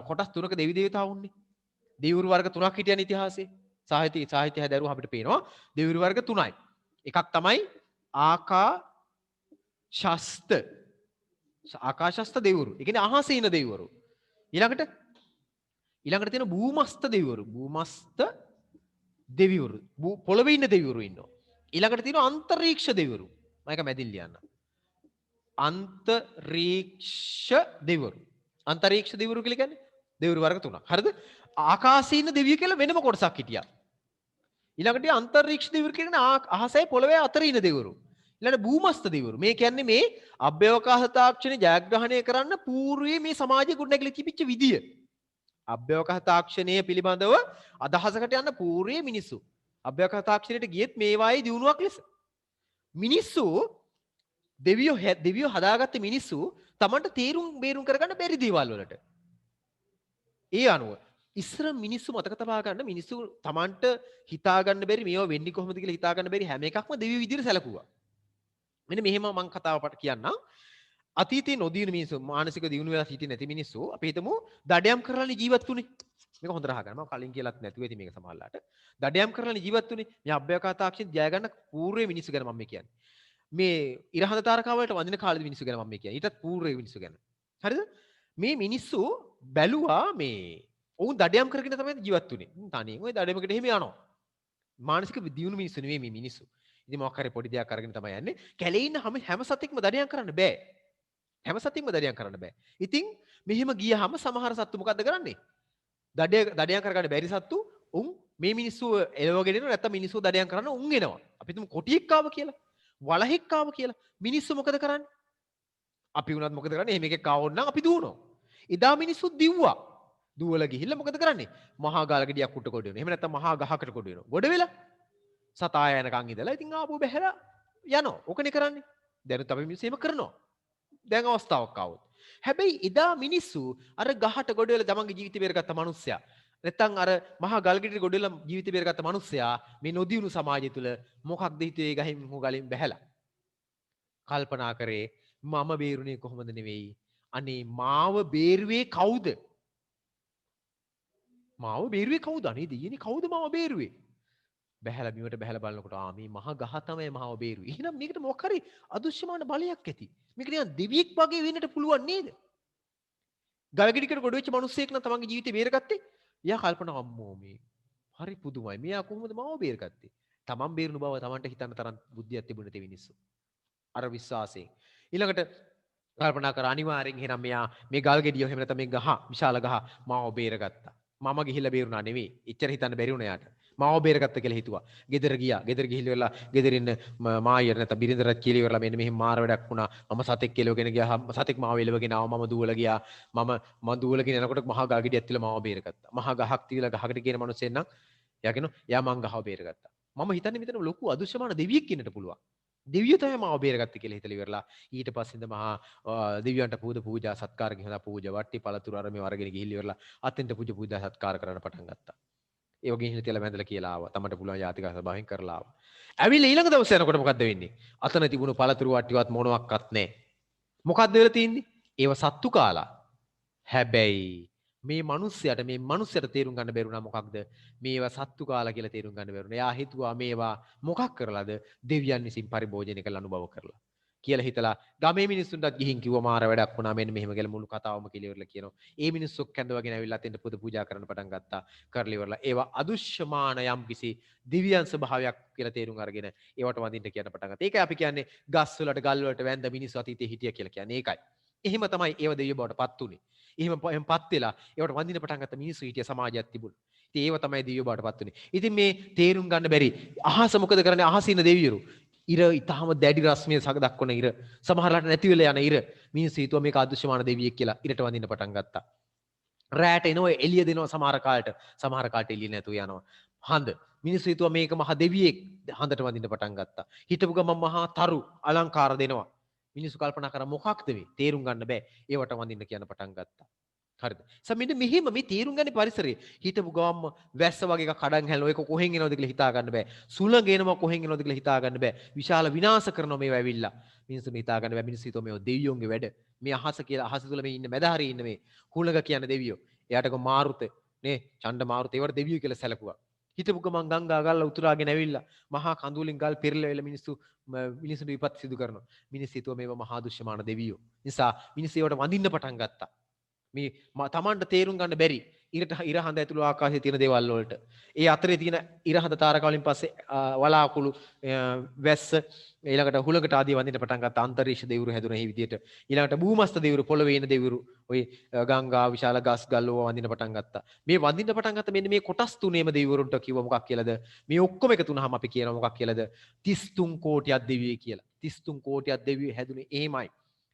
කොටස් තුනක දෙවි දේවතාවුන්නේ. දෙවිවරු වර්ග තුනක් හිටියන ඉතිහාසයේ. සාහිත්‍ය හැදෑරුවා අපිට පේනවා දෙවිවරු වර්ග තුනයි. එකක් තමයි ආකාශස්ත දෙවිවරු. ඒ කියන්නේ අහසේ ඉන දෙවිවරු. ඊළඟට තියෙන භූමස්ත දෙවිවරු. භූමස්ත දෙවිවරු. පොළවේ ඉන්න දෙවිවරු ඉන්නවා. ඊළඟට තියෙනවා අන්තරීක්ෂ දෙවිවරු. මම එක මැදින් ලියන්න. අන්තරීක්ෂ දෙවිවරු. අන්තරීක්ෂ දෙවිවරු කියලා කියන්නේ දෙවිවරු වර්ග තුනක්. හරිද? ආකාශයේ ඉන්න දෙවියෝ කියලා වෙනම කොටසක් හිටියා. ඊළඟට අන්තරීක්ෂ දෙවිවරු කියන්නේ අහසයි පොළවේ අතර ඉන්න දෙවිවරු. ඊළඟට භූමස්ත දෙවිවරු. මේ කියන්නේ මේ අභ්‍යවකාශ තාක්ෂණය ජයග්‍රහණය කරන්න పూర్වයේ මේ සමාජය ගොඩනැගිලි තිබිච්ච විදිය. අභ්‍යවකාශ තාක්ෂණය පිළිබඳව අදහසකට යන්න పూర్වයේ මිනිස්සු අභ්‍යවකාශ තාක්ෂණයට ගියෙත් මේවායේ දියුණුවක් ලෙස. මිනිස්සු දෙවියෝ හදාගත්ත මිනිස්සු Tamanට තේරුම් බේරුම් කරගන්න බැරි දේවල් වලට. ඒ අනුව ඉස්සර මිනිස්සු මතක තබා ගන්න මිනිස්සු Tamanට හිතා ගන්න බැරි මේවා වෙන්නේ කොහොමද කියලා හිතා ගන්න බැරි හැම එකක්ම දෙවියෝ විදිහට සැලකුවා. මෙන්න මෙහෙම මම කතාවට කියන්නම්. අතීතයේ නොදියුණු මිනිස්සු මානසික දියුණු වෙලා සිටින්නේ නැති මිනිස්සු අපි හිතමු දඩයම් කරලානේ ජීවත් වුනේ. මේක හොඳට අහගන්න. මම කලින් කියලාත් නැතුව ඇති මේක සමහරලාට. දඩයම් කරලානේ ජීවත් වුනේ. මේ අභ්‍යවකාශ තාක්ෂණ ජය ගන්න పూర్වයේ මිනිස්සු ගැන මම කියන්නේ. මේ ඉරහඳ තාරකාව වලට වඳින කාලේ මිනිස්සු ගැන මම කියන්නේ. ඊටත් పూర్වයේ මිනිස්සු ගැන. හරිද? මේ මිනිස්සු බැලුවා මේ ඔවුන් දඩයම් කරගෙන තමයි ජීවත් වුනේ. තනියෙන් ওই දඩයමකට එහෙම යනවා. මානසික දියුණු මිනිස්සු නෙවෙයි මේ මිනිස්සු. ඉතින් මොකක් හරි පොඩි දෙයක් අරගෙන තමයි යන්නේ. කැලේ ඉන්න හැම සතෙක්ම දඩයම් කරන්න බෑ. හැම සතෙක්ම දඩයම් කරන්න බෑ. ඉතින් මෙහෙම ගියහම සමහර සත්තු මොකද්ද කරන්නේ? දඩයම් කරගන්න බැරි සත්තු උන් මේ මිනිස්සු එලවගෙන එනවා නැත්නම් මිනිස්සු දඩයම් කරන්න උන් එනවා. අපි හිතමු කොටියෙක් ආව කියලා. වලහෙක් ආව කියලා. මිනිස්සු මොකද කරන්නේ? අපි උනත් මොකද කරන්නේ? එහෙම එකෙක් ආවොත් නම් අපි දුවනවා. එදා මිනිස්සු දිව්වා. දුවලා ගිහිල්ලා මොකද කරන්නේ? මහා ගාල ගෙඩියක් උඩට කොට වෙනවා. එහෙම නැත්නම් මහා ගහකට කොට වෙනවා. ගොඩ වෙලා සතා යනකන් ඉඳලා ඉතින් ආපහු බැහැලා යනවා. ඕකනේ කරන්නේ. දැනුත් අපි මිනිස්සු එහෙම කරනවා. දැන් අවස්ථාවක් ආවොත්. හැබැයි එදා මිනිස්සු අර ගහට ගොඩ වෙලා තමන්ගේ ජීවිතය බේරගත්ත මිනිස්සයා නැත්නම් අර මහා ගල් ගෙඩියට ගොඩ වෙලා ජීවිතය බේරගත්ත මිනිස්සයා මේ නොදියුණු සමාජය තුල මොකක්ද හිතුවේ ගහින් හෝ ගලින් බැහැලා. කල්පනා කරේ මම බේරුනේ කොහොමද නෙවෙයි. අනේ මාව බේරුවේ කවුද? මාව බේරුවේ කවුද? අනේ දෙයියනේ කවුද මාව බේරුවේ? බැහැලා බිමට බැහැලා බලනකොට මේ මහ ගහ තමයි මාව බේරුවේ. එහෙනම් මේකට මොකක් හරි අදෘශ්‍යමාන බලයක් ඇති. මේක නිකන් දෙවියෙක් වගේ වෙන්නට පුළුවන් නේද? ගල්ගෙඩියකට ගොඩ වෙච්ච මිනිස්සෙක් නම් තමන්ගේ ජීවිතේ බේරගත්තේ. එයා කල්පනා අම්මෝ මේ හරි පුදුමයි. මෙයා කොහොමද මාව බේරගත්තේ? තමන් බේරුණු බව තමන්ට හිතන්න තරම් බුද්ධියක් තිබුණ තේ මිනිස්සු. අර විශ්වාසයෙන්. ඊළඟට කල්පනා කර අනිවාර්යෙන් එහෙනම් මෙයා මේ ගල්ගෙඩිය එහෙම නැත්නම් මේ ගහ විශාල ගහ මාව බේරගත්තා. මම ගිහිල්ලා බේරුණා නෙවෙයි. එච්චර හිතන්න බැරි වුණා යාට. මාව බේරගත්ත කියලා හිතුවා. ගෙදර ගියා. ගෙදර ගිහිල්ලා ගෙදරින් මායියට නැත්නම් බිරිඳට කියලා ඉවරලා මෙන්න මෙහෙම මාර වැඩක් වුණා. මම සතෙක් කෙලවගෙන ගියා. සතෙක් මාව එලවගෙන ආවා. මම දුවලා ගියා. මම දුවලගෙන යනකොට මහා ගල්ගෙඩියක් තියලා මාව බේරගත්තා. මහා ගහක් තියලා ගහකට කියන මිනිස්සෙන් නම් එයා කියනවා එයා මං ගහව බේරගත්තා. මම හිතන්නේ මෙතන ලොකු අදෘශ්‍යමාන දෙවියෙක් ඉන්නට පුළුවන්. දෙවියෝ තමයි මාව බේරගත්තේ කියලා හිතලා ඉවරලා ඊට පස්සේ ඉඳ මහා දෙවියන්ට පූජා සත්කාර ගිහලා පූජා වට්ටි පළතුරු අර මේ වරගෙන ගිහිල්ලා ඉවරලා අතෙන්ට පූජා සත්කාර කරන්න පටන් ගත්තා. ඒ වගේ ගිහිල්ලා තියලා වැඳලා කියලා ආවා. තමන්ට පුළුවන් යාතික සභාවෙන් කරලා ආවා. ඇවිල්ලා ඊළඟ දවසේ යනකොට මොකද්ද වෙන්නේ? අතන තිබුණු පළතුරු වට්ටිවත් මොනවත් නැහැ. මොකද්ද වෙලා තියෙන්නේ? ඒව සත්තු කාලා. හැබැයි මේ මිනිස්සයාට තේරුම් ගන්න බැරුණා මොකක්ද? මේවා සත්තු කාලා කියලා තේරුම් ගන්න බැරුණා. එයා හිතුවා මේවා මොකක් කරලාද? දෙවියන් විසින් පරිභෝජනය කරලා අනුභව කරලා. කියලා හිතලා ගමේ මිනිස්සුන්ටත් ගිහින් කිව්වා මාර වැඩක් වුණා මෙන්න මෙහෙම කියලා මුළු කතාවම කියලා ඉවරලා කියනවා. ඒ මිනිස්සු කැඳවගෙන ඇවිල්ලා අතෙන්ට පුද පූජා කරන්න පටන් ගත්තා. කරලා ඉවරලා ඒවා අදුෂ්‍යමාන යම්කිසි දිව්‍යන් ස්වභාවයක් කියලා තේරුම් අරගෙන ඒවට වඳින්න කියන පටන් ගත්තා. ඒකයි අපි කියන්නේ ගස් වලට ගල් වලට වැඳ මිනිස්සු අතීතේ හිටියා කියලා කියන්නේ ඒකයි. එහෙම තමයි ඒව දෙවියෝ බවට පත් උනේ. එහෙම පත් වෙලා ඒවට වඳින්න පටන් ගත්ත මිනිස්සු හිටිය සමාජයක් තිබුණා. ඉතින් ඒව තමයි දෙවියෝ බවට පත් උනේ. ඉතින් මේ තේරුම් ගන්න බැරි අහස මොකද කරන්නේ? අහසේ ඉන්න දෙවියෝ ඉර ඊටාම දැඩි රශ්මිය සක දක්වන ඉර සමහරලාට නැති වෙලා යන ඉර මිනිස්සු හිතුවා මේක අදෘශ්‍යමාන දෙවියෙක් කියලා ඉරට වඳින්න පටන් ගත්තා. රැට එනවා එළිය දෙනවා සමහර කාලට එළිය නැතුව යනවා. හඳ මිනිස්සු හිතුවා මේක මහ දෙවියෙක් හඳට වඳින්න පටන් ගත්තා. හිටපු ගමන් මහා තරු අලංකාර දෙනවා. මිනිස්සු කල්පනා කරා මොකක්ද මේ? තේරුම් ගන්න බෑ. ඒවට වඳින්න කියන පටන් ගත්තා. හරිද? මෙන්න මෙහෙම මේ තේරුම් ගන්න පරිසරයේ හිටපු ගමම වැස්ස වගේ එකක් කඩන් හැලනවා. ඒක කොහෙන් එනවද කියලා හිතා ගන්න බෑ. සුළඟ එනවා කොහෙන් එනවද කියලා හිතා ගන්න බෑ. විශාල විනාශ කරනවා මේවා ඇවිල්ලා. මිනිස්සුන්ට හිතා ගන්න බෑ. මිනිස්සු හිතුවා මේව දෙවියෝන්ගේ වැඩ. මේ අහස කියලා අහස තුල මේ ඉන්න මැදහරියේ ඉන්න මේ හුළඟ කියන දෙවියෝ. එයාට කො මාරුත නේ චණ්ඩ මාරුත ඒවට දෙවියෝ කියලා සැලකුවා. හිටපු ගමන් ගංගා ගල්ල උතුරාගෙන ඇවිල්ලා මහා කඳුලින් ගල් පෙරලා වෙලා මිනිස්සුන්ට විපත් සිදු කරනවා. මිනිස්සු හිතුවා මේවා මහා දුෂ්‍යමාන දෙවියෝ. නිසා මිනිස්සු ඒවට වඳින්න පටන් ගත්තා. මේ තමන්ට තේරුම් ගන්න බැරි ඉර හඳ ඇතුළු ආකාශයේ තියෙන දේවල් වලට ඒ අතරේ තියෙන ඉර හඳ තාරකා වලින් පස්සේ වලාකුළු වැස්ස ඊළඟට හුලකට ආදී වඳින්න පටන් ගත්ත අන්තරීක්ෂ දෙවිවරු හැදුනා මේ විදිහට ඊළඟට භූමස්ත දෙවිවරු පොළවේ ඉන දෙවිවරු ඔය ගංගා විශාල ගස් ගල් ඕවා වඳින්න පටන් ගත්තා මේ වඳින්න පටන් ගත්ත මෙන්න මේ කොටස් තුනේම දෙවිවරුන්ට කිව්ව මොකක් කියලාද මේ ඔක්කොම එකතු වුනහම අපි කියනවා මොකක් කියලාද 33 කෝටියක් දෙවියෝ කියලා 33 කෝටියක් දෙවියෝ හැදුනේ එහෙමයි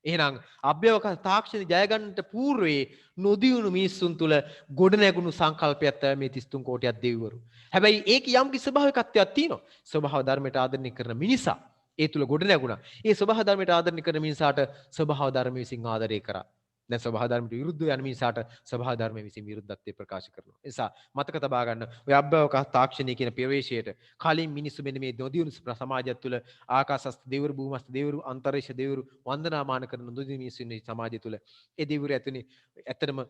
එහෙනම් අභ්‍යවකාශ තාක්ෂණ ජය ගන්නට పూర్වයේ නොදියුණු මිනිස්සුන් තුල ගොඩ නැගුණු සංකල්පයක් තමයි මේ 33 කෝටියක් දෙවිවරු. හැබැයි ඒක යම් කිසි ස්වභාවිකත්වයක් තියෙනවා. ස්වභාව ධර්මයට ආදරණය කරන මිනිසා ඒ තුල ගොඩ නැගුණා. ඒ ස්වභාව ධර්මයට ආදරණය කරන මිනිසාට ස්වභාව ධර්ම විසින් ආදරය කරා. දැන් ස්වභාව ධර්මයට විරුද්ධ යන මිනිසාට ස්වභාව ධර්ම විසින් විරුද්ධත්වය ප්‍රකාශ කරනවා. ඒ නිසා මතක තබා ගන්න ඔය අභ්‍යවකාශ තාක්ෂණය කියන ප්‍රවේශයට කලින් මිනිස්සු මෙන්න මේ නොදියුණු සමාජය තුළ ආකාශස්ත දෙවිවරු භූමස්ත දෙවිවරු අන්තරීක්ෂ දෙවිවරු වන්දනාමාන කරන නොදියුණු මිනිස්සු ඉන්න සමාජය තුළ ඒ දෙවිවරු ඇත්තටම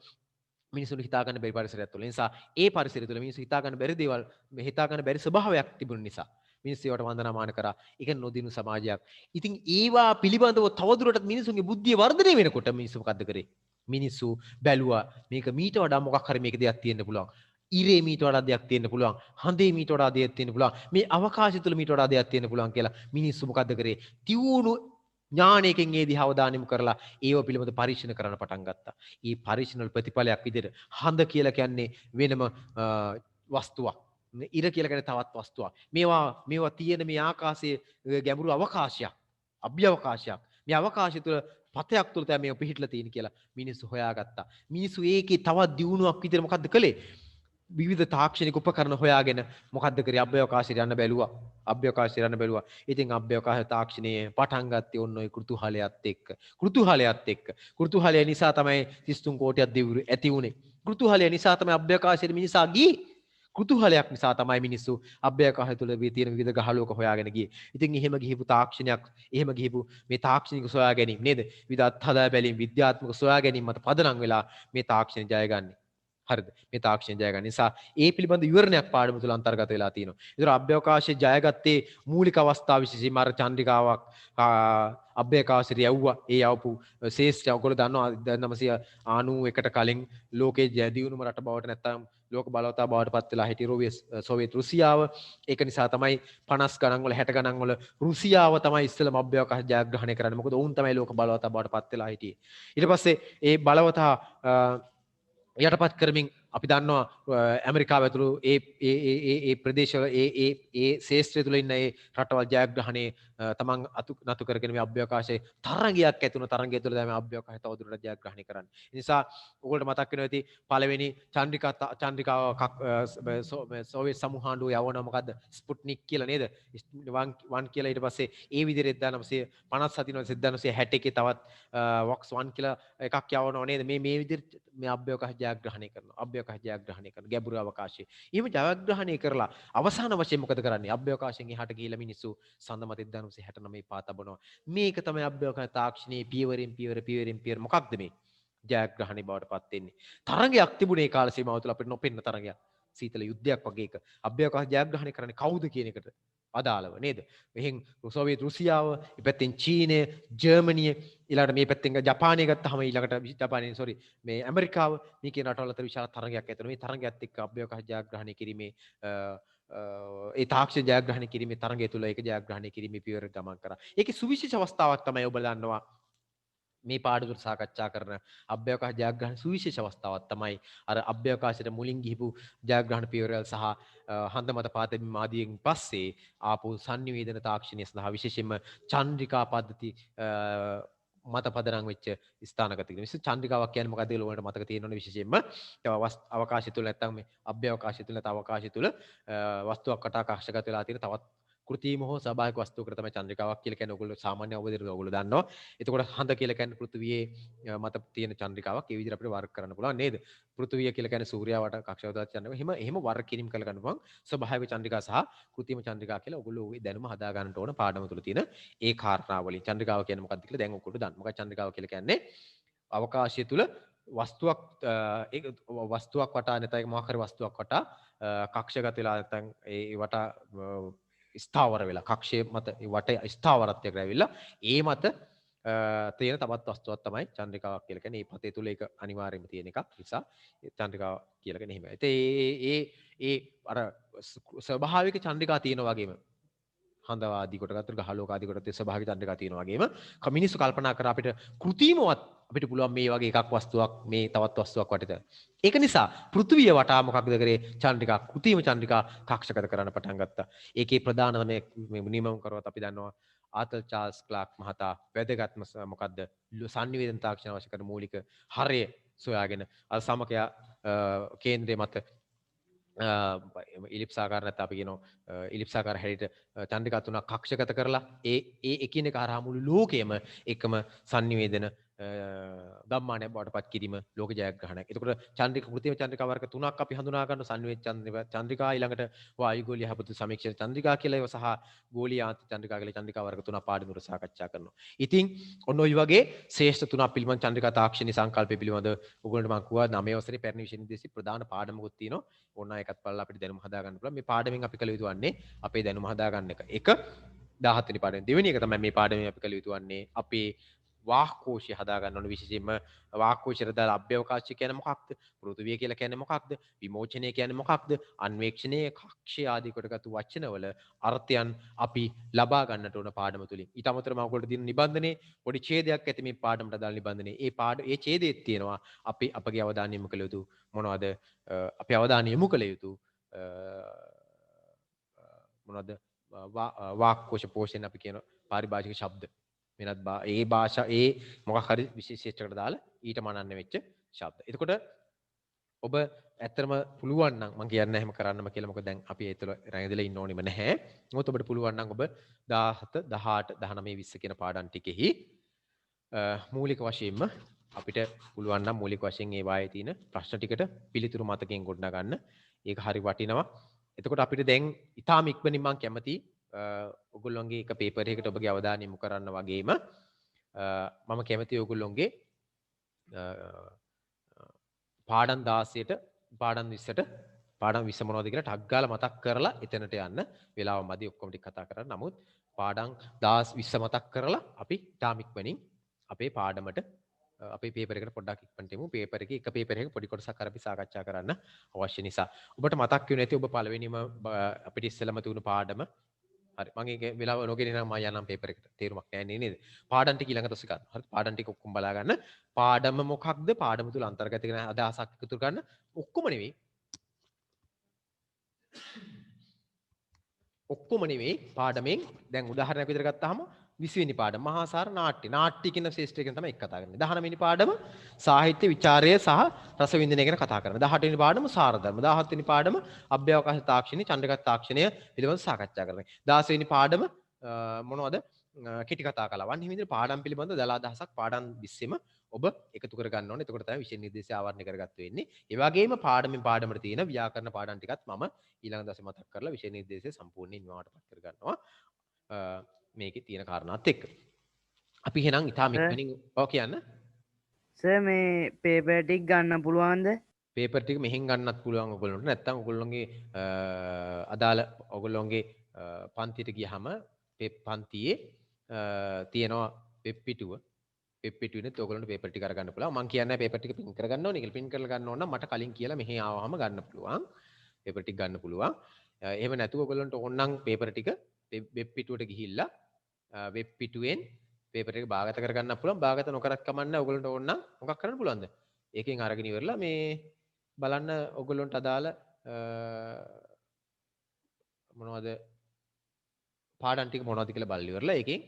මිනිසුන්ට හිතා ගන්න බැරි පරිසරයක් තුළ. ඒ නිසා ඒ පරිසරය තුළ මිනිස්සු හිතා ගන්න බැරි දේවල් හිතා ගන්න බැරි ස්වභාවයක් තිබුණ නිසා මිනිස්සු ඒවට වන්දනාමාන කරා. ඒක නොදිනු සමාජයක්. ඉතින් ඒවා පිළිබඳව තවදුරටත් මිනිසුන්ගේ බුද්ධිය වර්ධනය වෙනකොට මිනිස්සු මොකද්ද කරේ? මිනිස්සු බැලුවා මේක මීට වඩා මොකක් හරි මේක දෙයක් තියෙන්න පුළුවන්. ඉරේ මීට වඩා දෙයක් තියෙන්න පුළුවන්. හඳේ මීට වඩා දෙයක් තියෙන්න පුළුවන්. මේ අවකාශය තුළ මීට වඩා දෙයක් තියෙන්න පුළුවන් කියලා මිනිස්සු මොකද්ද කරේ? තියුණු ඥානයකින් ඒ දිහා අවධානය යොමු කරලා ඒව පිළිබඳ පරීක්ෂණ කරන්න පටන් ගත්තා. මේ පරීක්ෂණ වල ප්‍රතිඵලයක් විදිහට හඳ කියලා කියන්නේ වෙනම වස්තුවක්. ඉර කියලා කියන්නේ තවත් වස්තුවක්. මේවා තියෙන මේ ආකාශයේ ගැඹුරු අවකාශයක්, අභ්‍යවකාශයක්. මේ අවකාශය තුළ පතයක් තුළ තමයි මේව පිහිටලා තියෙන කියලා මිනිස්සු හොයාගත්තා. මිනිස්සු ඒකේ තවත් දියුණුවක් විදිහට මොකද්ද කළේ? විවිධ තාක්ෂණික උපකරණ හොයාගෙන මොකද්ද කරේ? අභ්‍යවකාශයට යන්න බැලුවා. අභ්‍යවකාශයට යන්න බැලුවා. ඉතින් අභ්‍යවකාශ තාක්ෂණයේ පටන් ගත්තේ ඔන්න ඔය කෘතුහලයත් එක්ක. කෘතුහලය නිසා තමයි 33 කෝටියක් දෙවිවරු ඇති වුනේ. කෘතුහලය නිසා තමයි අභ්‍යවකාශයේ මිනිසා ගියේ. කෘතුහලයක් නිසා තමයි මිනිස්සු අභ්‍යවකාශය තුළ තියෙන විවිධ ග්‍රහලෝක හොයාගෙන ගියේ. ඉතින් එහෙම ගිහිපු තාක්ෂණයක්, එහෙම ගිහිපු මේ තාක්ෂණික සොයා ගැනීම නේද? විවිධ අත්හදා බැලීම්, විද්‍යාත්මක සොයා ගැනීම මත පදනම් වෙලා මේ තාක්ෂණය ජයගන්නේ. හරිද? මේ තාක්ෂණය ජයගන්න නිසා ඒ පිළිබඳ විවරණයක් පාඩම තුළ අන්තර්ගත වෙලා තියෙනවා. ඒතර අභ්‍යවකාශයේ ජයගත්තේ මූලික අවස්ථා විශේෂයෙන් මාර චන්ද්‍රිකාවක් අභ්‍යවකාශයට යවුවා. ඒ යවපු ශේෂ්ඨ ඔයගොල්ලෝ දන්නවා 1991ට කලින් ලෝකයේ ජයදියුණුම රට බවට නැත්තම් ලෝක බලවතා බවට පත් වෙලා හිටිය සෝවියට් රුසියාව. ඒක නිසා තමයි 50 ගණන් වල 60 ගණන් වල රුසියාව තමයි ඉස්සෙල්ලාම අභ්‍යවකාශ ජයග්‍රහණය කරන්නේ. මොකද ඔවුන් තමයි ලෝක බලවතා බවට පත් වෙලා හිටියේ. ඊට පස්සේ ඒ බලවතා යටපත් කරමින් අපි දන්නවා ඇමරිකාව ඇතුළු ඒ ප්‍රදේශවල ඒ ශේෂ්ත්‍රය තුළ ඉන්න ඒ රටවල් ජයග්‍රහණේ තමන් නතු කරගෙන මේ අභ්‍යවකාශයේ තරංගයක් ඇති වුණ තරංගය තුළ තමයි අභ්‍යවකාශය තවදුරටත් ජයග්‍රහණය කරන්නේ. ඒ නිසා ඔයගොල්ලෝ මතක් වෙනවා ඇති පළවෙනි චන්ද්‍රිකාව සෝවියට් සමූහාණ්ඩුව යවනවා මොකද්ද? ස්පුට්නික් කියලා නේද? 1 කියලා ඊට පස්සේ ඒ විදිහට 1957 1961 තවත් වොක්ස් 1 කියලා එකක් යවනවා නේද? මේ විදිහට මේ අභ්‍යවකාශ ජයග්‍රහණය කරනවා. අභ්‍යවකාශ ජයග්‍රහණය කරන ගැඹුරු අවකාශයේ. එහෙම ජයග්‍රහණය කරලා අවසාන වශයෙන් මොකද කරන්නේ? අභ්‍යවකාශයෙන් එහාට ගිහිලා මිනිස්සු සඳ මත 1969 පා තබනවා. මේක තමයි අභ්‍යවකාශ තාක්ෂණයේ පියවර මොකක්ද මේ? ජයග්‍රහණය බවට පත් වෙන්නේ. තරංගයක් තිබුණේ කාල සීමාව තුළ අපිට නොපෙන්න තරංගයක්. සීතල යුද්ධයක් වගේ එක. අභ්‍යවකාශ ජයග්‍රහණය කරන්නේ කවුද කියන එකට අදාළව නේද? එහෙන් සෝවියට් රුසියාව, මේ පැත්තෙන් චීනය, ජර්මනිය, ඊළඟට මේ පැත්තෙන් ජපානය ගත්තාම ඊළඟට මේ ඇමරිකාව මේ කියන රටවල් අතර විශාල තරගයක් ඇති වෙනවා. මේ තරගයත් එක්ක අභ්‍යවකාශ ජයග්‍රහණය කිරීමේ ඒ තාක්ෂණ ජයග්‍රහණය කිරීමේ තරගය තුළ ඒක ජයග්‍රහණය කිරීමේ පියවර ගමන් කරා. ඒකේ සුවිශේෂ අවස්ථාවක් තමයි ඔබ දන්නවා මේ පාඩුවට සාකච්ඡා කරන අභ්‍යවකාශ ජයග්‍රහණ සුවිශේෂ අවස්ථාවක් තමයි අර අභ්‍යවකාශයට මුලින් ගිහිපු ජයග්‍රහණ පියවරල් සහ හඳ මත පාතබිම් ආදියෙන් පස්සේ ආපු sannivedana තාක්ෂණය සඳහා විශේෂයෙන්ම චන්ද්‍රිකා පද්ධති මත පදනම් වෙච්ච ස්ථානගත කිරීම. විශේෂ චන්ද්‍රිකාවක් කියන්නේ මොකක්ද කියලා ඔයාලට මතක තියෙනවනේ විශේෂයෙන්ම අවකාශය තුල නැත්නම් මේ අභ්‍යවකාශය තුල නැත්නම් අවකාශය තුල වස්තුවක් වටා කක්ෂගත වෙලා තියෙන තවත් කෘතිම හෝ ස්වාභාවික වස්තුවකට තමයි චන්ද්‍රිකාවක් කියලා කියන්නේ. ඔයගොල්ලෝ සාමාන්‍ය අවබෝධයට ඔයගොල්ලෝ දන්නවා. එතකොට හඳ කියලා කියන්නේ පෘථිවියේ මත තියෙන චන්ද්‍රිකාවක්. ඒ විදිහට අපිට වර්ග කරන්න පුළුවන් නේද? පෘථිවිය කියලා කියන්නේ සූර්යයා වට කක්ෂගත චන්ද්‍රිකාව. එහෙම වර්ග කිරීම කළ ගන්න පුළුවන්. ස්වභාවික චන්ද්‍රිකා සහ කෘතිම චන්ද්‍රිකා කියලා ඔයගොල්ලෝ ওই දැනුම හදා ගන්නට ඕන පාඩම තුල තියෙන ඒ කාරණාවලින්. චන්ද්‍රිකාව කියන්නේ මොකක්ද කියලා දැන් ඔයගොල්ලෝ දන්න. මොකක්ද චන්ද්‍රිකාව කියලා කියන්නේ? අවකාශය තුල වස්තුවක් වටා නැත්නම් මොකක් හරි වස්තුවක් වටා කක්ෂගත වෙලා නැත්නම් ඒ වටා ස්ථාවර වෙලා කක්ෂයේ මත වටේ ස්ථාවරත්වයකට ඇවිල්ලා ඒ මත තියෙන තවත් වස්තුවක් තමයි චන්ද්‍රිකාවක් කියලා කියන්නේ. මේ පතේ තුල ඒක අනිවාර්යයෙන්ම තියෙන එකක්. නිසා චන්ද්‍රිකාව කියලා කියන්නේ එහෙමයි. ඒ අර ස්වභාවික චන්ද්‍රිකා තියෙන වගේම හඳ ආදී කොට ගත්තොත් ගහලෝක ආදී කොට ස්වභාවික චන්ද්‍රිකා තියෙන වගේම මිනිස්සු කල්පනා කර අපිට කෘතිමවත් අපිට පුළුවන් මේ වගේ එකක් වස්තුවක් මේ තවත් වස්තුවක් වටේට. ඒක නිසා පෘථිවිය වටා මොකක්ද කරේ චන්ද්‍රිකා කෘතිම චන්ද්‍රිකා කක්ෂගත කරන්න පටන් ගත්තා. ඒකේ ප්‍රධානම මේ නිමම කරවත් අපි දන්නවා ආතල් චාල්ස් ක්ලාක් මහතා වැදගත්ම මොකද්ද sannivedana තාක්ෂණ අවශ්‍ය කරන මූලික හරය සොයාගෙන අර සමකයා කේන්ද්‍රයේ මත ඉලිප්සාකාර නැත්නම් අපි කියනවා ඉලිප්සාකාර හැඩයට චන්ද්‍රිකා තුනක් කක්ෂගත කරලා ඒ එකිනෙක හරහා මුළු ලෝකයේම එකම sannivedana ධම්මානයක් බවට පත් කිරීම ලෝක ජයග්‍රහණයක්. එතකොට චන්ද්‍රික කෘතිම චන්ද්‍රිකා වර්ග තුනක් අපි හඳුනා ගන්න sannivedana චන්ද්‍රිකා ඊළඟට වායුගෝලීය යහපතු සමීක්ෂණ චන්ද්‍රිකා කියලා ඒවා සහ ගෝලීය ආන්ත චන්ද්‍රිකා කියලා චන්ද්‍රිකා වර්ග තුනක් පාඩමුවර සාකච්ඡා කරනවා. ඉතින් ඔන්න ඔය වගේ ශ්‍රේෂ්ඨ තුනක් පිළිබඳ චන්ද්‍රිකා තාක්ෂණික සංකල්පය පිළිබඳ ඔයගොල්ලන්ට මම කිව්වා 9 වසරේ පැරණි විෂය නිර්දේශී ප්‍රධාන පාඩමකුත් තියෙනවා. ඕන එකත් බලලා අපිට දැනුම හදා ගන්න පුළුවන්. මේ පාඩමෙන් අපි කළ යුතු වන්නේ අපේ දැනුම හදා ගන්න එක. 17 වෙනි පාඩම. දෙවෙනි එක තමයි මේ පාඩමෙන් අපි කළ යුතු වන්නේ අපේ වාක්කෝෂය හදා ගන්න ඕන. විශේෂයෙන්ම වාක්කෝෂයට දාලා අභ්‍යවකාශය කියන්නේ මොකක්ද? පෘථිවිය කියලා කියන්නේ මොකක්ද? විමෝචනය කියන්නේ මොකක්ද? අන්වේක්ෂණය, කක්ෂය ආදී කොටගත්තු වචනවල අර්ථයන් අපි ලබා ගන්නට ඕන පාඩම තුලින්. ඊට අමතරව මම ඔයගොල්ලෝ දින නිබන්ධනේ පොඩි ඡේදයක් ඇති මේ පාඩමට අදාළ නිබන්ධනේ. ඒ ඡේදයේ තියෙනවා අපි අපගේ අවධානය යොමු කළ යුතු මොනවද? අපි අවධානය යොමු කළ යුතු මොනවද? වාක්කෝෂ පෝෂණ අපි කියන පාරිභාෂික ශබ්ද. වෙනත් ඒ භාෂා ඒ මොකක් හරි විශේෂයකට දාලා ඊට මනන්න වෙච්ච ශබ්ද. එතකොට ඔබ ඇත්තටම පුළුවන් නම් මම කියන්නේ එහෙම කරන්නම කියලා මොකද දැන් අපි ඒ තුළ රැඳිලා ඉන්න ඕනෙම නැහැ. මොකද ඔබට පුළුවන් නම් ඔබ 17 18 19 20 කියන පාඩම් ටිකෙහි මූලික වශයෙන්ම අපිට පුළුවන් නම් මූලික වශයෙන් ඒ වායේ තියෙන ප්‍රශ්න ටිකට පිළිතුරු මතකයෙන් ගොඩනගා ගන්න. ඒක හරි වටිනවා. එතකොට අපිට දැන් ඊටාම ඉක්මනින් මම කැමතියි ඔයගොල්ලෝගේ එක පේපර් එකකට ඔබගේ අවධානය යොමු කරන්න වගේම මම කැමතියි ඔයගොල්ලෝගේ පාඩම් 16ට පාඩම් 20ට පාඩම් 20 මොනවද කියලා ටක් ගාලා මතක් කරලා එතනට යන්න වෙලාව මදි ඔක්කොම ටික කතා කරන්න. නමුත් පාඩම් 20 මතක් කරලා අපි ඊටාම ඉක්මනින් අපේ පාඩමට අපේ පේපර් එකට පොඩ්ඩක් ඉක්මනට යමු. පේපර් එකේ එක පේපර් එකක පොඩි කොටසක් අර අපි සාකච්ඡා කරන්න අවශ්‍ය නිසා. ඔබට මතක් වෙන්නේ නැති ඔබ පළවෙනිම අපිට ඉස්සෙල්ලම තියුණු පාඩම හරි මම ඒක වෙලාව නොගෙන නම් මම යන්නම් පේපර් එකට තේරුමක් නැහැ නේද පාඩම් ටික ඊළඟට ඔස්සේ ගන්න හරි පාඩම් ටික ඔක්කොම බලා ගන්න පාඩම මොකක්ද පාඩම තුල අන්තර්ගත කරන අදහසක් එකතු කරගන්න ඔක්කොම නෙවෙයි පාඩමෙන් දැන් උදාහරණයක් විදිහට ගත්තාම 20 වෙනි පාඩම මහාසාර නාට්‍ය කියන ශ්‍රේෂ්ඨය ගැන තමයි එක් කතා කරන්නේ 19 වෙනි පාඩම සාහිත්‍ය විචාරය සහ රස වින්දනය ගැන කතා කරනවා 18 වෙනි පාඩම සාරධර්ම 17 වෙනි පාඩම අභ්‍යවකාශ තාක්ෂණය චන්ද්‍රගත තාක්ෂණය පිළිබඳව සාකච්ඡා කරනවා 16 වෙනි පාඩම මොනවද කෙටි කතා කලාවන් මේ විදිහට පාඩම් පිළිබඳව දල අදහසක් පාඩම් 20ෙම ඔබ එකතු කර ගන්න ඕනේ එතකොට තමයි විෂය නිර්දේශය ආවරණය කරගත්තු වෙන්නේ ඒ වගේම පාඩමෙන් පාඩමට තියෙන ව්‍යාකරණ පාඩම් ටිකත් මම ඊළඟ දවසේ මතක් කරලා විෂය නිර්දේශය සම්පූර්ණයෙන් නිමාවටපත් කර ගන්නවා මේකේ තියෙන කාරණාත් එක්ක අපි එහෙනම් ඉතාම ඉක්මනින් ඔව් කියන්න සර් මේ පේපර් ටික ගන්න පුළුවන්ද පේපර් ටික මෙහෙන් ගන්නත් පුළුවන් ඔයගොල්ලන්ට නැත්නම් ඔයගොල්ලෝගේ අදාළ ඔයගොල්ලෝගේ පන්තියට ගියහම පන්තියේ තියෙනවා වෙබ් පිටුවෙත් ඔයගොල්ලන්ට පේපර් ටික අරගන්න පුළුවන් මම කියන්නේ පේපර් ටික print කරගන්න ඕනේ කියලා print කරලා ගන්න ඕන නම් මට කලින් කියලා මෙහෙ ආවම ගන්න පුළුවන් පේපර් ටික ගන්න පුළුවන් එහෙම නැතුව ඔයගොල්ලන්ට ඕන නම් පේපර් ටික වෙබ් පිටුවට ගිහිල්ලා වෙබ් පිටුවෙන් පේපර් එක භාගත කරගන්න පුළුවන්. භාගත නොකරත් කමන්න ඔයගොල්ලන්ට ඕන නම් මොකක් කරන්න පුළුවන්ද? ඒකෙන් අරගෙන ඉවරලා මේ බලන්න ඔයගොල්ලන්ට අදාළ මොනවද පාඩම් ටික මොනවද කියලා බලලා ඉවරලා ඒකෙන්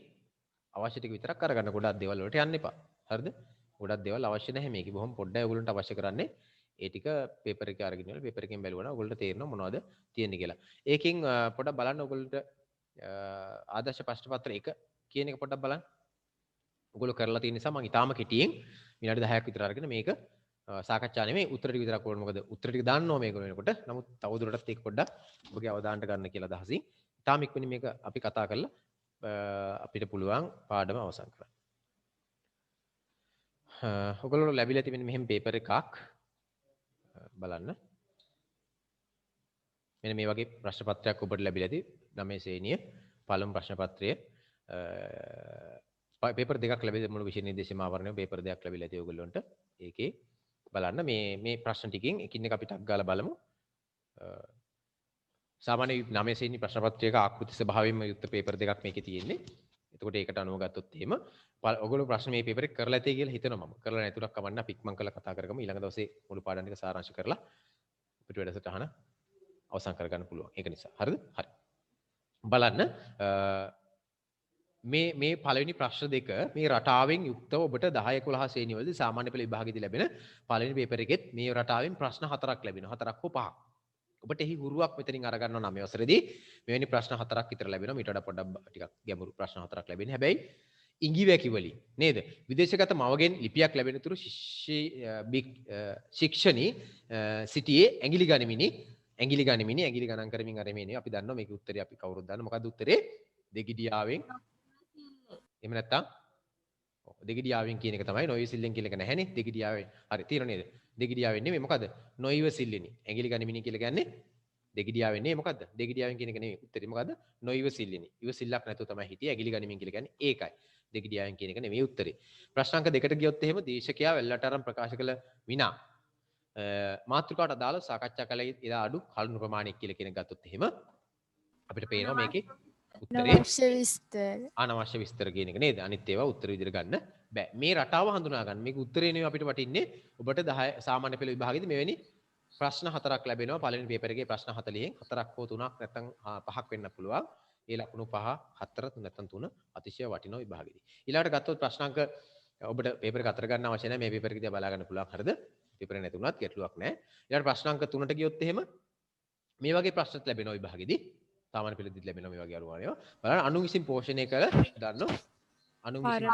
අවශ්‍ය ටික විතරක් අරගන්න. ගොඩක් දේවල් වලට යන්න එපා. හරිද? ගොඩක් දේවල් අවශ්‍ය නැහැ මේකේ. බොහොම පොඩ්ඩයි ඔයගොල්ලන්ට අවශ්‍ය කරන්නේ ඒ ටික පේපර් එකේ අරගෙන ඉවරලා පේපර් එකෙන් බැලුවා නම් ඔයගොල්ලන්ට තේරෙනවා මොනවද තියෙන්නේ කියලා. ඒකෙන් පොඩ්ඩක් බලන්න ඔයගොල්ලන්ට ආදර්ශ ප්‍රශ්න පත්‍ර 1 කියන එක පොඩ්ඩක් බලන්න. ඔයගොල්ලෝ කරලා තියෙන නිසා මම ඊටාම කෙටියෙන් විනාඩි 10ක් විතර අරගෙන මේක සාකච්ඡා නෙමෙයි උත්තර ටික විතරක් ඕන. මොකද උත්තර ටික දාන්න ඕන මේක වෙනකොට. නමුත් තවදුරටත් ඒක පොඩ්ඩක් ඔබගේ අවධානයට ගන්න කියලා අදහසින් ඊටාම ඉක්මනින් මේක අපි කතා කරලා අපිට පුළුවන් පාඩම අවසන් කරන්න. ඔයගොල්ලෝ ලැබිලා තිබෙන මෙහෙම පේපර් එකක් බලන්න. මෙන්න මේ වගේ ප්‍රශ්න පත්‍රයක් ඔබට ලැබිලා ඇති 9 ශ්‍රේණිය පළමු ප්‍රශ්න පත්‍රය. පේපර් දෙකක් ලැබෙයි මුළු විෂය නිර්දේශ මාවරණය පේපර් දෙකක් ලැබිලා ඇති ඔයගොල්ලන්ට. ඒකේ බලන්න මේ ප්‍රශ්න ටිකෙන් එකින් එක අපි ටක් ගාලා බලමු. සාමාන්‍ය 9 ශ්‍රේණි ප්‍රශ්න පත්‍රයක ආකෘති ස්වභාවයෙන්ම යුක්ත පේපර් දෙකක් මේකේ තියෙන්නේ. එතකොට ඒකට අනුව ගත්තොත් එහෙම ඔයගොල්ලෝ ප්‍රශ්න මේ පේපර් එක කරලා ඇතේ කියලා හිතනවා මම. කරලා නැතුණක් කමන්න අපි ඉක්මන් කරලා කතා කරගමු. ඊළඟ දවසේ මුළු පාඩම් ටික සාරාංශ කරලා අපිට වැඩසටහන අවසන් කරගන්න පුළුවන්. ඒක නිසා. හරිද? හරි. බලන්න මේ පළවෙනි ප්‍රශ්න දෙක මේ රටාවෙන් යුක්තව ඔබට 10 11 ශ්‍රේණි වලදී සාමාන්‍ය පෙළ විභාගයේදී ලැබෙන පළවෙනි පේපර් එකෙත් මේ රටාවෙන් ප්‍රශ්න 4ක් ලැබෙනවා. 4ක් හෝ 5ක්. ඔබට එහි හුරුවක් මෙතනින් අර ගන්නවා 9 වසරේදී මෙවැනි ප්‍රශ්න 4ක් විතර ලැබෙනවා. මීට වඩා පොඩ්ඩක් ටිකක් ගැඹුරු ප්‍රශ්න 4ක් ලැබෙන්නේ. හැබැයි ඉඟි වැකි වලින් නේද? විදේශගත මවගෙන් ලිපියක් ලැබෙන තුරු ශික්ෂණී සිටියේ ඇඟිලි ගනිමිනි ඇඟිලි ගණන් කරමින් අර මේනේ අපි දන්නවා මේකේ උත්තරේ අපි කවුරුත් දන්නවා. මොකද්ද උත්තරේ? දෙගිඩියාවෙන් එහෙම නැත්තම් දෙගිඩියාවෙන් කියන එක තමයි නොයිවසිල්ලෙන් කියන එක නැහැනේ. දෙගිඩියාවෙන් හරි තියෙනව නේද? දෙගිඩියාවෙන් නෙමෙයි මොකද්ද? නොයිවසිල්ලෙනි. ඇඟිලි ගනිමිනි කියලා කියන්නේ දෙගිඩියාවෙන් නෙමෙයි මොකද්ද? දෙගිඩියාවෙන් කියන එක නෙමෙයි. උත්තරේ මොකද්ද? නොයිවසිල්ලෙනි. ඉවසිල්ලක් නැතුව තමයි හිටියේ. ඇඟිලි ගනිමින් කියලා කියන්නේ ඒකයි. දෙගිඩියාවෙන් කියන එක නෙමෙයි උත්තරේ. ප්‍රශ්නාංක දෙකට ගියොත් එහෙම දේශකයා වෙල්ලට අරන් ප්‍රකාශ කළ විනා මාතෘකාවට අදාළව සාකච්ඡා කළ එදා අඩු කලුණු ප්‍රමාණයක් කියලා කියන ගත්තොත් එහෙම අපිට පේනවා මේකේ උත්තරේ අනවශ්‍ය විස්තර කියන එක නේද? අනිත් ඒවා උත්තර විදිහට ගන්න බෑ. මේ රටාව හඳුනා ගන්න. මේක උත්තරේ නෙවෙයි අපිට වටින්නේ. ඔබට 10 සාමාන්‍ය පෙළ විභාගෙදී මෙවැනි ප්‍රශ්න 4ක් ලැබෙනවා. පළවෙනි පේපර් එකේ ප්‍රශ්න 40න් 4ක් හෝ 3ක් නැත්නම් 5ක් වෙන්න පුළුවන්. ඒ ලකුණු 5, 4 නැත්නම් 3 අතිශය වටිනා විභාගෙදී. ඊළඟට ගත්තොත් ප්‍රශ්නාංක ඔබට පේපර් එක අතර ගන්න අවශ්‍ය නැහැ. මේ පේපර් එක දිහා බලා ගන්න පුළුවන්. හරිද? පේපර් නැති වුණත් ගැටලුවක් නැහැ. ඊළඟට ප්‍රශ්නාංක 3ට ගියොත් එහෙම මේ වගේ ප්‍රශ්නත් ලැබෙනවා විභාගෙදී. සාමාන්‍ය පෙළදී ලැබෙනවා මේ වගේ අරුවාණේව. බලන්න අණු විසින් පෝෂණය කළ දන්නෝ අණු විසින්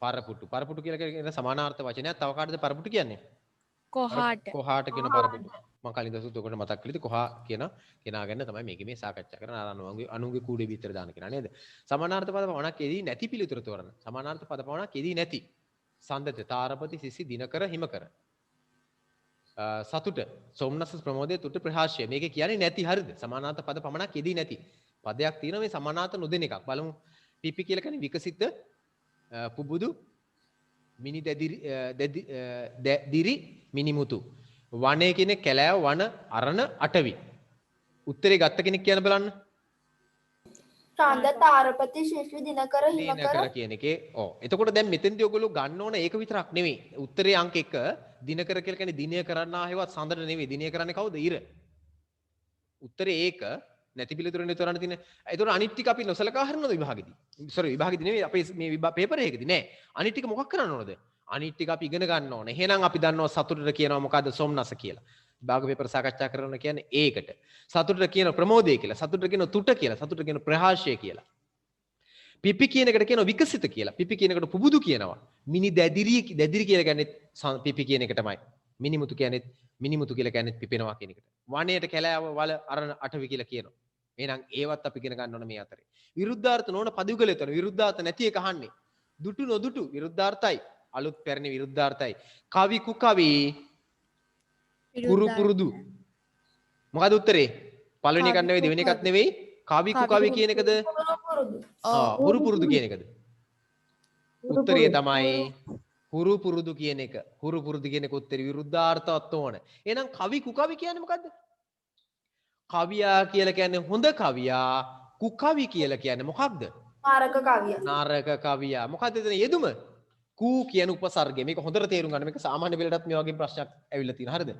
පරපුටු කියලා කියන සමානාර්ථ වචනයක්. තව කාටද පරපුටු කියන්නේ? කොහාට කියන පරපුටු. මම කලින් දවසත් ඔකට මතක් කළේ කොහා කියන කෙනා ගැන තමයි මේකේ මේ සාකච්ඡා කරන අණුගේ කූඩේ විතර දාන කෙනා නේද? සමානාර්ථ පද පමණක් එදී නැති පිළිතුර තෝරන. සමානාර්ථ පද පමණක් එදී නැති. සන්දත තාරපති සිසි දිනකර හිමකර. සතුට සොම්නස ප්‍රමෝදය තුට ප්‍රහාශ්‍ය මේක කියන්නේ නැති. හරිද? සමානාර්ථ පද පමණක් යෙදී නැති පදයක් තියෙනවා මේ සමානාර්ථ නොදෙන එකක්. බලමු. පිපි කියලා කියන්නේ විකසිත පුබුදු මිනි දිරි මිනිමුතු. වනයේ කියන්නේ කැලෑව වන අරණ අටවි. උත්තරේ ගත්ත කෙනෙක් කියන්න බලන්න. ඡන්ද තාරපති ශිෂ්‍ය දිනකර හිමකර කියන එකේ එතකොට දැන් මෙතෙන්දී ඔයගොල්ලෝ ගන්න ඕන ඒක විතරක් නෙවෙයි. උත්තරේ අංක 1 දිනකර කියලා කියන්නේ දිනය කරන්නා හේවත් සඳර නෙවෙයි. දිනය කරන්නේ කවුද? ඉර. උත්තරේ ඒක නැති පිළිතුරනේ තොරන්න තියෙන. ඒතකොට අනිත් ටික අපි නොසලකා හරිනවද විභාගෙදී? විභාගෙදී නෙවෙයි අපේ මේ පේපර් එකේදී නෑ. අනිත් ටික මොකක් කරන්න ඕනද? අනිත් ටික අපි ඉගෙන ගන්න ඕනේ. එහෙනම් අපි දන්නවා සතුටට කියනවා මොකද්ද? සොම්නස කියලා. විභාග පේපර් සාකච්ඡා කරන කියන්නේ ඒකට. සතුටට කියන ප්‍රමෝදය කියලා. සතුටට කියන තුට කියලා. සතුටට කියන ප්‍රහාෂය කියලා. පිපි කියන එකට කියනවා විකසිත කියලා. පිපි කියන එකට පුබුදු කියනවා. මිනි දැදිරි කියලා කියන්නේ පිපි කියන එක තමයි. මිනිමුතු කියලා කියන්නේ පිපෙනවා කියන එකට. වනයේට කැලෑව වල අරණ අටවි කියලා කියනවා. එහෙනම් ඒවත් අපි ඉගෙන ගන්න ඕන මේ අතරේ. විරුද්ධාර්ථ නොවන පදයුගල එතන විරුද්ධාර්ථ නැති එක අහන්නේ. දුටු නොදුටු විරුද්ධාර්ථයි. අලුත් පැරණි විරුද්ධාර්ථයි. කවි කුකවි පුරුදු. මොකද උත්තරේ? පළවෙනි එකක් නෙවෙයි දෙවෙනි එකක් නෙවෙයි. කවි කුකවි කියන එකද? පුරුදු කියන එකද? උත්තරේ තමයි පුරුදු කියන එක. පුරුදු කියන එක උත්තරේ විරුද්ධාර්ථවත් ඕන. එහෙනම් කවි කුකවි කියන්නේ මොකද්ද? කවියා කියලා කියන්නේ හොඳ කවියා. කුකවි කියලා කියන්නේ මොකක්ද? නාරක කවිය. නාරක කවියා. මොකද්ද එතන යෙදුම? කූ කියන උපසර්ගය. මේක හොඳට තේරුම් ගන්න. මේක සාමාන්‍ය වෙලටත් මේ වගේ ප්‍රශ්නයක් ඇවිල්ලා තියෙනවා. හරිද?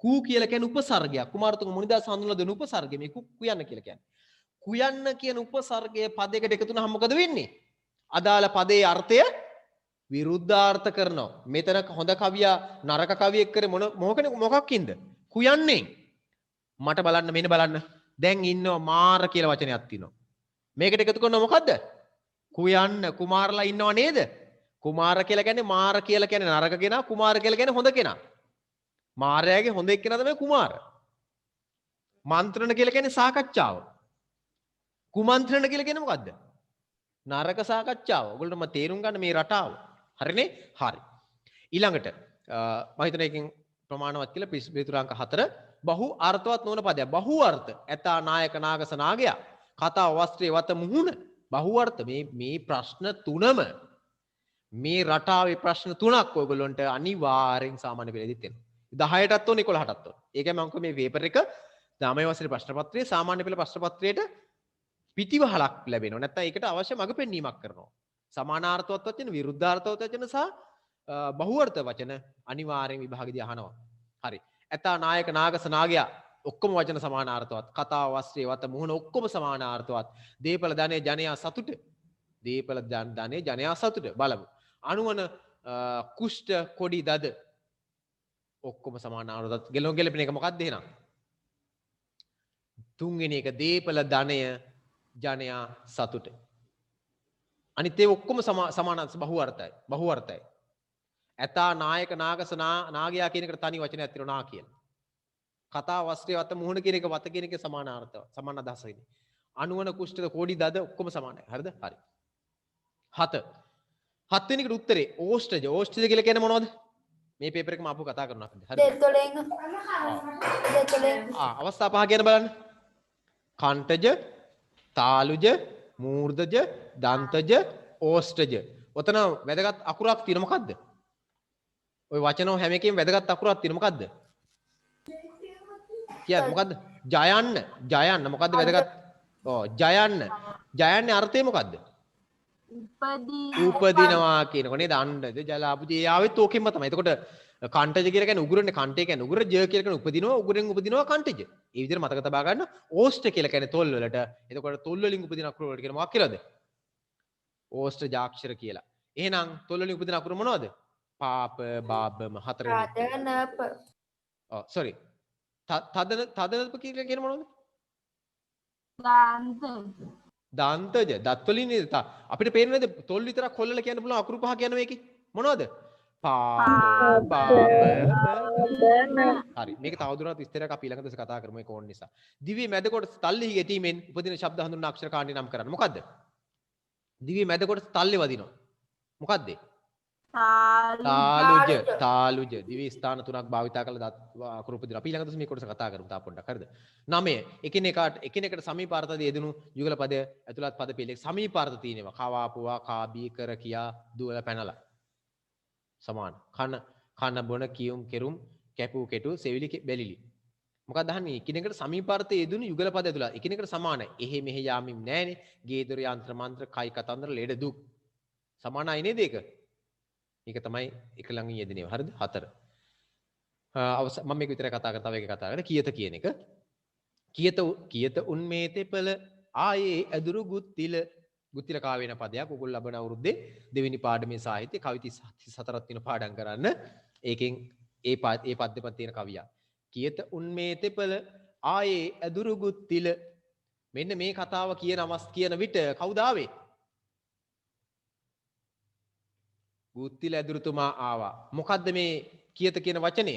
කූ කියලා කියන්නේ උපසර්ගයක්. කුමාරතුංග මුනිදාස හඳුන්වලා දෙන උපසර්ගය. මේ කුයන්න කියලා කියන්නේ. කුයන්න කියන උපසර්ගය පදයකට එකතු වුණාම මොකද වෙන්නේ? අදාළ පදයේ අර්ථය විරුද්ධාර්ථ කරනවා. මෙතන හොඳ කවියා නරක කවියෙක් කරේ මොකක්ින්ද? කුයන්නේ. මට බලන්න මෙන්න බලන්න. දැන් ඉන්නවා මාර කියලා වචනයක් තියෙනවා. මේකට එකතු කරනවා මොකද්ද? කුයන්න කුමාරලා ඉන්නව නේද? කුමාර කියලා කියන්නේ මාර කියලා කියන්නේ නරක කෙනා, කුමාර කියලා කියන්නේ හොඳ කෙනා. මාරයාගේ හොඳ එක්කෙනා තමයි කුමාර. මන්ත්‍රණ කියලා කියන්නේ සාකච්ඡාව. කුමන්ත්‍රණ කියලා කියන්නේ මොකද්ද? නරක සාකච්ඡාව. ඔයගොල්ලෝ මම තේරුම් ගන්න මේ රටාව. හරිනේ? හරි. ඊළඟට මම හිතන එකෙන් ප්‍රමාණවත් කියලා පිළිතුරාංක 4 බහු අර්ථවත් නොවන පදයක්. බහු අර්ථ. ඇතා නායක නාගස නාගයා. කතා වස්ත්‍රයේ වත මුහුණ. බහු අර්ථ මේ ප්‍රශ්න තුනම මේ රටාවේ ප්‍රශ්න තුනක් ඔයගොල්ලන්ට අනිවාර්යෙන් සාමාන්‍ය පෙළේදීත් එනවා. 10ටත් ඕන 11ටත් ඕන. ඒකයි මම මේ පේපර් එක 9 වසරේ ප්‍රශ්න පත්‍රයේ සාමාන්‍ය පෙළ ප්‍රශ්න පත්‍රයට පිටිවහලක් ලැබෙනවා. නැත්නම් ඒකට අවශ්‍ය මඟ පෙන්වීමක් කරනවා. සමානාර්ථවත් වචන, විරුද්ධාර්ථවත් වචන සහ බහුවර්ථ වචන අනිවාර්යෙන් විභාගෙදී අහනවා. හරි. ඇතා නායක නාගස නාගයා ඔක්කොම වචන සමානාර්ථවත්. කතා වස්ත්‍රයේ වත මුහුණ ඔක්කොම සමානාර්ථවත්. දීපල ධනෙ ජනයා සතුට. දීපල ධනෙ ජනයා සතුට. බලමු. අනුවන කුෂ්ඨ කොඩි දද ඔක්කොම සමානාර්ථවත්. ගෙලෙන එක මොකක්ද එහෙනම්? තුන්වෙනි එක දීපල ධනය ජනයා සතුට. අනිත් ඒ ඔක්කොම සමාන බහුවර්ථයි. බහුවර්ථයි. ඇතා නායක නාගස නාගයා කියන එකට තනි වචනයක් තියෙනවා නා කියලා. කතා වස්ත්‍රයේ වත මුහුණ කියන එක වත කියන එක සමානාර්ථව. සමාන අදහසයි. අනුවන කුෂ්ඨ කොඩි දද ඔක්කොම සමානයි. හරිද? හරි. 7. 7 වෙනි එකට උත්තරේ ඕෂ්ඨජ. ඕෂ්ඨජ කියලා කියන්නේ මොනවද? මේ පේපර් එකම ආපහු කතා කරනවා අපිට. හරිද? දෙතොලෙන් අවස්ථා පහ කියන බලන්න. කණ්ඨජ, තාලුජ, මූර්ධජ, දන්තජ, ඕෂ්ඨජ. ඔතන වැදගත් අකුරක් තියෙන මොකද්ද? ওই වචන හැම එකෙම වැදගත් අකුරක් තියෙන මොකද්ද? කියන්න මොකද්ද? ජයන්න. ජයන්න මොකද්ද වැදගත්? ජයන්න. ජයන්නේ අර්ථය මොකද්ද? උපදිනවා කියනකො නේද? අණ්ඩද ජලාපුජේ ආවෙත් ඕකෙන්ම තමයි. එතකොට කණ්ඨජ කියලා කියන්නේ උගුරනේ. කණ්ඨය කියන්නේ උගුර. ජ කියලා කියන්නේ උපදිනවා. උගුරෙන් උපදිනවා කණ්ඨජ. ඒ විදිහට මතක තබා ගන්න. ඕෂ්ඨ කියලා කියන්නේ තොල් වලට. එතකොට තොල් වලින් උපදින අකුර වලට කියන මොකක් කියලාද? ඕෂ්ඨ ජාක්ෂර කියලා. එහෙනම් තොල් වලින් උපදින අකුර මොනවද? පාප, බාබම හතරවෙනි. sorry. තදනප කියලා කියන මොනවද? දන්තජ. දත් වලින් නේද? අපිට පේන්නේ නේද? තොල් විතරක් හොල්ලලා කියන්න පුළුවන් අකුරු පහ කියන මේකේ. මොනවද? පාප, බාබ. හරි. මේක තවදුරටත් විස්තරයක් අපි ඊළඟ දවසේ කතා කරමු ඒක ඕන නිසා. දිවි මැද කොටස තල්ලෙහි ගැටීමෙන් උපදින ශබ්ද හඳුන්වන අක්ෂර කාණ්ඩය නම් කරන්න. මොකද්ද? දිවි මැද කොටස තල්ලේ වදිනවා. මොකද්ද? තාලුජ. තාලුජ. දිවි ස්ථාන තුනක් භාවිතා කළ අකුරු උපදින. අපි ඊළඟ දවසේ මේ කොටස කතා කරමු තා පොඩ්ඩක්. හරිද? 9. එකිනෙකට සමීපාර්ථදී යෙදුණු යුගල පද ඇතුළත් පද පිළිවෙල සමීපාර්ථ තියෙනවා. කවා, පුවා, කා, බී, කර, කියා, දුවල, පැනලා. සමාන. කන බොන කියුම් කෙරුම් කැපූ කෙටු සෙවිලි බැලිලි. මොකක්ද අහන්නේ? එකිනෙකට සමීපාර්ථයේ යෙදුණු යුගල පද ඇතුළත් එකිනෙකට සමානයි. එහෙ මෙහෙ යාමින් නෑනේ. ගේදොර යන්ත්‍ර මන්ත්‍ර කයි කතන්දර ලෙඩ දුක්. සමානයි නේද ඒක? ඒක තමයි එක ළඟින් යෙදෙනව. හරිද? 4. මම මේක විතරයි කතා කරා. තව එක කතා කරා. කියත කියන එක. කියත උන්මේතෙපල ආයේ ඇදුරු ගුත්තිල. ගුත්තිල කා වෙන පදයක්. ඔයගොල්ලෝ ලබන අවුරුද්දේ දෙවෙනි පාඩමේ සාහිත්‍ය කවි 34ක් තියෙන පාඩම් කරන්න. ඒකෙන් ඒ පද්‍යපත් තියෙන කවියා. කියත උන්මේතෙපල ආයේ ඇදුරු ගුත්තිල. මෙන්න මේ කතාව කියන විට කවුද ආවේ? ගුත්තිල ඇදුරුතුමා ආවා. මොකද්ද මේ කියත කියන වචනය?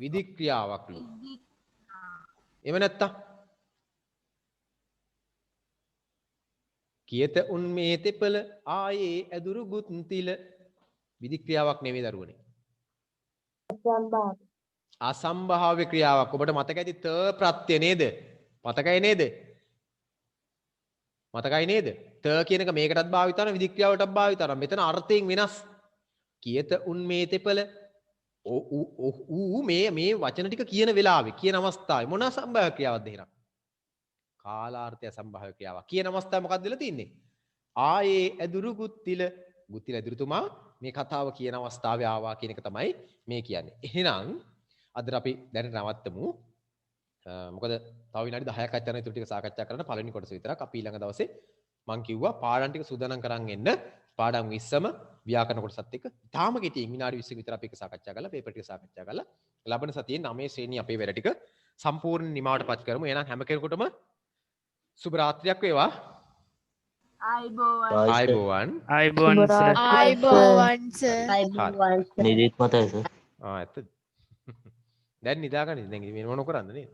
විධික්‍රියාවක්ලු. එහෙම නැත්තම් කියත උන්මේතෙපල ආයේ ඇදුරු ගුත්තිල විධික්‍රියාවක් නෙවෙයි දරුවනේ. අසම්භාව්‍ය ක්‍රියාවක්. ඔබට මතක ඇති ත ප්‍රත්‍ය නේද? මතකයි නේද? මතකයි නේද? ත කියන එක මේකටත් භාවිත කරනවා විධික්‍රියාවටත් භාවිත කරනවා. මෙතන අර්ථයෙන් වෙනස්. කියත උන්මේතෙපල මේ වචන ටික කියන වෙලාවේ කියන අවස්ථාවේ මොන අසම්භාව්‍ය ක්‍රියාවක්ද එහෙනම්? කාලාර්ථය සම්භාව්‍ය ක්‍රියාවක්. කියන අවස්ථාව මොකක්ද වෙලා තින්නේ? ආයේ ඇදුරු ගුත්තිල ගුත්තිල ඇදුරුතුමා මේ කතාව කියන අවස්ථාවේ ආවා කියන එක තමයි මේ කියන්නේ. එහෙනම් අද අපි දැන් නවත්තමු. මොකද තව විනාඩි 10ක් අච්චරන ඉතුරු ටික සාකච්ඡා කරන්න පළවෙනි කොටස විතරක්. අපි ඊළඟ දවසේ මම කිව්වා පාඩම් ටික සූදානම් කරන් එන්න. පාඩම් 20ම ව්‍යාකරණ කොටසත් එක්ක තාම කෙටියෙන් විනාඩි 20ක විතර අපි එක සාකච්ඡා කරලා පේපර් ටික සාකච්ඡා කරලා ලබන සතියේ 9 ශ්‍රේණිය අපේ වැඩ ටික සම්පූර්ණ නිමාවටපත් කරමු. එහෙනම් හැම කෙනෙකුටම සුබ රාත්‍රියක් වේවා. ආයිබෝවන්. අයිබෝන් සර්. ආයිබෝවන් සර්. අයිබෝවන් නිදිත් මතයි සර්. ඇත්තද? දැන් නිදාගන්න. දැන් මේ මොන කරන්නේ නේද?